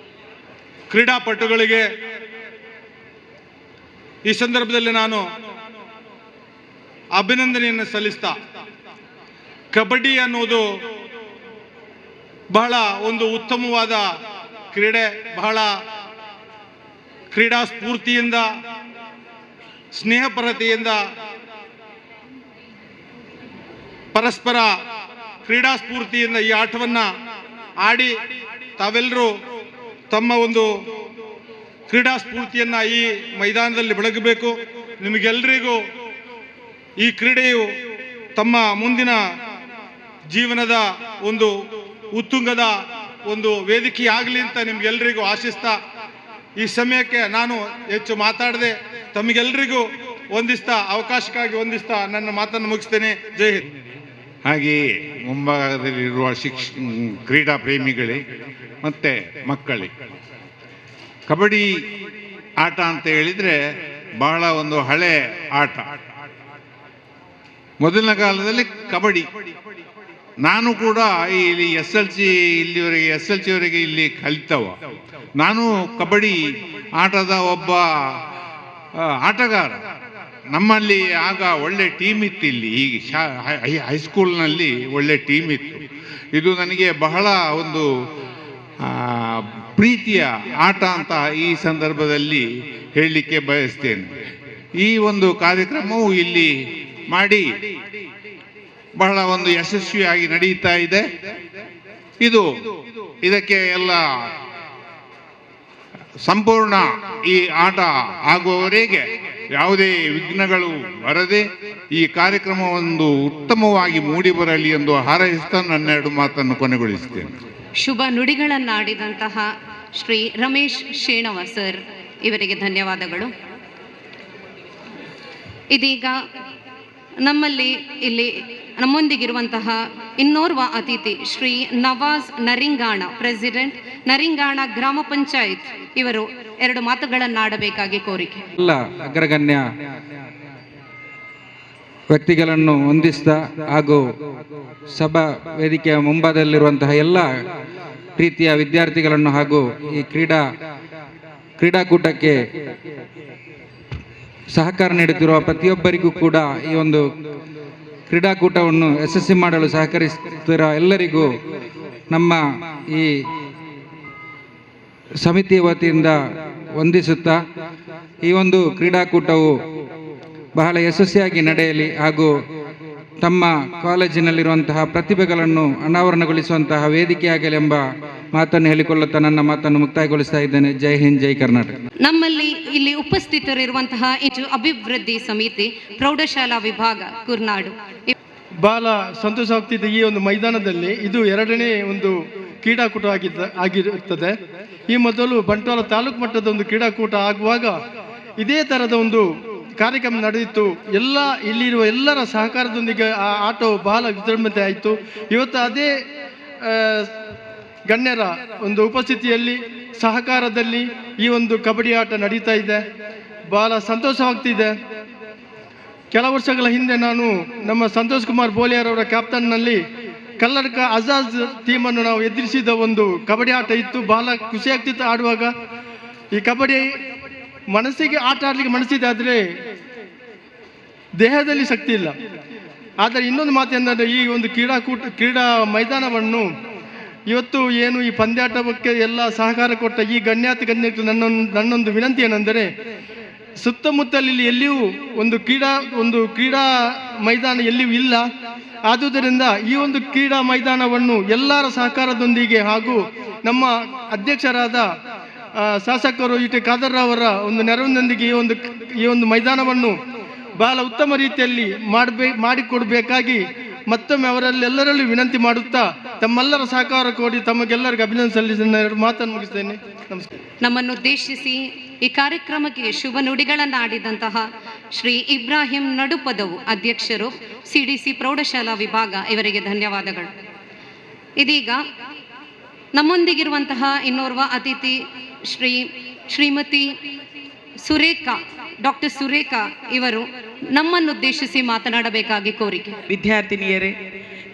Speaker 9: ಕ್ರೀಡಾಪಟುಗಳಿಗೆ ಈ ಸಂದರ್ಭದಲ್ಲಿ ನಾನು ಅಭಿನಂದನೆಯನ್ನು ಸಲ್ಲಿಸ್ತಾ, ಕಬಡ್ಡಿ ಅನ್ನೋದು ಬಹಳ ಒಂದು ಉತ್ತಮವಾದ ಕ್ರೀಡೆ, ಬಹಳ ಕ್ರೀಡಾ ಸ್ಫೂರ್ತಿಯಿಂದ, ಸ್ನೇಹಪರತೆಯಿಂದ, ಪರಸ್ಪರ ಕ್ರೀಡಾ ಸ್ಫೂರ್ತಿಯಿಂದ ಈ ಆಟವನ್ನು ಆಡಿ ತಾವೆಲ್ಲರೂ ತಮ್ಮ ಒಂದು ಕ್ರೀಡಾ ಸ್ಫೂರ್ತಿಯನ್ನು ಈ ಮೈದಾನದಲ್ಲಿ ಬೆಳಗಬೇಕು. ನಿಮಗೆಲ್ಲರಿಗೂ ಈ ಕ್ರೀಡೆಯು ತಮ್ಮ ಮುಂದಿನ ಜೀವನದ ಒಂದು ಉತ್ತುಂಗದ ಒಂದು ವೇದಿಕೆಯಾಗಲಿ ಅಂತ ನಿಮ್ಗೆಲ್ರಿಗೂ ಆಶಿಸ್ತಾ, ಈ ಸಮಯಕ್ಕೆ ನಾನು ಹೆಚ್ಚು ಮಾತಾಡದೆ ತಮಗೆಲ್ಲರಿಗೂ ವಂದಿಸ್ತಾ, ಅವಕಾಶಕ್ಕಾಗಿ ವಂದಿಸ್ತಾ ನನ್ನ ಮಾತನ್ನು ಮುಗಿಸ್ತೇನೆ. ಜೈ ಹಿಂದ್.
Speaker 4: ಹಾಗೆಯೇ ಮುಂಭಾಗದಲ್ಲಿರುವ ಕ್ರೀಡಾ ಪ್ರೇಮಿಗಳೇ ಮತ್ತು ಮಕ್ಕಳೇ, ಕಬಡ್ಡಿ ಆಟ ಅಂತ ಹೇಳಿದರೆ ಬಹಳ ಒಂದು ಹಳೆ ಆಟ. ಮೊದಲಿನ ಕಾಲದಲ್ಲಿ ಕಬಡ್ಡಿ, ನಾನು ಕೂಡ ಇಲ್ಲಿ SLC ವರೆಗೆ ಇಲ್ಲಿ ಕಲಿತವ. ನಾನು ಕಬಡ್ಡಿ ಆಟದ ಒಬ್ಬ ಆಟಗಾರ. ನಮ್ಮಲ್ಲಿ ಆಗ ಒಳ್ಳೆ ಟೀಮ್ ಇತ್ತು. ಇಲ್ಲಿ ಈಗ ಹೈಸ್ಕೂಲ್ನಲ್ಲಿ ಒಳ್ಳೆ ಟೀಮ್ ಇತ್ತು. ಇದು ನನಗೆ ಬಹಳ ಒಂದು ಪ್ರೀತಿಯ ಆಟ ಅಂತ ಈ ಸಂದರ್ಭದಲ್ಲಿ ಹೇಳಲಿಕ್ಕೆ ಬಯಸ್ತೇನೆ. ಈ ಒಂದು ಕಾರ್ಯಕ್ರಮವು ಇಲ್ಲಿ ಮಾಡಿ ಬಹಳ ಒಂದು ಯಶಸ್ವಿಯಾಗಿ ನಡೀತಾ ಇದೆ. ಇದಕ್ಕೆ ಎಲ್ಲ ಸಂಪೂರ್ಣ ಈ ಆಟ ಆಗುವವರೆಗೆ ಯಾವುದೇ ವಿಘ್ನಗಳು ಬರದೆ ಈ ಕಾರ್ಯಕ್ರಮ ಒಂದು ಉತ್ತಮವಾಗಿ ಮೂಡಿ ಬರಲಿ ಎಂದು ಹಾರೈಸ್ತಾ ನನ್ನೆರಡು ಮಾತನ್ನು ಕೊನೆಗೊಳಿಸುತ್ತೇನೆ.
Speaker 1: ಶುಭ ನುಡಿಗಳನ್ನಾಡಿದಂತಹ ಶ್ರೀ ರಮೇಶ್ ಶೇಣವ ಸರ್ ಇವರಿಗೆ ಧನ್ಯವಾದಗಳು. ಇದೀಗ ನಮ್ಮೊಂದಿಗಿರುವಂತಹ ಇನ್ನೋರ್ವ ಅತಿಥಿ ಶ್ರೀ ನವಾಜ್ ನರಿಂಗಾಣ, ಪ್ರೆಸಿಡೆಂಟ್ ನರಿಂಗಾಣ ಗ್ರಾಮ ಪಂಚಾಯತ್, ಇವರು 2 ಮಾತುಗಳನ್ನಾಡಬೇಕಾಗಿ ಕೋರಿಕೆ.
Speaker 10: ಎಲ್ಲ ಅಗ್ರಗಣ್ಯ ವ್ಯಕ್ತಿಗಳನ್ನು ವಂದಿಸ್ತಾ ಹಾಗೂ ಸಭಾ ವೇದಿಕೆಯ ಮುಂಭಾಗದಲ್ಲಿರುವಂತಹ ಎಲ್ಲ ಪ್ರೀತಿಯ ವಿದ್ಯಾರ್ಥಿಗಳನ್ನು ಹಾಗೂ ಈ ಕ್ರೀಡಾಕೂಟಕ್ಕೆ ಸಹಕಾರ ನೀಡುತ್ತಿರುವ ಪ್ರತಿಯೊಬ್ಬರಿಗೂ ಕೂಡ ಈ ಒಂದು ಕ್ರೀಡಾಕೂಟವನ್ನು ಯಶಸ್ವಿ ಮಾಡಲು ಸಹಕರಿಸುತ್ತಿರುವ ಎಲ್ಲರಿಗೂ ನಮ್ಮ ಈ ಸಮಿತಿಯ ವತಿಯಿಂದ ವಂದಿಸುತ್ತಾ, ಈ ಒಂದು ಕ್ರೀಡಾಕೂಟವು ಬಹಳ ಯಶಸ್ವಿಯಾಗಿ ನಡೆಯಲಿ ಹಾಗೂ ತಮ್ಮ ಕಾಲೇಜಿನಲ್ಲಿರುವಂತಹ ಪ್ರತಿಭೆಗಳನ್ನು ಅನಾವರಣಗೊಳಿಸುವಂತಹ ವೇದಿಕೆಯಾಗಲಿ ಎಂಬ ಮಾತನ್ನು ಹೇಳಿಕೊಳ್ಳುತ್ತಾ ನನ್ನ ಮಾತನ್ನು ಮುಕ್ತಾಯಗೊಳಿಸ್ತಾ ಇದ್ದೇನೆ. ಜೈ ಹಿಂದ್, ಜೈ ಕರ್ನಾಟಕ.
Speaker 1: ನಮ್ಮಲ್ಲಿ ಇಲ್ಲಿ ಉಪಸ್ಥಿತರಿರುವಂತಹ ಅಭಿವೃದ್ಧಿ ಸಮಿತಿ ಪ್ರೌಢಶಾಲಾ ವಿಭಾಗ ಕುರ್ನಾಡು,
Speaker 11: ಬಹಳ ಸಂತೋಷವಾಗ್ತಿದೆ. ಈ ಒಂದು ಮೈದಾನದಲ್ಲಿ ಇದು 2ನೇ ಒಂದು ಕ್ರೀಡಾಕೂಟ ಆಗಿರುತ್ತದೆ. ಈ ಮೊದಲು ಬಂಟ್ವಾಳ ತಾಲೂಕು ಮಟ್ಟದ ಒಂದು ಕ್ರೀಡಾಕೂಟ ಆಗುವಾಗ ಇದೇ ಥರದ ಒಂದು ಕಾರ್ಯಕ್ರಮ ನಡೆದಿತ್ತು. ಇಲ್ಲಿರುವ ಎಲ್ಲರ ಸಹಕಾರದೊಂದಿಗೆ ಆ ಆಟವು ಬಹಳ ವಿಜೃಂಭಣೆ ಆಯಿತು. ಇವತ್ತು ಅದೇ ಗಣ್ಯರ ಒಂದು ಉಪಸ್ಥಿತಿಯಲ್ಲಿ ಸಹಕಾರದಲ್ಲಿ ಈ ಒಂದು ಕಬಡ್ಡಿ ಆಟ ನಡೀತಾ ಇದೆ. ಬಹಳ ಸಂತೋಷವಾಗ್ತಿದೆ. ಕೆಲ ವರ್ಷಗಳ ಹಿಂದೆ ನಾನು ನಮ್ಮ ಸಂತೋಷ್ ಕುಮಾರ್ ಬೋಲಿಯಾರವರ ಕ್ಯಾಪ್ಟನ್ನಲ್ಲಿ ಕಲ್ಲಡ್ಕ ಅಜಾಜ್ ಟೀಮನ್ನು ನಾವು ಎದುರಿಸಿದ ಒಂದು ಕಬಡ್ಡಿ ಆಟ ಇತ್ತು. ಬಹಳ ಖುಷಿಯಾಗ್ತಿತ್ತು ಆಡುವಾಗ. ಈ ಕಬಡ್ಡಿ ಮನಸ್ಸಿಗೆ ಆಟ ಆಡಲಿಕ್ಕೆ ಮನಸ್ಸಿದೆ, ಆದರೆ ದೇಹದಲ್ಲಿ ಶಕ್ತಿ ಇಲ್ಲ. ಆದರೆ ಇನ್ನೊಂದು ಮಾತೆಂದರೆ ಈ ಒಂದು ಕ್ರೀಡಾ ಮೈದಾನವನ್ನು ಇವತ್ತು ಏನು ಈ ಪಂದ್ಯಾಟಕ್ಕೆ ಎಲ್ಲ ಸಹಕಾರ ಕೊಟ್ಟ ಈ ಗಣ್ಯರು ನನ್ನೊಂದು ವಿನಂತಿ ಏನೆಂದರೆ, ಸುತ್ತಮುತ್ತಲಲ್ಲಿ ಎಲ್ಲಿಯೂ ಒಂದು ಕ್ರೀಡಾ ಮೈದಾನ ಎಲ್ಲಿಯೂ ಇಲ್ಲ. ಆದುದರಿಂದ ಈ ಒಂದು ಕ್ರೀಡಾ ಮೈದಾನವನ್ನು ಎಲ್ಲರ ಸಹಕಾರದೊಂದಿಗೆ ಹಾಗೂ ನಮ್ಮ ಅಧ್ಯಕ್ಷರಾದ ಶಾಸಕರು ಇ ಟಿ ಖಾದರ್ ಅವರ ಒಂದು ನೆರವಿನೊಂದಿಗೆ ಈ ಒಂದು ಮೈದಾನವನ್ನು ಬಹಳ ಉತ್ತಮ ರೀತಿಯಲ್ಲಿ ಮಾಡಿಕೊಡಬೇಕಾಗಿ ಮತ್ತೊಮ್ಮೆ ಅವರೆಲ್ಲರಲ್ಲೂ ವಿನಂತಿ ಮಾಡುತ್ತಾ ತಮ್ಮೆಲ್ಲರ ಸಹಕಾರ ಕೊಡಿ ತಮಗೆಲ್ಲರಿಗೂ ಅಭಿನಂದನೆ ಸಲ್ಲಿಸಿ ಮಾತನ್ನು ಮುಗಿಸ್ತೇನೆ. ನಮಸ್ಕಾರ.
Speaker 1: ನಮ್ಮನ್ನುದ್ದೇಶಿಸಿ ಈ ಕಾರ್ಯಕ್ರಮಕ್ಕೆ ಶುಭ ನುಡಿಗಳನ್ನಾಡಿದಂತಹ ಶ್ರೀ ಇಬ್ರಾಹಿಂ ನಡುಪದವು, ಅಧ್ಯಕ್ಷರು CDC ಪ್ರೌಢಶಾಲಾ ವಿಭಾಗ, ಇವರಿಗೆ ಧನ್ಯವಾದಗಳು. ಇದೀಗ ನಮ್ಮೊಂದಿಗಿರುವಂತಹ ಇನ್ನೋರ್ವ ಅತಿಥಿ ಶ್ರೀಮತಿ ಸುರೇಖಾ, ಡಾಕ್ಟರ್ ಸುರೇಖಾ ಇವರು ನಮ್ಮನ್ನುದ್ದೇಶಿಸಿ ಮಾತನಾಡಬೇಕಾಗಿ ಕೋರಿಕೆ.
Speaker 12: ವಿದ್ಯಾರ್ಥಿನಿಯರೇ,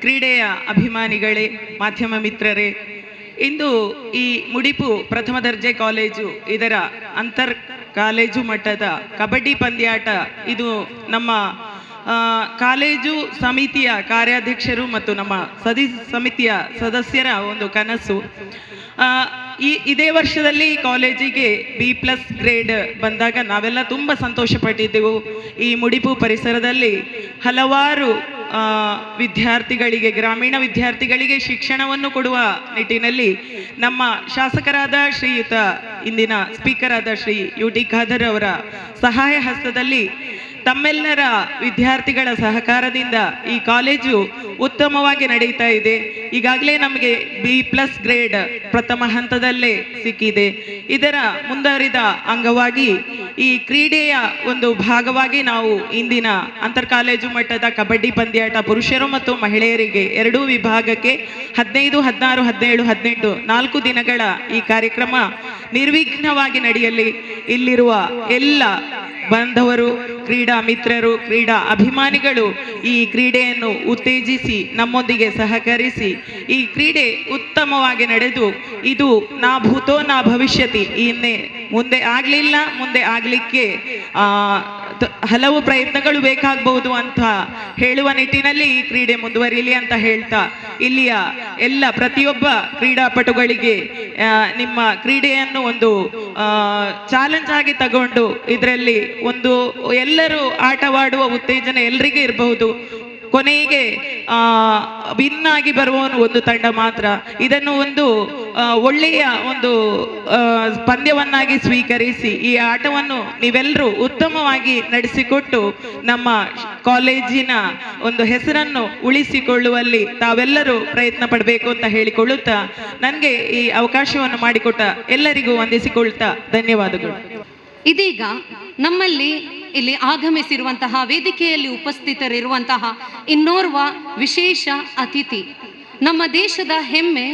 Speaker 12: ಕ್ರೀಡೆಯ ಅಭಿಮಾನಿಗಳೇ, ಮಾಧ್ಯಮ ಮಿತ್ರರೇ, ಇಂದು ಈ ಮುಡಿಪು ಪ್ರಥಮ ದರ್ಜೆ ಕಾಲೇಜು ಇದರ ಅಂತರ್ ಕಾಲೇಜು ಮಟ್ಟದ ಕಬಡ್ಡಿ ಪಂದ್ಯಾಟ ಇದು ನಮ್ಮ ಕಾಲೇಜು ಸಮಿತಿಯ ಕಾರ್ಯಾಧ್ಯಕ್ಷರು ಮತ್ತು ನಮ್ಮ ಸಮಿತಿಯ ಸದಸ್ಯರ ಒಂದು ಕನಸು. ಇದೇ ವರ್ಷದಲ್ಲಿ ಕಾಲೇಜಿಗೆ B+ ಗ್ರೇಡ್ ಬಂದಾಗ ನಾವೆಲ್ಲ ತುಂಬ ಸಂತೋಷಪಟ್ಟಿದ್ದೆವು. ಈ ಮುಡಿಪು ಪರಿಸರದಲ್ಲಿ ಹಲವಾರು ವಿದ್ಯಾರ್ಥಿಗಳಿಗೆ, ಗ್ರಾಮೀಣ ವಿದ್ಯಾರ್ಥಿಗಳಿಗೆ ಶಿಕ್ಷಣವನ್ನು ಕೊಡುವ ನಿಟ್ಟಿನಲ್ಲಿ ನಮ್ಮ ಶಾಸಕರಾದ ಶ್ರೀಯುತ ಇಂದಿನ ಸ್ಪೀಕರ್ ಆದ ಶ್ರೀ UT ಖಾದರ್ ಅವರ ಸಹಾಯ ಹಸ್ತದಲ್ಲಿ ತಮ್ಮೆಲ್ಲರ ವಿದ್ಯಾರ್ಥಿಗಳ ಸಹಕಾರದಿಂದ ಈ ಕಾಲೇಜು ಉತ್ತಮವಾಗಿ ನಡೀತಾ ಇದೆ. ಈಗಾಗಲೇ ನಮಗೆ B+ ಗ್ರೇಡ್ ಪ್ರಥಮ ಹಂತದಲ್ಲೇ ಸಿಕ್ಕಿದೆ. ಇದರ ಮುಂದುವರಿದ ಅಂಗವಾಗಿ ಈ ಕ್ರೀಡೆಯ ಒಂದು ಭಾಗವಾಗಿ ನಾವು ಇಂದಿನ ಅಂತರ್ ಕಾಲೇಜು ಮಟ್ಟದ ಕಬಡ್ಡಿ ಪಂದ್ಯಾಟ ಪುರುಷರು ಮತ್ತು ಮಹಿಳೆಯರಿಗೆ ಎರಡೂ ವಿಭಾಗಕ್ಕೆ 15, 16, 17, 18 4 ದಿನಗಳ ಈ ಕಾರ್ಯಕ್ರಮ ನಿರ್ವಿಘ್ನವಾಗಿ ನಡೆಯಲಿ. ಇಲ್ಲಿರುವ ಎಲ್ಲ ಬಾಂಧವರು, ಕ್ರೀಡಾ ಮಿತ್ರರು, ಕ್ರೀಡಾ ಅಭಿಮಾನಿಗಳು ಈ ಕ್ರೀಡೆಯನ್ನು ಉತ್ತೇಜಿಸಿ ನಮ್ಮೊಂದಿಗೆ ಸಹಕರಿಸಿ ಈ ಕ್ರೀಡೆ ಉತ್ತಮವಾಗಿ ನಡೆದು ಇದು ನಾ ಭೂತೋ ನಾ ಭವಿಷ್ಯತಿ, ಮುಂದೆ ಆಗಲಿಲ್ಲ, ಮುಂದೆ ಆಗಲಿಕ್ಕೆ ಹಲವು ಪ್ರಯತ್ನಗಳು ಬೇಕಾಗಬಹುದು ಅಂತ ಹೇಳುವ ನಿಟ್ಟಿನಲ್ಲಿ ಈ ಕ್ರೀಡೆ ಮುಂದುವರಿಯಲಿ ಅಂತ ಹೇಳ್ತಾ ಇಲ್ಲಿಯ ಎಲ್ಲ ಪ್ರತಿಯೊಬ್ಬ ಕ್ರೀಡಾಪಟುಗಳಿಗೆ ನಿಮ್ಮ ಕ್ರೀಡೆಯನ್ನು ಒಂದು ಚಾಲೆಂಜ್ ಆಗಿ ತಗೊಂಡು ಇದರಲ್ಲಿ ಒಂದು ಎಲ್ಲರೂ ಆಟವಾಡುವ ಉತ್ತೇಜನ ಎಲ್ಲರಿಗೂ ಇರಬಹುದು. ಕೊನೆಗೆ ವಿನ್ ಆಗಿ ಬರುವವನು ಒಂದು ತಂಡ ಮಾತ್ರ. ಇದನ್ನು ಒಂದು ಒಳ್ಳೆಯ ಒಂದು ಪಂದ್ಯವನ್ನಾಗಿ ಸ್ವೀಕರಿಸಿ ಈ ಆಟವನ್ನು ನೀವೆಲ್ಲರೂ ಉತ್ತಮವಾಗಿ ನಡೆಸಿಕೊಟ್ಟು ನಮ್ಮ ಕಾಲೇಜಿನ ಒಂದು ಹೆಸರನ್ನು ಉಳಿಸಿಕೊಳ್ಳುವಲ್ಲಿ ತಾವೆಲ್ಲರೂ ಪ್ರಯತ್ನ ಪಡಬೇಕು ಅಂತ ಹೇಳಿಕೊಳ್ಳುತ್ತಾ ನನಗೆ ಈ ಅವಕಾಶವನ್ನು ಮಾಡಿಕೊಟ್ಟ ಎಲ್ಲರಿಗೂ ವಂದಿಸಿಕೊಳ್ತಾ ಧನ್ಯವಾದಗಳು.
Speaker 1: ಇದೀಗ ನಮ್ಮಲ್ಲಿ ಇಲ್ಲಿ ಆಗಮಿಸಿರುವಂತಹ, ವೇದಿಕೆಯಲ್ಲಿ ಉಪಸ್ಥಿತರಿರುವಂತಹ ಇನ್ನೋರ್ವ ವಿಶೇಷ ಅತಿಥಿ, ನಮ್ಮ ದೇಶದ ಹೆಮ್ಮೆ,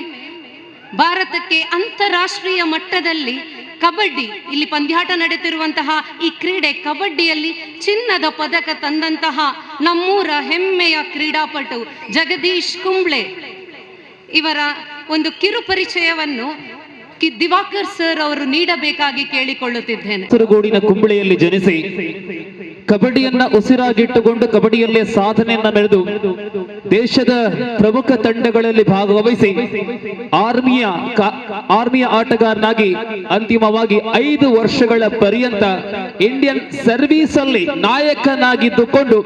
Speaker 1: ಭಾರತಕ್ಕೆ ಅಂತಾರಾಷ್ಟ್ರೀಯ ಮಟ್ಟದಲ್ಲಿ ಕಬಡ್ಡಿ, ಇಲ್ಲಿ ಪಂದ್ಯಾಟ ನಡೆಯುತ್ತಿರುವಂತಹ ಈ ಕ್ರೀಡೆ ಕಬಡ್ಡಿಯಲ್ಲಿ ಚಿನ್ನದ ಪದಕ ತಂದಂತಹ ನಮ್ಮೂರ ಹೆಮ್ಮೆಯ ಕ್ರೀಡಾಪಟು ಜಗದೀಶ್ ಕುಂಬ್ಳೆ ಇವರ ಒಂದು ಕಿರು ಪರಿಚಯವನ್ನು ದಿವಾಕರ್ ಸರ್ ಅವರು ನೀಡಬೇಕಾಗಿ ಕೇಳಿಕೊಳ್ಳುತ್ತಿದ್ದೇನೆ.
Speaker 13: ಕಾಸರಗೋಡಿನ ಕುಂಬಳೆಯಲ್ಲಿ ಜನಿಸಿ ಕಬಡ್ಡಿಯನ್ನ ಉಸಿರಾಗಿಟ್ಟುಕೊಂಡು ಕಬಡ್ಡಿಯಲ್ಲೇ ಸಾಧನೆಯನ್ನ ಮೆರೆದು ದೇಶದ ಪ್ರಮುಖ ತಂಡಗಳಲ್ಲಿ ಭಾಗವಹಿಸಿ ಆರ್ಮಿಯ ಆಟಗಾರನಾಗಿ ಅಂತಿಮವಾಗಿ 5 ವರ್ಷಗಳ ಪರ್ಯಂತ ಇಂಡಿಯನ್ ಸರ್ವಿಸ್ ಅಲ್ಲಿ ನಾಯಕನಾಗಿದ್ದುಕೊಂಡು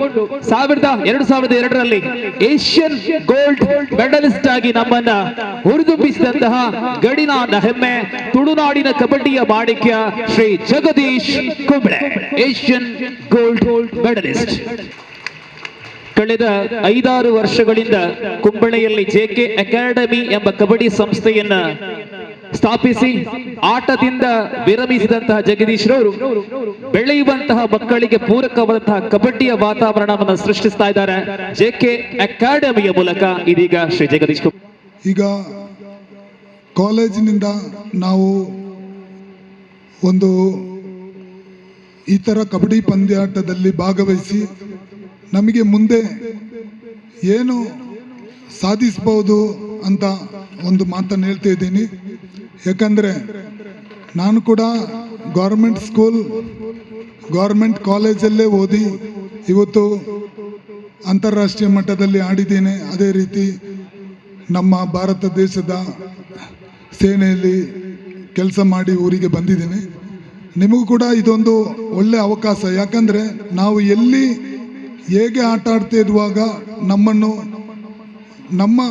Speaker 13: 2002ರಲ್ಲಿ ಏಷ್ಯನ್ ಗೋಲ್ಡ್ ಮೆಡಲಿಸ್ಟ್ ಆಗಿ ನಮ್ಮನ್ನ ಹುರಿದುಂಬಿಸಿದಂತಹ ಗಡಿನಾಡ ಹೆಮ್ಮೆ ತುಳುನಾಡಿನ ಕಬಡ್ಡಿಯ ಮಾಣಿಕ್ಯ Shri Jagadish Kumble, Asian gold medalist. ಕಳೆದ 5-6 ವರ್ಷಗಳಿಂದ ಕುಂಬಳೆಯಲ್ಲಿ JK ಅಕಾಡೆಮಿ ಎಂಬ ಕಬಡ್ಡಿ ಸಂಸ್ಥೆಯನ್ನ ಸ್ಥಾಪಿಸಿ ಆಟದಿಂದ ವಿರಮಿಸಿದಂತಹ ಜಗದೀಶ್ ರವರು ಬೆಳೆಯುವಂತಹ ಮಕ್ಕಳಿಗೆ ಪೂರಕವಾದಂತಹ ಕಬಡ್ಡಿಯ ವಾತಾವರಣವನ್ನು ಸೃಷ್ಟಿಸ್ತಾ ಇದ್ದಾರೆ JK ಅಕಾಡೆಮಿಯ ಮೂಲಕ. ಇದೀಗ ಶ್ರೀ ಜಗದೀಶ್
Speaker 14: ಈಗ ಕಾಲೇಜಿನಿಂದ ನಾವು ಒಂದು ಈ ಥರ ಕಬಡ್ಡಿ ಪಂದ್ಯಾಟದಲ್ಲಿ ಭಾಗವಹಿಸಿ ನಮಗೆ ಮುಂದೆ ಏನು ಸಾಧಿಸಬಹುದು ಅಂತ ಒಂದು ಮಾತನ್ನು ಹೇಳ್ತಾ ಇದ್ದೀನಿ. ಯಾಕಂದರೆ ನಾನು ಕೂಡ ಗೌರ್ಮೆಂಟ್ ಸ್ಕೂಲ್, ಗೌರ್ಮೆಂಟ್ ಕಾಲೇಜಲ್ಲೇ ಓದಿ ಇವತ್ತು ಅಂತಾರಾಷ್ಟ್ರೀಯ ಮಟ್ಟದಲ್ಲಿ ಆಡಿದ್ದೇನೆ. ಅದೇ ರೀತಿ ನಮ್ಮ ಭಾರತ ದೇಶದ ಸೇನೆಯಲ್ಲಿ ಕೆಲಸ ಮಾಡಿ ಊರಿಗೆ ಬಂದಿದ್ದೀನಿ. ನಿಮಗೂ ಕೂಡ ಇದೊಂದು ಒಳ್ಳೆ ಅವಕಾಶ. ಯಾಕಂದರೆ ನಾವು ಎಲ್ಲಿ ಹೇಗೆ ಆಟ ಆಡ್ತಾ ಇರುವಾಗ ನಮ್ಮನ್ನು ನಮ್ಮ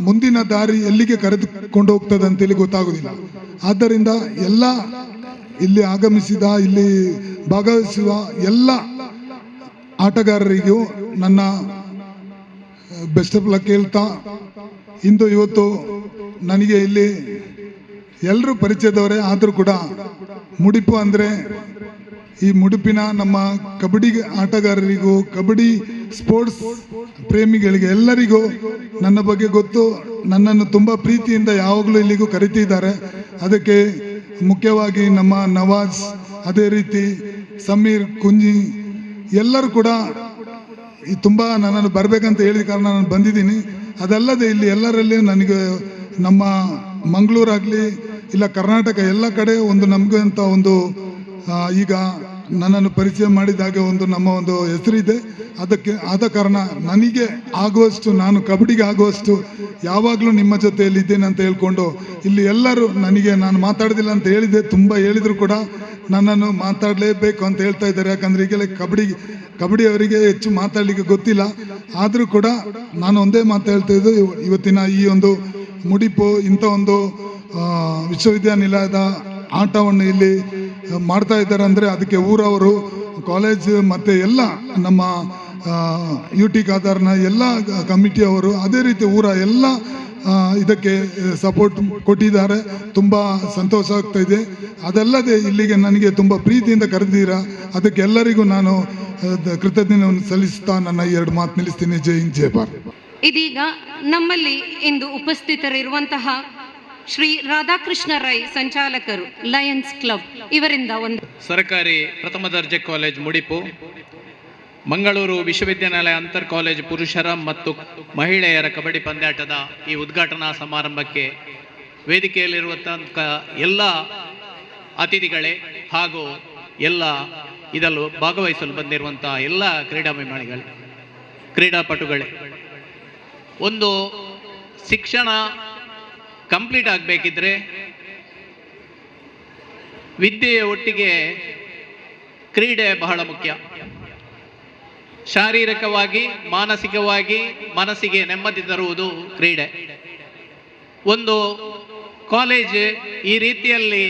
Speaker 14: ಮುಂದಿನ ದಾರಿ ಎಲ್ಲಿಗೆ ಕರೆದುಕೊಂಡು ಹೋಗ್ತದೆ ಅಂತೇಳಿ ಗೊತ್ತಾಗೋದಿಲ್ಲ. ಆದ್ದರಿಂದ ಎಲ್ಲ ಇಲ್ಲಿ ಆಗಮಿಸಿದ, ಇಲ್ಲಿ ಭಾಗವಹಿಸುವ ಎಲ್ಲ ಆಟಗಾರರಿಗೂ ನನ್ನ ಬೆಸ್ಟ್ ಆಫ್ ಲಕ್ ಹೇಳ್ತಾ, ಇವತ್ತು ನನಗೆ ಇಲ್ಲಿ ಎಲ್ಲರೂ ಪರಿಚಯದವರೇ ಆದರೂ ಕೂಡ ಮುಡಿಪು ಅಂದರೆ ಈ ಮುಡಿಪಿನ ನಮ್ಮ ಕಬಡ್ಡಿ ಆಟಗಾರರಿಗೂ ಕಬಡ್ಡಿ ಸ್ಪೋರ್ಟ್ಸ್ ಪ್ರೇಮಿಗಳಿಗೆ ಎಲ್ಲರಿಗೂ ನನ್ನ ಬಗ್ಗೆ ಗೊತ್ತು. ನನ್ನನ್ನು ತುಂಬ ಪ್ರೀತಿಯಿಂದ ಯಾವಾಗಲೂ ಇಲ್ಲಿಗೂ ಕರಿತಿದ್ದಾರೆ. ಅದಕ್ಕೆ ಮುಖ್ಯವಾಗಿ ನಮ್ಮ ನವಾಜ್, ಅದೇ ರೀತಿ ಸಮೀರ್, ಕುಂಜಿ ಎಲ್ಲರೂ ಕೂಡ ತುಂಬ ನನ್ನನ್ನು ಬರಬೇಕಂತ ಹೇಳಿದ ಕಾರಣ ನಾನು ಬಂದಿದ್ದೀನಿ. ಅದಲ್ಲದೆ ಇಲ್ಲಿ ಎಲ್ಲರಲ್ಲಿ ನನಗೆ ನಮ್ಮ ಮಂಗಳೂರಾಗಲಿ ಇಲ್ಲ ಕರ್ನಾಟಕ ಎಲ್ಲ ಕಡೆ ಒಂದು ನಮಗೆ ಅಂತ ಒಂದು ಈಗ ನನ್ನನ್ನು ಪರಿಚಯ ಮಾಡಿದಾಗೆ ಒಂದು ನಮ್ಮ ಒಂದು ಹೆಸರಿದೆ. ಅದಕ್ಕೆ ಆದ ಕಾರಣ ನನಗೆ ಆಗುವಷ್ಟು, ನಾನು ಕಬಡ್ಡಿಗೆ ಆಗುವಷ್ಟು ಯಾವಾಗಲೂ ನಿಮ್ಮ ಜೊತೆಯಲ್ಲಿ ಇದ್ದೇನೆ ಅಂತ ಹೇಳ್ಕೊಂಡು ಇಲ್ಲಿ ಎಲ್ಲರೂ ನನಗೆ ನಾನು ಮಾತಾಡೋದಿಲ್ಲ ಅಂತ ಹೇಳಿದೆ, ತುಂಬ ಹೇಳಿದ್ರು ಕೂಡ ನನ್ನನ್ನು ಮಾತಾಡಲೇಬೇಕು ಅಂತ ಹೇಳ್ತಾ ಇದ್ದಾರೆ. ಯಾಕಂದರೆ ಈಗಲೇ ಕಬಡ್ಡಿ ಅವರಿಗೆ ಹೆಚ್ಚು ಮಾತಾಡಲಿಕ್ಕೆ ಗೊತ್ತಿಲ್ಲ. ಆದರೂ ಕೂಡ ನಾನು ಒಂದೇ ಮಾತು ಹೇಳ್ತಾ ಇದ್ದು, ಇವತ್ತಿನ ಈ ಒಂದು ಮುಡಿಪು ಇಂಥ ಒಂದು ವಿಶ್ವವಿದ್ಯಾನಿಲಯದ ಆಟವನ್ನು ಇಲ್ಲಿ ಮಾಡ್ತಾ ಇದ್ದಾರೆ ಅಂದರೆ ಅದಕ್ಕೆ ಊರವರು, ಕಾಲೇಜ್ ಮತ್ತು ಎಲ್ಲ ನಮ್ಮ UT ಖಾದರ್ನ ಎಲ್ಲ ಕಮಿಟಿಯವರು, ಅದೇ ರೀತಿ ಊರ ಎಲ್ಲ ಇದಕ್ಕೆ ಸಪೋರ್ಟ್ ಕೊಟ್ಟಿದ್ದಾರೆ. ತುಂಬ ಸಂತೋಷ ಆಗ್ತಾ ಇದೆ. ಅದಲ್ಲದೆ ಇಲ್ಲಿಗೆ ನನಗೆ ತುಂಬ ಪ್ರೀತಿಯಿಂದ ಕರೆದಿದ್ದೀರಾ, ಅದಕ್ಕೆ ಎಲ್ಲರಿಗೂ ನಾನು ಕೃತಜ್ಞತೆಯನ್ನು ಸಲ್ಲಿಸ್ತಾ ನನ್ನ 2 ಮಾತು ನಿಲ್ಲಿಸ್ತೀನಿ. ಜೈ ಹಿಂದ್, ಜೈ ಭಾರತ್.
Speaker 1: ಇದೀಗ ನಮ್ಮಲ್ಲಿ ಇಂದು ಉಪಸ್ಥಿತರಿರುವಂತಹ ಶ್ರೀ ರಾಧಾಕೃಷ್ಣ ರೈ, ಸಂಚಾಲಕರು, ಲಯನ್ಸ್ ಕ್ಲಬ್, ಇವರಿಂದ ಒಂದು
Speaker 15: ಸರ್ಕಾರಿ ಪ್ರಥಮ ದರ್ಜೆ ಕಾಲೇಜ್ ಮುಡಿಪು, ಮಂಗಳೂರು ವಿಶ್ವವಿದ್ಯಾನಿಲಯ ಅಂತರ್ ಕಾಲೇಜ್ ಪುರುಷರ ಮತ್ತು ಮಹಿಳೆಯರ ಕಬಡ್ಡಿ ಪಂದ್ಯಾಟದ ಈ ಉದ್ಘಾಟನಾ ಸಮಾರಂಭಕ್ಕೆ ವೇದಿಕೆಯಲ್ಲಿರುವಂಥ ಎಲ್ಲ ಅತಿಥಿಗಳೇ ಹಾಗೂ ಎಲ್ಲ ಇದರಲ್ಲೂ ಭಾಗವಹಿಸಲು ಬಂದಿರುವಂಥ ಎಲ್ಲ ಕ್ರೀಡಾಪಟುಗಳೇ, ಒಂದು ಶಿಕ್ಷಣ ಕಂಪ್ಲೀಟ್ ಆಗಬೇಕಿದ್ರೆ ವಿದ್ಯೆಯ ಒಟ್ಟಿಗೆ ಕ್ರೀಡೆ ಬಹಳ ಮುಖ್ಯ. ಶಾರೀರಿಕವಾಗಿ, ಮಾನಸಿಕವಾಗಿ ಮನಸ್ಸಿಗೆ ನೆಮ್ಮದಿ ತರುವುದು ಕ್ರೀಡೆ. ಒಂದು ಕಾಲೇಜ್ ಈ ರೀತಿಯಲ್ಲಿ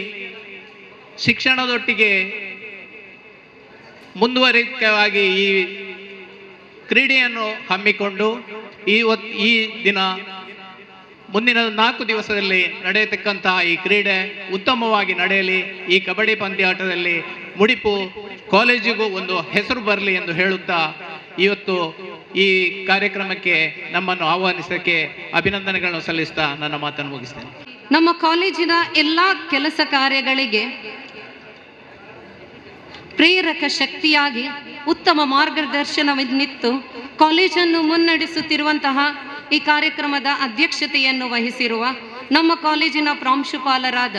Speaker 15: ಶಿಕ್ಷಣದೊಟ್ಟಿಗೆ ಮುಂದುವರಿಕೆಯಾಗಿ ಈ ಕ್ರೀಡೆಯನ್ನು ಹಮ್ಮಿಕೊಂಡು ಈ ದಿನ ಮುಂದಿನ 4 ದಿವಸದಲ್ಲಿ ನಡೆಯತಕ್ಕಂತಹ ಈ ಕ್ರೀಡೆ ಉತ್ತಮವಾಗಿ ನಡೆಯಲಿ. ಈ ಕಬಡ್ಡಿ ಪಂದ್ಯಾಟದಲ್ಲಿ ಮುಡಿಪು ಕಾಲೇಜಿಗೂ ಒಂದು ಹೆಸರು ಬರಲಿ ಎಂದು ಹೇಳುತ್ತಾ ಇವತ್ತು ಈ ಕಾರ್ಯಕ್ರಮಕ್ಕೆ ನಮ್ಮನ್ನು ಆಹ್ವಾನಿಸಕ್ಕೆ ಅಭಿನಂದನೆಗಳನ್ನು ಸಲ್ಲಿಸ್ತಾ ನನ್ನ ಮಾತನ್ನು ಮುಗಿಸ್ತೇನೆ.
Speaker 1: ನಮ್ಮ ಕಾಲೇಜಿನ ಎಲ್ಲ ಕೆಲಸ ಕಾರ್ಯಗಳಿಗೆ ಪ್ರೇರಕ ಶಕ್ತಿಯಾಗಿ ಉತ್ತಮ ಮಾರ್ಗದರ್ಶನವಿತ್ತು ಕಾಲೇಜನ್ನು ಮುನ್ನಡೆಸುತ್ತಿರುವಂತಹ ಈ ಕಾರ್ಯಕ್ರಮದ ಅಧ್ಯಕ್ಷತೆಯನ್ನು ವಹಿಸಿರುವ ನಮ್ಮ ಕಾಲೇಜಿನ ಪ್ರಾಂಶುಪಾಲರಾದ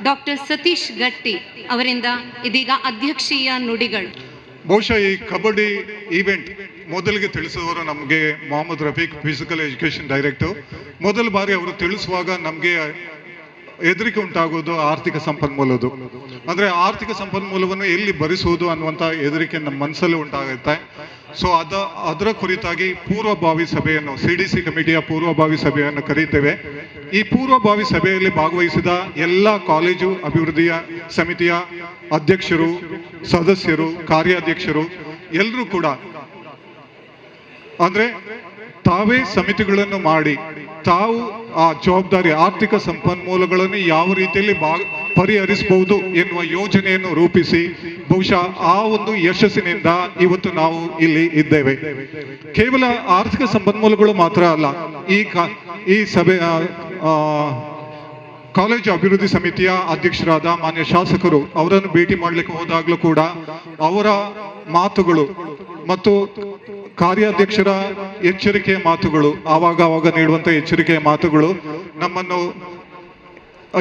Speaker 1: ಡಾಕ್ಟರ್ ಸತೀಶ್ ಗಟ್ಟಿ ಅವರಿಂದ ಇದೀಗ ಅಧ್ಯಕ್ಷೀಯ ನುಡಿಗಳು.
Speaker 16: ಬಹುಶಃ ಈ ಕಬಡ್ಡಿ ಈವೆಂಟ್ ಮೊದಲಿಗೆ ತಿಳಿಸಿದವರು ನಮಗೆ Mohammed Rafiq, physical education director. ಮೊದಲ ಬಾರಿ ಅವರು ತಿಳಿಸುವಾಗ ನಮಗೆ ಹೆದರಿಕೆ ಉಂಟಾಗೋದು ಆರ್ಥಿಕ ಸಂಪನ್ಮೂಲದ್ದು. ಅಂದರೆ ಆರ್ಥಿಕ ಸಂಪನ್ಮೂಲವನ್ನು ಎಲ್ಲಿ ಭರಿಸುವುದು ಅನ್ನುವಂಥ ಹೆದರಿಕೆ ನಮ್ಮ ಮನಸ್ಸಲ್ಲಿ ಉಂಟಾಗುತ್ತೆ. ಸೊ ಅದರ ಕುರಿತಾಗಿ ಪೂರ್ವಭಾವಿ ಸಭೆಯನ್ನು, CDC ಕಮಿಟಿಯ ಪೂರ್ವಭಾವಿ ಸಭೆಯನ್ನು ಕರೀತೇವೆ. ಈ ಪೂರ್ವಭಾವಿ ಸಭೆಯಲ್ಲಿ ಭಾಗವಹಿಸಿದ ಎಲ್ಲ ಕಾಲೇಜು ಅಭಿವೃದ್ಧಿಯ ಸಮಿತಿಯ ಅಧ್ಯಕ್ಷರು, ಸದಸ್ಯರು, ಕಾರ್ಯಾಧ್ಯಕ್ಷರು ಎಲ್ಲರೂ ಕೂಡ ಅಂದರೆ ತಾವೇ ಸಮಿತಿಗಳನ್ನು ಮಾಡಿ ತಾವು ಆ ಜವಾಬ್ದಾರಿ ಆರ್ಥಿಕ ಸಂಪನ್ಮೂಲಗಳನ್ನು ಯಾವ ರೀತಿಯಲ್ಲಿ ಪರಿಹರಿಸಬಹುದು ಎನ್ನುವ ಯೋಜನೆಯನ್ನು ರೂಪಿಸಿ ಬಹುಶಃ ಆ ಒಂದು ಯಶಸ್ಸಿನಿಂದ ಇವತ್ತು ನಾವು ಇಲ್ಲಿ ಇದ್ದೇವೆ. ಕೇವಲ ಆರ್ಥಿಕ ಸಂಪನ್ಮೂಲಗಳು ಮಾತ್ರ ಅಲ್ಲ, ಈ ಸಭೆ ಕಾಲೇಜು ಅಭಿವೃದ್ಧಿ ಸಮಿತಿಯ ಅಧ್ಯಕ್ಷರಾದ ಮಾನ್ಯ ಶಾಸಕರು ಅವರನ್ನು ಭೇಟಿ ಮಾಡಲಿಕ್ಕೆ ಹೋದಾಗಲೂ ಕೂಡ ಅವರ ಮಾತುಗಳು ಮತ್ತು ಕಾರ್ಯಾಧ್ಯಕ್ಷರ ಎಚ್ಚರಿಕೆಯ ಮಾತುಗಳು, ಆವಾಗ ನೀಡುವಂಥ ಎಚ್ಚರಿಕೆಯ ಮಾತುಗಳು ನಮ್ಮನ್ನು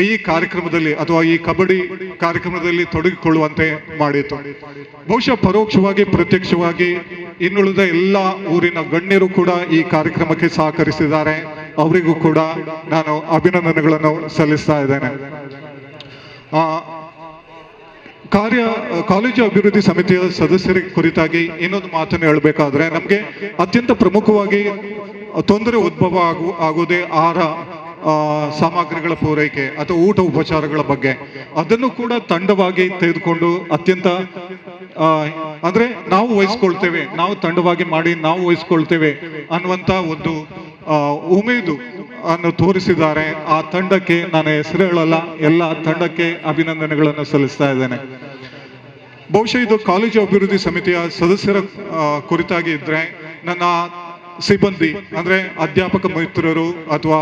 Speaker 16: ಈ ಕಾರ್ಯಕ್ರಮದಲ್ಲಿ ಅಥವಾ ಈ ಕಬಡ್ಡಿ ಕಾರ್ಯಕ್ರಮದಲ್ಲಿ ತೊಡಗಿಕೊಳ್ಳುವಂತೆ ಮಾಡಿತು. ಬಹುಶಃ ಪರೋಕ್ಷವಾಗಿ ಪ್ರತ್ಯಕ್ಷವಾಗಿ ಇನ್ನುಳಿದ ಎಲ್ಲ ಊರಿನ ಗಣ್ಯರು ಕೂಡ ಈ ಕಾರ್ಯಕ್ರಮಕ್ಕೆ ಸಹಕರಿಸಿದ್ದಾರೆ. ಅವರಿಗೂ ಕೂಡ ನಾನು ಅಭಿನಂದನೆಗಳನ್ನು ಸಲ್ಲಿಸ್ತಾ ಇದ್ದೇನೆ. ಕಾಲೇಜು ಅಭಿವೃದ್ಧಿ ಸಮಿತಿಯ ಸದಸ್ಯರ ಕುರಿತಾಗಿ ಇನ್ನೊಂದು ಮಾತನ್ನು ಹೇಳಬೇಕಾದ್ರೆ, ನಮಗೆ ಅತ್ಯಂತ ಪ್ರಮುಖವಾಗಿ ತೊಂದರೆ ಉದ್ಭವ ಆಗುವುದೇ ಆಹಾರ ಸಾಮಗ್ರಿಗಳ ಪೂರೈಕೆ ಅಥವಾ ಊಟ ಉಪಚಾರಗಳ ಬಗ್ಗೆ. ಅದನ್ನು ಕೂಡ ತಂಡವಾಗಿ ತೆಗೆದುಕೊಂಡು ಅತ್ಯಂತ ಅಂದ್ರೆ ನಾವು ವಹಿಸ್ಕೊಳ್ತೇವೆ, ನಾವು ತಂಡವಾಗಿ ಮಾಡಿ ನಾವು ವಹಿಸ್ಕೊಳ್ತೇವೆ ಅನ್ನುವಂಥ ಒಂದು ಉಮೇದು ಅನ್ನು ತೋರಿಸಿದ್ದಾರೆ. ಆ ತಂಡಕ್ಕೆ ನಾನು ಹೆಸರು ಹೇಳಲ್ಲ, ಎಲ್ಲ ತಂಡಕ್ಕೆ ಅಭಿನಂದನೆಗಳನ್ನು ಸಲ್ಲಿಸ್ತಾ ಇದ್ದೇನೆ. ಬಹುಶಃ ಇದು ಕಾಲೇಜು ಅಭಿವೃದ್ಧಿ ಸಮಿತಿಯ ಸದಸ್ಯರ ಕುರಿತಾಗಿ ಇದ್ರೆ, ನನ್ನ ಸಿಬ್ಬಂದಿ ಅಂದರೆ ಅಧ್ಯಾಪಕ ಮಿತ್ರರು ಅಥವಾ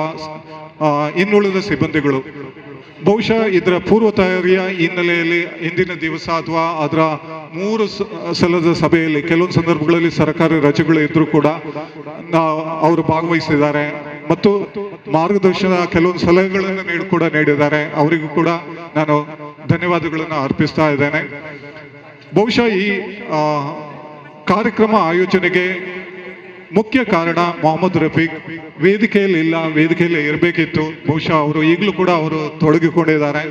Speaker 16: ಇನ್ನುಳಿದ ಸಿಬ್ಬಂದಿಗಳು ಬಹುಶಃ ಇದರ ಪೂರ್ವ ತಯಾರಿಯ ಹಿನ್ನೆಲೆಯಲ್ಲಿ ಇಂದಿನ ದಿವಸ ಅಥವಾ ಅದರ 3 ಸಲದ ಸಭೆಯಲ್ಲಿ ಕೆಲವೊಂದು ಸಂದರ್ಭಗಳಲ್ಲಿ ಸರ್ಕಾರಿ ರಜೆಗಳು ಇದ್ರೂ ಕೂಡ ಅವರು ಭಾಗವಹಿಸಿದ್ದಾರೆ ಮತ್ತು ಮಾರ್ಗದರ್ಶನ ಕೆಲವೊಂದು ಸಲಹೆಗಳನ್ನು ಕೂಡ ನೀಡಿದ್ದಾರೆ. ಅವರಿಗೂ ಕೂಡ ನಾನು ಧನ್ಯವಾದಗಳನ್ನು ಅರ್ಪಿಸ್ತಾ ಇದ್ದೇನೆ. ಬಹುಶಃ ಈ ಕಾರ್ಯಕ್ರಮ ಆಯೋಜನೆಗೆ ಮುಖ್ಯ ಕಾರಣ ಮೊಹಮ್ಮದ್ ರಫೀಕ್ ವೇದಿಕೆಯಲ್ಲಿ ಇರಬೇಕಿತ್ತು. ಬಹುಶಃ ಅವರು ಈಗಲೂ ಕೂಡ ಅವರು ತೊಡಗಿಕೊಂಡಿದ್ದಾರೆ.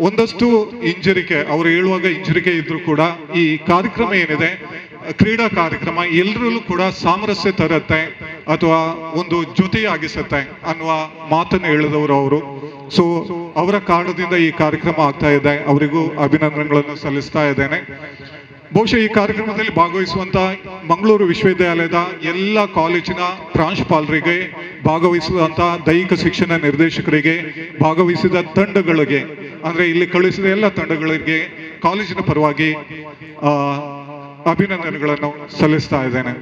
Speaker 16: ಒಂದಷ್ಟು ಹಿಂಜರಿಕೆ, ಅವರು ಹೇಳುವಾಗ ಹಿಂಜರಿಕೆ ಇದ್ರೂ ಕೂಡ ಈ ಕಾರ್ಯಕ್ರಮ ಏನಿದೆ ಕ್ರೀಡಾ ಕಾರ್ಯಕ್ರಮ ಎಲ್ಲರಲ್ಲೂ ಕೂಡ ಸಾಮರಸ್ಯ ತರುತ್ತೆ ಅಥವಾ ಒಂದು ಜೊತೆಯಾಗಿಸುತ್ತೆ ಅನ್ನುವ ಮಾತನ್ನು ಹೇಳಿದವರು ಅವರು. ಸೊ ಅವರ ಕಾರಣದಿಂದ ಈ ಕಾರ್ಯಕ್ರಮ ಆಗ್ತಾ ಇದೆ. ಅವರಿಗೂ ಅಭಿನಂದನೆಗಳನ್ನು ಸಲ್ಲಿಸ್ತಾ ಇದ್ದೇನೆ. ಬಹುಶಃ ಈ ಕಾರ್ಯಕ್ರಮದಲ್ಲಿ ಭಾಗವಹಿಸುವಂತ ಮಂಗಳೂರು ವಿಶ್ವವಿದ್ಯಾಲಯದ ಎಲ್ಲ ಕಾಲೇಜಿನ ಪ್ರಾಂಶುಪಾಲರಿಗೆ, ಭಾಗವಹಿಸುವಂತ ದೈಹಿಕ ಶಿಕ್ಷಣ ನಿರ್ದೇಶಕರಿಗೆ, ಭಾಗವಹಿಸಿದ ತಂಡಗಳಿಗೆ ಅಂದ್ರೆ ಇಲ್ಲಿ ಕಳುಹಿಸಿದ ಎಲ್ಲ ತಂಡಗಳಿಗೆ ಕಾಲೇಜಿನ ಪರವಾಗಿ ಅಭಿನಂದನೆಗಳನ್ನು ಸಲ್ಲಿಸ್ತಾ ಇದ್ದೇನೆ.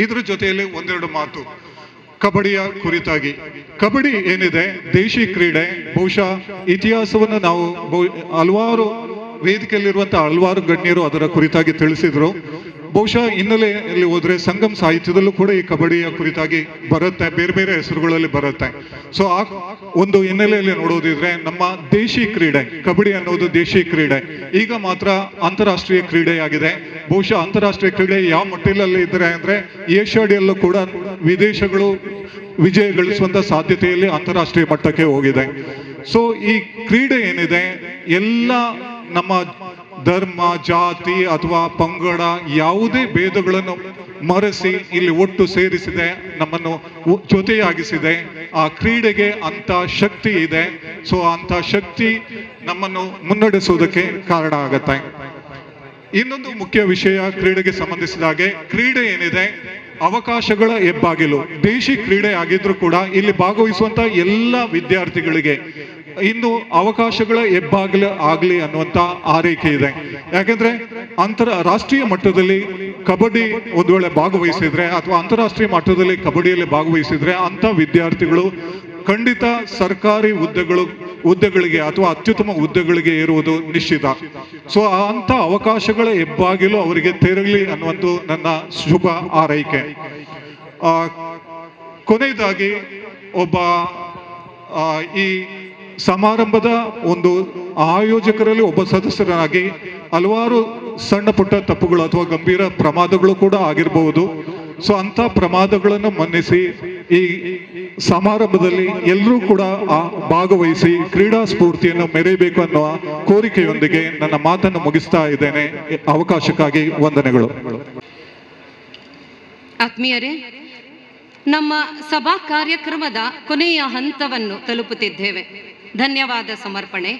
Speaker 16: ಇದ್ರ ಜೊತೆಯಲ್ಲಿ ಒಂದೆರಡು ಮಾತು ಕಬಡ್ಡಿಯ ಕುರಿತಾಗಿ. ಕಬಡ್ಡಿ ಏನಿದೆ ದೇಶಿ ಕ್ರೀಡೆ. ಬಹುಶಃ ಇತಿಹಾಸವನ್ನು ನಾವು ಹಲವಾರು ವೇದಿಕೆಯಲ್ಲಿರುವಂತಹ ಹಲವಾರು ಗಣ್ಯರು ಅದರ ಕುರಿತಾಗಿ ತಿಳಿಸಿದ್ರು. ಬಹುಶಃ ಹಿನ್ನೆಲೆಯಲ್ಲಿ ಹೋದ್ರೆ ಸಂಗಮ್ ಸಾಹಿತ್ಯದಲ್ಲೂ ಕೂಡ ಈ ಕಬಡ್ಡಿಯ ಕುರಿತಾಗಿ ಬರುತ್ತೆ, ಬೇರೆ ಬೇರೆ ಹೆಸರುಗಳಲ್ಲಿ ಬರುತ್ತೆ. ಸೊ ಆ ಒಂದು ಹಿನ್ನೆಲೆಯಲ್ಲಿ ನೋಡೋದಿದ್ರೆ ನಮ್ಮ ದೇಶಿ ಕ್ರೀಡೆ ಕಬಡ್ಡಿ ಅನ್ನೋದು ದೇಶಿ ಕ್ರೀಡೆ ಈಗ ಮಾತ್ರ ಅಂತಾರಾಷ್ಟ್ರೀಯ ಕ್ರೀಡೆಯಾಗಿದೆ. ಬಹುಶಃ ಅಂತಾರಾಷ್ಟ್ರೀಯ ಕ್ರೀಡೆ ಯಾವ ಮಟ್ಟದಲ್ಲಿ ಇದ್ರೆ ಅಂದ್ರೆ ಏಷ್ಯಾಡಿಯಲ್ಲೂ ಕೂಡ ವಿದೇಶಗಳು ವಿಜಯ ಗಳಿಸುವಂತ ಸಾಧ್ಯತೆಯಲ್ಲಿ ಅಂತಾರಾಷ್ಟ್ರೀಯ ಮಟ್ಟಕ್ಕೆ ಹೋಗಿದೆ. ಸೊ ಈ ಕ್ರೀಡೆ ಏನಿದೆ ಎಲ್ಲ ನಮ್ಮ ಧರ್ಮ, ಜಾತಿ ಅಥವಾ ಪಂಗಡ ಯಾವುದೇ ಭೇದಗಳನ್ನು ಮರೆಸಿ ಇಲ್ಲಿ ಒಟ್ಟು ಸೇರಿಸಿದೆ, ನಮ್ಮನ್ನು ಜೊತೆಯಾಗಿಸಿದೆ. ಆ ಕ್ರೀಡೆಗೆ ಅಂತ ಶಕ್ತಿ ಇದೆ. ಸೊ ಅಂತ ಶಕ್ತಿ ನಮ್ಮನ್ನು ಮುನ್ನಡೆಸುವುದಕ್ಕೆ ಕಾರಣ ಆಗತ್ತೆ. ಇನ್ನೊಂದು ಮುಖ್ಯ ವಿಷಯ ಕ್ರೀಡೆಗೆ ಸಂಬಂಧಿಸಿದ ಹಾಗೆ, ಕ್ರೀಡೆ ಏನಿದೆ ಅವಕಾಶಗಳ ಹೆಬ್ಬಾಗಿಲು. ದೇಶಿ ಕ್ರೀಡೆ ಆಗಿದ್ರು ಕೂಡ ಇಲ್ಲಿ ಭಾಗವಹಿಸುವಂತ ಎಲ್ಲ ವಿದ್ಯಾರ್ಥಿಗಳಿಗೆ ಇನ್ನು ಅವಕಾಶಗಳ ಹೆಬ್ಬಾಗಿಲು ಆಗ್ಲಿ ಅನ್ನುವಂತ ಆರೈಕೆ ಇದೆ. ಯಾಕೆಂದ್ರೆ ರಾಷ್ಟ್ರೀಯ ಮಟ್ಟದಲ್ಲಿ ಕಬಡ್ಡಿ ಒಂದು ವೇಳೆ ಭಾಗವಹಿಸಿದ್ರೆ ಅಥವಾ ಅಂತಾರಾಷ್ಟ್ರೀಯ ಮಟ್ಟದಲ್ಲಿ ಕಬಡ್ಡಿಯಲ್ಲಿ ಭಾಗವಹಿಸಿದ್ರೆ ಅಂತ ವಿದ್ಯಾರ್ಥಿಗಳು ಖಂಡಿತ ಸರ್ಕಾರಿ ಹುದ್ದೆಗಳಿಗೆ ಅಥವಾ ಅತ್ಯುತ್ತಮ ಹುದ್ದೆಗಳಿಗೆ ಇರುವುದು ನಿಶ್ಚಿತ. ಸೊ ಅಂತ ಅವಕಾಶಗಳ ಹೆಬ್ಬಾಗಿಲು ಅವರಿಗೆ ತೆರಳಿ ಅನ್ನುವಂಥ ನನ್ನ ಶುಭ ಆರೈಕೆ. ಕೊನೆಯದಾಗಿ ಒಬ್ಬ ಈ ಸಮಾರಂಭದ ಒಂದು ಆಯೋಜಕರಲ್ಲಿ ಒಬ್ಬ ಸದಸ್ಯರಾಗಿ ಹಲವಾರು ಸಣ್ಣ ಪುಟ್ಟ ತಪ್ಪುಗಳು ಅಥವಾ ಗಂಭೀರ ಪ್ರಮಾದಗಳು ಕೂಡ ಆಗಿರಬಹುದು. ಸೊ ಅಂತ ಪ್ರಮಾದಗಳನ್ನು ಮನ್ನಿಸಿ ಈ ಸಮಾರಂಭದಲ್ಲಿ ಎಲ್ಲರೂ ಕೂಡ ಭಾಗವಹಿಸಿ ಕ್ರೀಡಾ ಸ್ಫೂರ್ತಿಯನ್ನು ಮೆರೆಯಬೇಕು ಅನ್ನುವ ಕೋರಿಕೆಯೊಂದಿಗೆ ನನ್ನ ಮಾತನ್ನು ಮುಗಿಸ್ತಾ ಇದ್ದೇನೆ. ಅವಕಾಶಕ್ಕಾಗಿ ವಂದನೆಗಳು.
Speaker 1: ಆತ್ಮೀಯರೇ, ನಮ್ಮ ಸಭಾ ಕಾರ್ಯಕ್ರಮದ ಕೊನೆಯ ಹಂತವನ್ನು ತಲುಪುತ್ತಿದ್ದೇವೆ. ಧನ್ಯವಾದ ಸಮರ್ಪಣೆ.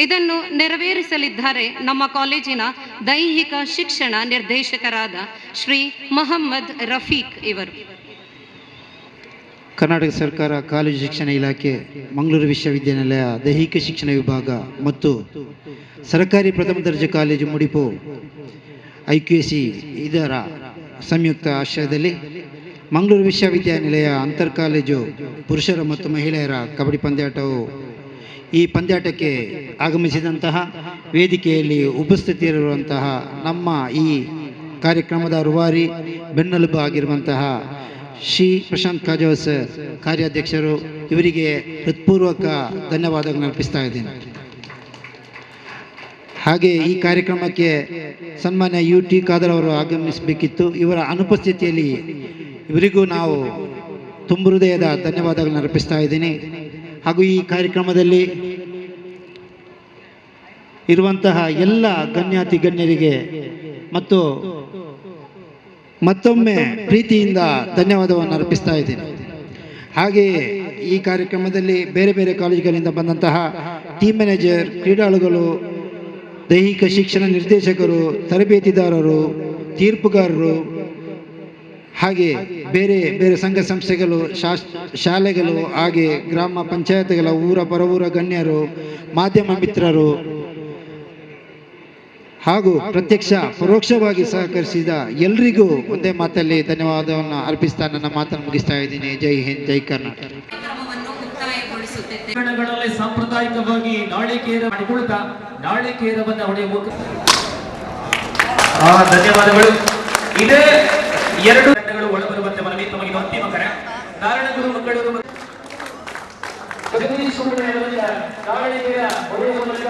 Speaker 1: ಇದನ್ನು ನೆರವೇರಿಸಲಿದ್ದಾರೆ ನಮ್ಮ ಕಾಲೇಜಿನ ದೈಹಿಕ ಶಿಕ್ಷಣ ನಿರ್ದೇಶಕರಾದ ಶ್ರೀ ಮೊಹಮ್ಮದ್ ರಫೀಕ್ ಇವರು.
Speaker 17: ಕರ್ನಾಟಕ ಸರ್ಕಾರ ಕಾಲೇಜು ಶಿಕ್ಷಣ ಇಲಾಖೆ, ಮಂಗಳೂರು ವಿಶ್ವವಿದ್ಯಾನಿಲಯ ದೈಹಿಕ ಶಿಕ್ಷಣ ವಿಭಾಗ ಮತ್ತು ಸರ್ಕಾರಿ ಪ್ರಥಮ ದರ್ಜೆ ಕಾಲೇಜು ಮುಡಿಪು IQAC ಇದರ ಸಂಯುಕ್ತ ಆಶ್ರಯದಲ್ಲಿ ಮಂಗಳೂರು ವಿಶ್ವವಿದ್ಯಾನಿಲಯ ಅಂತರ್ ಕಾಲೇಜು ಪುರುಷರ ಮತ್ತು ಮಹಿಳೆಯರ ಕಬಡ್ಡಿ ಪಂದ್ಯಾಟವು ಈ ಪಂದ್ಯಾಟಕ್ಕೆ ಆಗಮಿಸಿದಂತಹ ವೇದಿಕೆಯಲ್ಲಿ ಉಪಸ್ಥಿತಿಯಿರುವಂತಹ ನಮ್ಮ ಈ ಕಾರ್ಯಕ್ರಮದ ರೂವಾರಿ ಬೆನ್ನೆಲುಬು ಆಗಿರುವಂತಹ ಶ್ರೀ ಪ್ರಶಾಂತ್ ಕಾಜವ ಸರ್ ಕಾರ್ಯಾಧ್ಯಕ್ಷರು, ಇವರಿಗೆ ಹೃತ್ಪೂರ್ವಕ ಧನ್ಯವಾದಗಳನ್ನು ಅರ್ಪಿಸ್ತಾ ಇದ್ದೇನೆ. ಹಾಗೆ ಈ ಕಾರ್ಯಕ್ರಮಕ್ಕೆ ಸನ್ಮಾನ್ಯ UT ಖಾದರ್ ಅವರು ಆಗಮಿಸಬೇಕಿತ್ತು. ಇವರ ಅನುಪಸ್ಥಿತಿಯಲ್ಲಿ ಇವರಿಗೂ ನಾವು ತುಂಬ ಹೃದಯದ ಧನ್ಯವಾದಗಳನ್ನು ಅರ್ಪಿಸ್ತಾ ಇದ್ದೀನಿ. ಹಾಗೂ ಈ ಕಾರ್ಯಕ್ರಮದಲ್ಲಿ ಇರುವಂತಹ ಎಲ್ಲ ಗಣ್ಯಾತಿ ಗಣ್ಯರಿಗೆ ಮತ್ತು ಮತ್ತೊಮ್ಮೆ ಪ್ರೀತಿಯಿಂದ ಧನ್ಯವಾದವನ್ನು ಅರ್ಪಿಸ್ತಾ ಇದ್ದೀನಿ. ಹಾಗೆಯೇ ಈ ಕಾರ್ಯಕ್ರಮದಲ್ಲಿ ಬೇರೆ ಬೇರೆ ಕಾಲೇಜುಗಳಿಂದ ಬಂದಂತಹ ಟೀಮ್ ಮ್ಯಾನೇಜರ್, ಕ್ರೀಡಾಳುಗಳು, ದೈಹಿಕ ಶಿಕ್ಷಣ ನಿರ್ದೇಶಕರು, ತರಬೇತಿದಾರರು, ತೀರ್ಪುಗಾರರು, ಹಾಗೆ ಬೇರೆ ಬೇರೆ ಸಂಘ ಸಂಸ್ಥೆಗಳು, ಶಾಲೆಗಳು, ಹಾಗೆ ಗ್ರಾಮ ಪಂಚಾಯತ್ಗಳ ಊರ ಪರವೂರ ಗಣ್ಯರು, ಮಾಧ್ಯಮ ಮಿತ್ರರು, ಹಾಗೂ ಪ್ರತ್ಯಕ್ಷ ಪರೋಕ್ಷವಾಗಿ ಸಹಕರಿಸಿದ ಎಲ್ರಿಗೂ ಒಂದೇ ಮಾತಲ್ಲಿ ಧನ್ಯವಾದವನ್ನು ಅರ್ಪಿಸ್ತಾ ನನ್ನ ಮಾತನ್ನು ಮುಗಿಸ್ತಾ ಇದ್ದೀನಿ. ಜೈ ಹಿಂದ್, ಜೈ ಕರ್ನಾಟಕ.
Speaker 13: ಸಾಂಪ್ರದಾಯಿಕವಾಗಿ ನಾಳಿಕೇರ ಮಾಡಿಕೊಳ್ತಾ ನಾಳಿಕೇರವನ್ನು ಹೊಡೆಯುವ ಧನ್ಯವಾದಗಳು. ಇದೇ ಎರಡು ತಂಡಗಳು ಒಳಬರುವಂತೆ ಮನವಿ. ತಮಗೆ ಅಂತಿಮ ಕರೆ ನಾರಾಯಣಗುರು ಮಂಗಳೂರು ಜಗದೀಶ್ ನಾಳಿಕೇರ ಹೊಡೆಯುವ ಮೂಲಕ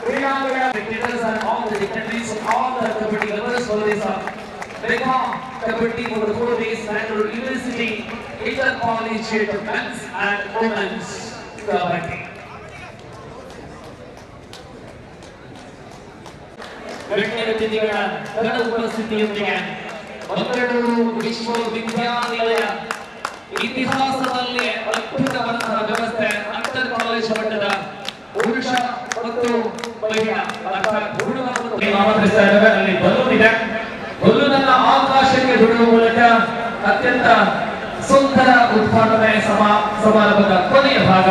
Speaker 13: ಕ್ರೀಡಾಂಗಣ leaders and all the dignitaries of all the Kabaddi lovers for this mega Kabaddi for the 4 days Bangalore University Intercollegiate Men's and Women's Kabaddi. ಗಣ್ಯ ಅತಿಥಿಗಳ ಘನ ಉಪಸ್ಥಿತಿಯೊಂದಿಗೆ ಮಂಗಳೂರು ವಿಶ್ವವಿದ್ಯಾನಿಲಯ ಇತಿಹಾಸದಲ್ಲಿ ಅದ್ಭುತವಾದಂತಹ ವ್ಯವಸ್ಥೆ ಅಂತರ್ ಕಾಲೇಜು ಮಟ್ಟದ ಪುರುಷ ಮತ್ತು ಮಹಿಳಾ ಅಲ್ಲಿ ಬಲೂನ್ ಇದೆ. ಬಲೂನನ್ನ ಆಕಾಶಕ್ಕೆ ಬಿಡುವ ಮೂಲಕ ಅತ್ಯಂತ ಸುಂದರ ಉದ್ಘಾಟನೆ ಸಮಾರಂಭದ ಕೊನೆಯ ಭಾಗ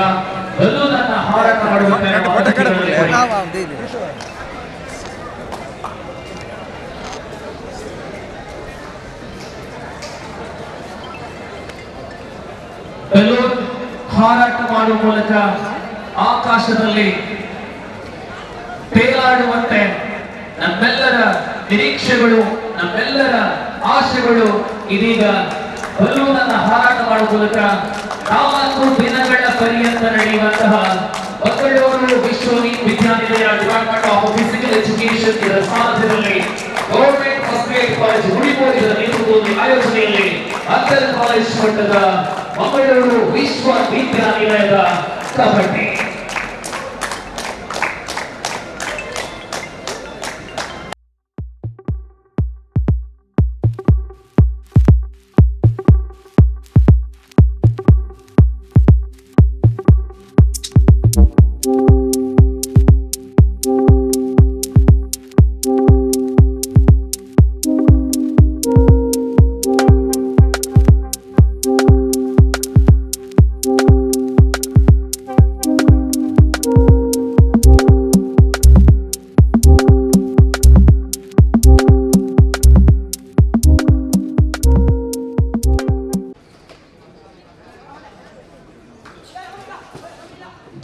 Speaker 13: ಬಲೂನನ್ನ ಹಾರಾಟ ಮಾಡುವಂತೆ ಬಲೂನ್ ಹಾರಾಟ ಮಾಡುವ ಮೂಲಕ ಆಕಾಶದಲ್ಲಿ ತೇಲಾಡುವಂತೆ ನಮ್ಮೆಲ್ಲರ ನಿರೀಕ್ಷೆಗಳು, ನಮ್ಮೆಲ್ಲರ ಆಶೆಗಳು ಇದೀಗ ಬಲೂನನ್ನ ಹಾರಾಟ ಮಾಡುವ ಮೂಲಕ 4 ದಿನಗಳ ಪರ್ಯಂತ ನಡೆಯುವಂತಹ ಮಂಗಳೂರು ವಿಶ್ವವಿದ್ಯಾನಿಲಯ ಡಿಪಾರ್ಟ್ಮೆಂಟ್ ಆಫ್ ಫಿಸಿಕಲ್ ಎಜುಕೇಶನ್ ಇದರ ಸಾರಥ್ಯದಲ್ಲಿ ಗೌರ್ಮೆಂಟ್ ಫಸ್ಟ್ ಗ್ರೇಡ್ ಕಾಲೇಜ್ ಮುಡಿಪು ಇದರ ನೇತೃತ್ವದಲ್ಲಿ ಆಯೋಜನೆಯಲ್ಲಿ ಅಂತರ್ ಕಾಲೇಜ್ ಮಟ್ಟದ ಮಂಗಳೂರು ವಿಶ್ವವಿದ್ಯಾನಿಲಯದ ಕಬಡ್ಡಿ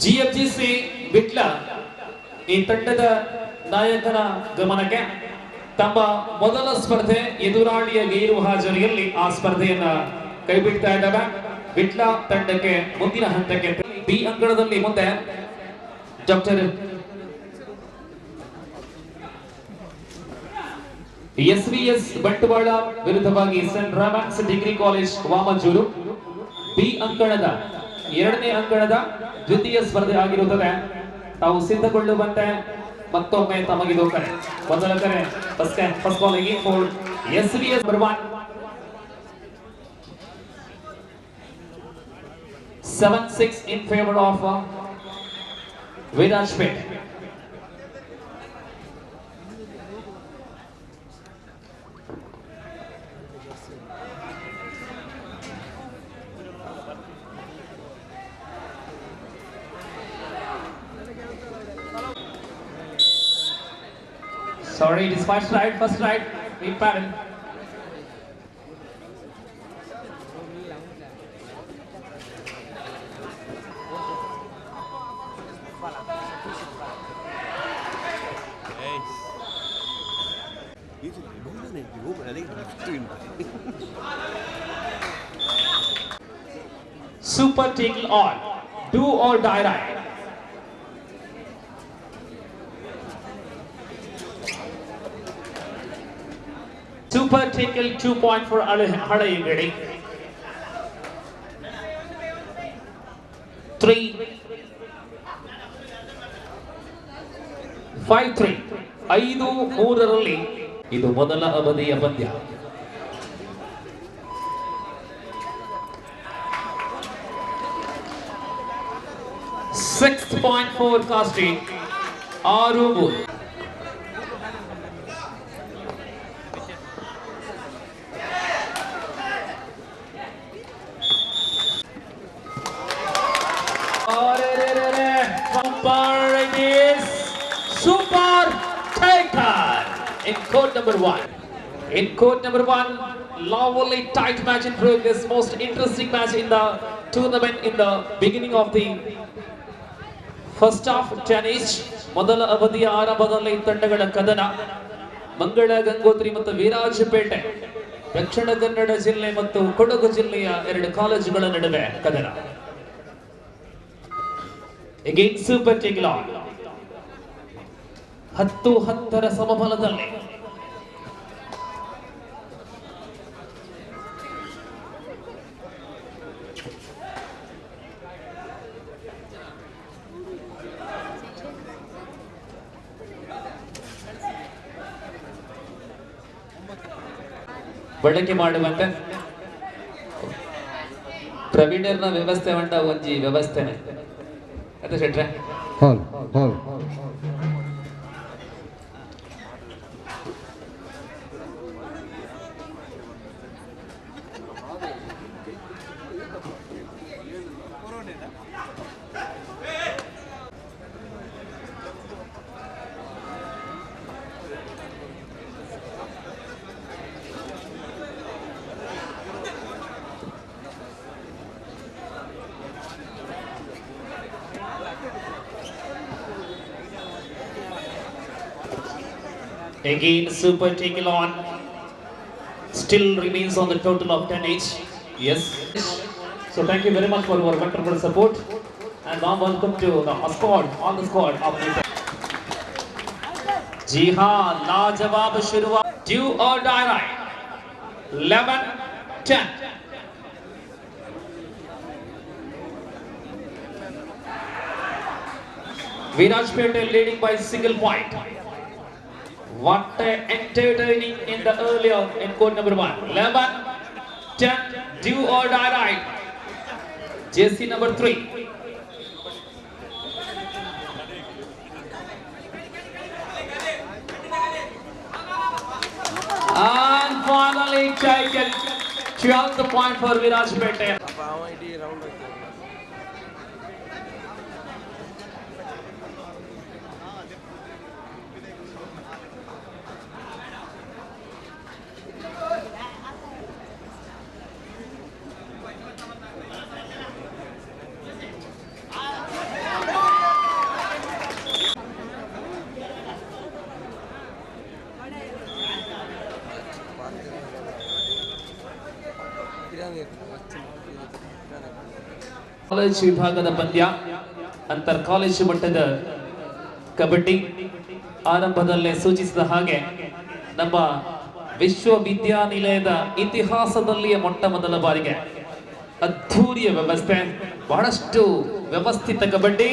Speaker 13: ಜಿಎಫ್ಜಿಸಿ ಬಿಟ್ಲ ಈ ತಂಡದ ನಾಯಕನ ಗಮನಕ್ಕೆ ತಮ್ಮ ಮೊದಲ ಸ್ಪರ್ಧೆ ಎದುರಾಳಿಯ ಗೈರು ಹಾಜರಿಯಲ್ಲಿ ಆ ಸ್ಪರ್ಧೆಯನ್ನ ಕೈಬಿಡ್ತಾ ಇದ್ದಾವೆ. ಬಿಟ್ಲ ತಂಡಕ್ಕೆ ಮುಂದಿನ ಹಂತಕ್ಕೆ ಬಿ ಅಂಕಣದಲ್ಲಿ ಮುಂದೆ ಡಾಕ್ಟರ್ ಎಸ್ವಿಎಸ್ ಬಂಟ್ವಾಳ ವಿರುದ್ಧವಾಗಿ saint Raymond's degree college Vamanjoor. B ಅಂಕಣದ 2ನೇ ಅಂಕಣದ ದ್ವಿತೀಯ ಸ್ಪರ್ಧೆ ಆಗಿರುತ್ತದೆ. ತಾವು ಸಿದ್ಧಗೊಳ್ಳುವಂತೆ ಮತ್ತೊಮ್ಮೆ ತಮಗಿದು ಕರೆ. ಮೊದಲ ಕರೆ first calling in for SVS number 7-6 in favor of Virajpet. Sorry, it is first right, we pattern. Super tackle on, do or die right. Super tackle 2 point for Halayingadi. 5-3 5-3 ಇದು ಮೊದಲ ಅವಧಿಯ ಪಂದ್ಯ. Sixth point forecasting 6-3. Super taker. court number 1. In court number 1, lovely tight match in progress, most interesting match in the tournament in the beginning of the first half. Tennis ಮೊದಲ ಅವಧಿಯ ಆರಂಭದಲ್ಲಿ ತಂಡಗಳ ಕದನ. ಮಂಗಳ ಗಂಗೋತ್ರಿ ಮತ್ತು ವೀರಾಜಪೇಟೆ ದಕ್ಷಿಣ ಕನ್ನಡ ಜಿಲ್ಲೆ ಮತ್ತು ಕೊಡಗು ಜಿಲ್ಲೆಯ ಎರಡು ಕಾಲೇಜುಗಳ ನಡುವೆ ಕದನ. Again super taking on 10-10 ಸಮಬಲದಲ್ಲಿ ಬಳಕೆ ಮಾಡುವಂತೆ ಪ್ರವೀಣರ್ನ ವ್ಯವಸ್ಥೆ ಉಂಟ ಒಂಜಿ ವ್ಯವಸ್ಥೆನೆ ಅದು ಶೆಟ್ರೆ
Speaker 18: ಹಾಲ್
Speaker 13: Again, super taking on. Still remains on the total of 10 each. Yes. So thank you very much for your wonderful support. And now welcome to the squad, on the squad of the Jihan, La Jawab Shurwa, do or die right. 11-10. Virajpete leading by single point. What entertaining in the earlier in court number 1. 11-10, do or die right. JC number 3. And finally taken 12th point for Virajpete. College ವಿಭಾಗದ ಪಂದ್ಯ, ಅಂತರ್ college ಮಟ್ಟದ ಕಬಡ್ಡಿ. ಆರಂಭದಲ್ಲೇ ಸೂಚಿಸಿದ ಹಾಗೆ ನಮ್ಮ ವಿಶ್ವವಿದ್ಯಾನಿಲಯದ ಇತಿಹಾಸದಲ್ಲಿಯೇ ಮೊಟ್ಟ ಮೊದಲ ಬಾರಿಗೆ ಅದ್ಧೂರಿಯ ವ್ಯವಸ್ಥೆ, ಬಹಳಷ್ಟು ವ್ಯವಸ್ಥಿತ ಕಬಡ್ಡಿ.